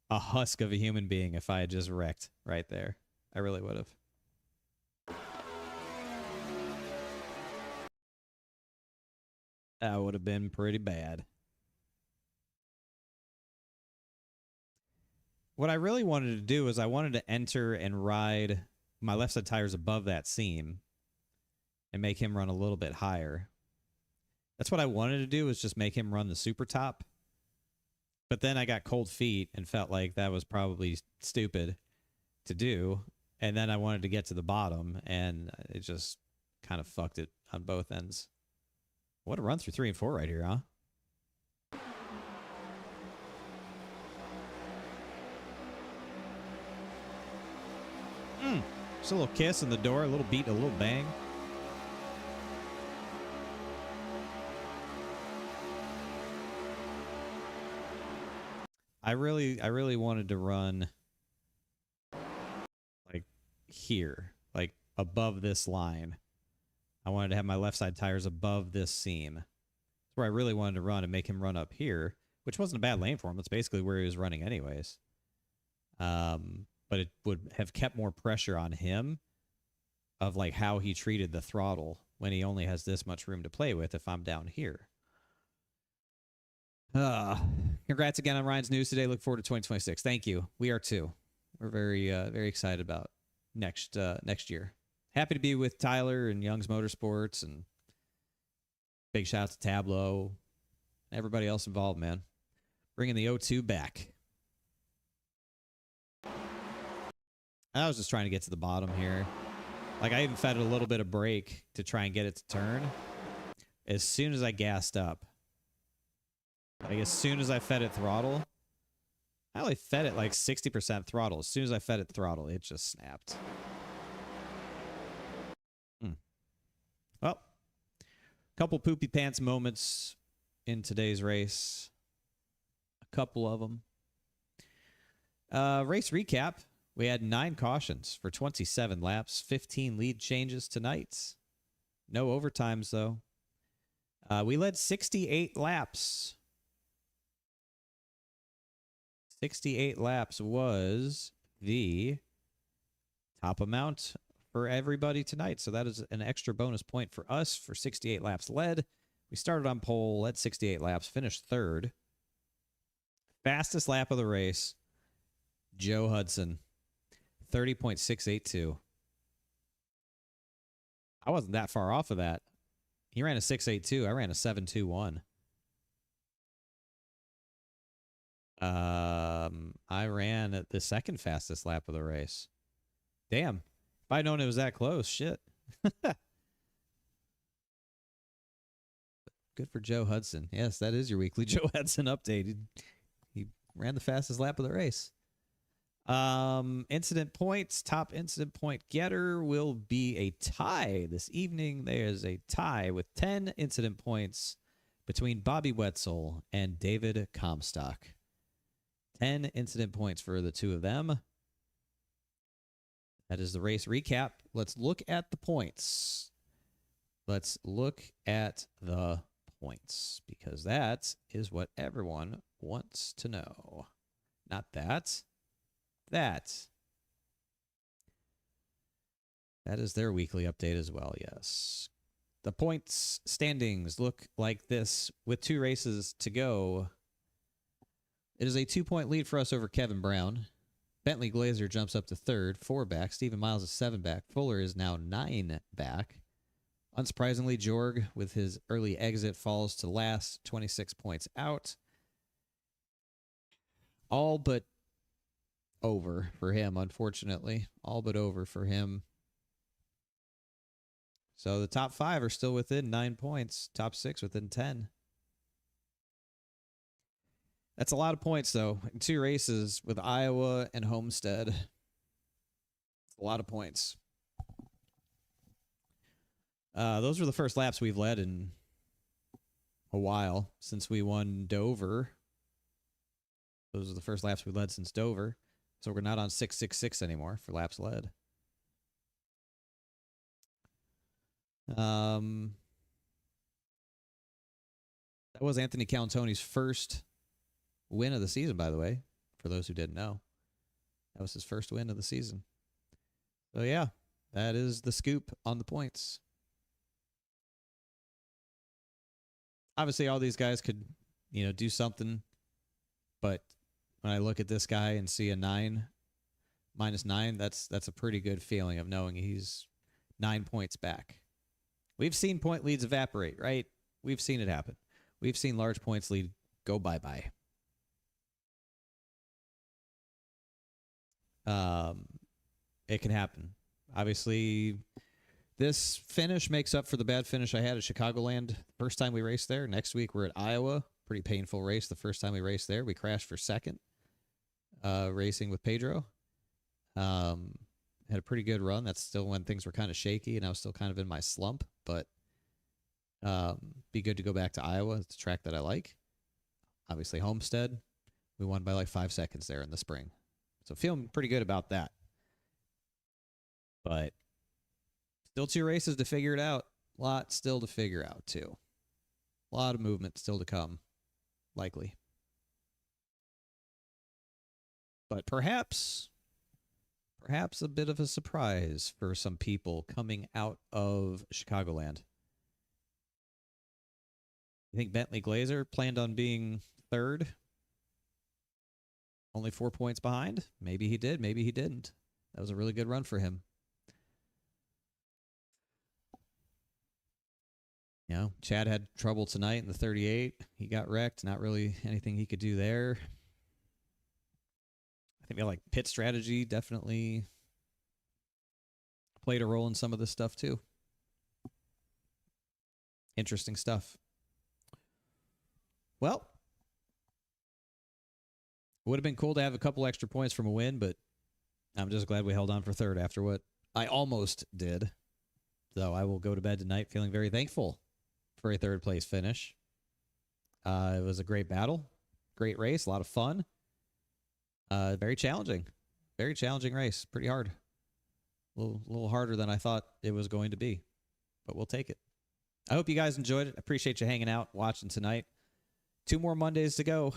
a husk of a human being if I had just wrecked right there. I really would have. That would have been pretty bad. What I really wanted to do is I wanted to enter and ride my left side tires above that seam and make him run a little bit higher. That's what I wanted to do, is just make him run the super top. But then I got cold feet and felt like that was probably stupid to do. And then I wanted to get to the bottom, and it just kind of fucked it on both ends. What a run through 3 and 4 right here, huh? Just a little kiss in the door, a little beat, a little bang. I really wanted to run like here, like above this line. I wanted to have my left side tires above this seam. That's where I really wanted to run and make him run up here, which wasn't a bad lane for him. That's basically where he was running anyways. But it would have kept more pressure on him of like how he treated the throttle when he only has this much room to play with if I'm down here. Congrats again on Ryan's news today. Look forward to 2026. Thank you. We are too. We're very excited about next year. Happy to be with Tyler and Young's Motorsports, and big shout out to Tableau, everybody else involved, man. Bringing the O2 back. I was just trying to get to the bottom here. Like, I even fed it a little bit of brake to try and get it to turn. As soon as I gassed up, like as soon as I fed it throttle, I only fed it like 60% throttle. As soon as I fed it throttle, it just snapped. Well, couple poopy pants moments in today's race. A couple of them. Race recap. We had 9 cautions for 27 laps, 15 lead changes tonight. No overtimes, though. We led 68 laps. 68 laps was the top amount for everybody tonight. So that is an extra bonus point for us for 68 laps led. We started on pole, led 68 laps, finished third. Fastest lap of the race, Joe Hudson, 30.682. I wasn't that far off of that. He ran a 6.82. I ran a 7.21. I ran the second fastest lap of the race. Damn. If I'd known it was that close, shit. Good for Joe Hudson. Yes, that is your weekly Joe Hudson update. He ran the fastest lap of the race. Incident points. Top incident point getter will be a tie this evening. There's a tie with 10 incident points between Bobby Wetzel and David Comstock. 10 incident points for the two of them. That is the race recap. Let's look at the points. Let's look at the points, because that is what everyone wants to know. Not that. That is their weekly update as well, yes. The points standings look like this with 2 races to go. It is a 2-point lead for us over Kevin Brown. Bentley Glazer jumps up to 3rd, 4 back. Stephen Miles is 7 back. Fuller is now 9 back. Unsurprisingly, Jorg, with his early exit, falls to last, 26 points out. All but over for him, unfortunately. All but over for him. So the top 5 are still within 9 points. Top 6 within 10. That's a lot of points, though. In 2 races with Iowa and Homestead. It's a lot of points. Those were the first laps we've led in a while since we won Dover. Those are the first laps we led since Dover. So we're not on 666 anymore for laps led. That was Anthony Calantoni's first win of the season, by the way, for those who didn't know. That was his first win of the season. So, yeah, that is the scoop on the points. Obviously, all these guys could, do something. But when I look at this guy and see a 9, -9, that's a pretty good feeling of knowing he's 9 points back. We've seen point leads evaporate, right? We've seen it happen. We've seen large points lead go bye-bye. It can happen. Obviously, this finish makes up for the bad finish I had at Chicagoland. First time we raced there. Next week, we're at Iowa. Pretty painful race. The first time we raced there, we crashed for second, racing with Pedro. Had a pretty good run. That's still when things were kind of shaky, and I was still kind of in my slump. But be good to go back to Iowa. It's a track that I like. Obviously, Homestead. We won by like 5 seconds there in the spring. So feeling pretty good about that. But still 2 races to figure it out. A lot still to figure out, too. A lot of movement still to come, likely. But perhaps a bit of a surprise for some people coming out of Chicagoland. You think Bentley Glazer planned on being third? Only 4 points behind? Maybe he did, maybe he didn't. That was a really good run for him. Chad had trouble tonight in the 38. He got wrecked. Not really anything he could do there. I think pit strategy definitely played a role in some of this stuff too. Interesting stuff. Well, it would have been cool to have a couple extra points from a win, but I'm just glad we held on for third after what I almost did. So I will go to bed tonight feeling very thankful for a third place finish. It was a great battle, great race, a lot of fun. Very challenging race, pretty hard. A little harder than I thought it was going to be, but we'll take it. I hope you guys enjoyed it. I appreciate you hanging out, watching tonight. 2 more Mondays to go.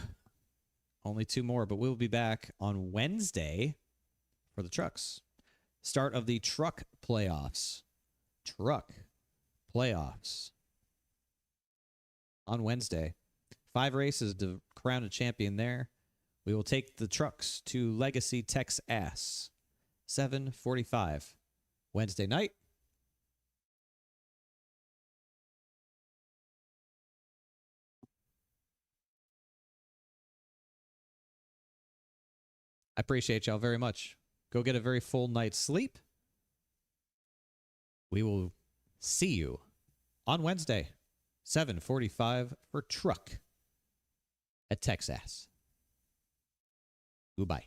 Only 2 more, but we'll be back on Wednesday for the trucks. Start of the truck playoffs. Truck playoffs. On Wednesday. 5 races to crown a champion there. We will take the trucks to Legacy, Texas. 7:45 Wednesday night. I appreciate y'all very much. Go get a very full night's sleep. We will see you on Wednesday, 7:45 for truck at Texas. Goodbye.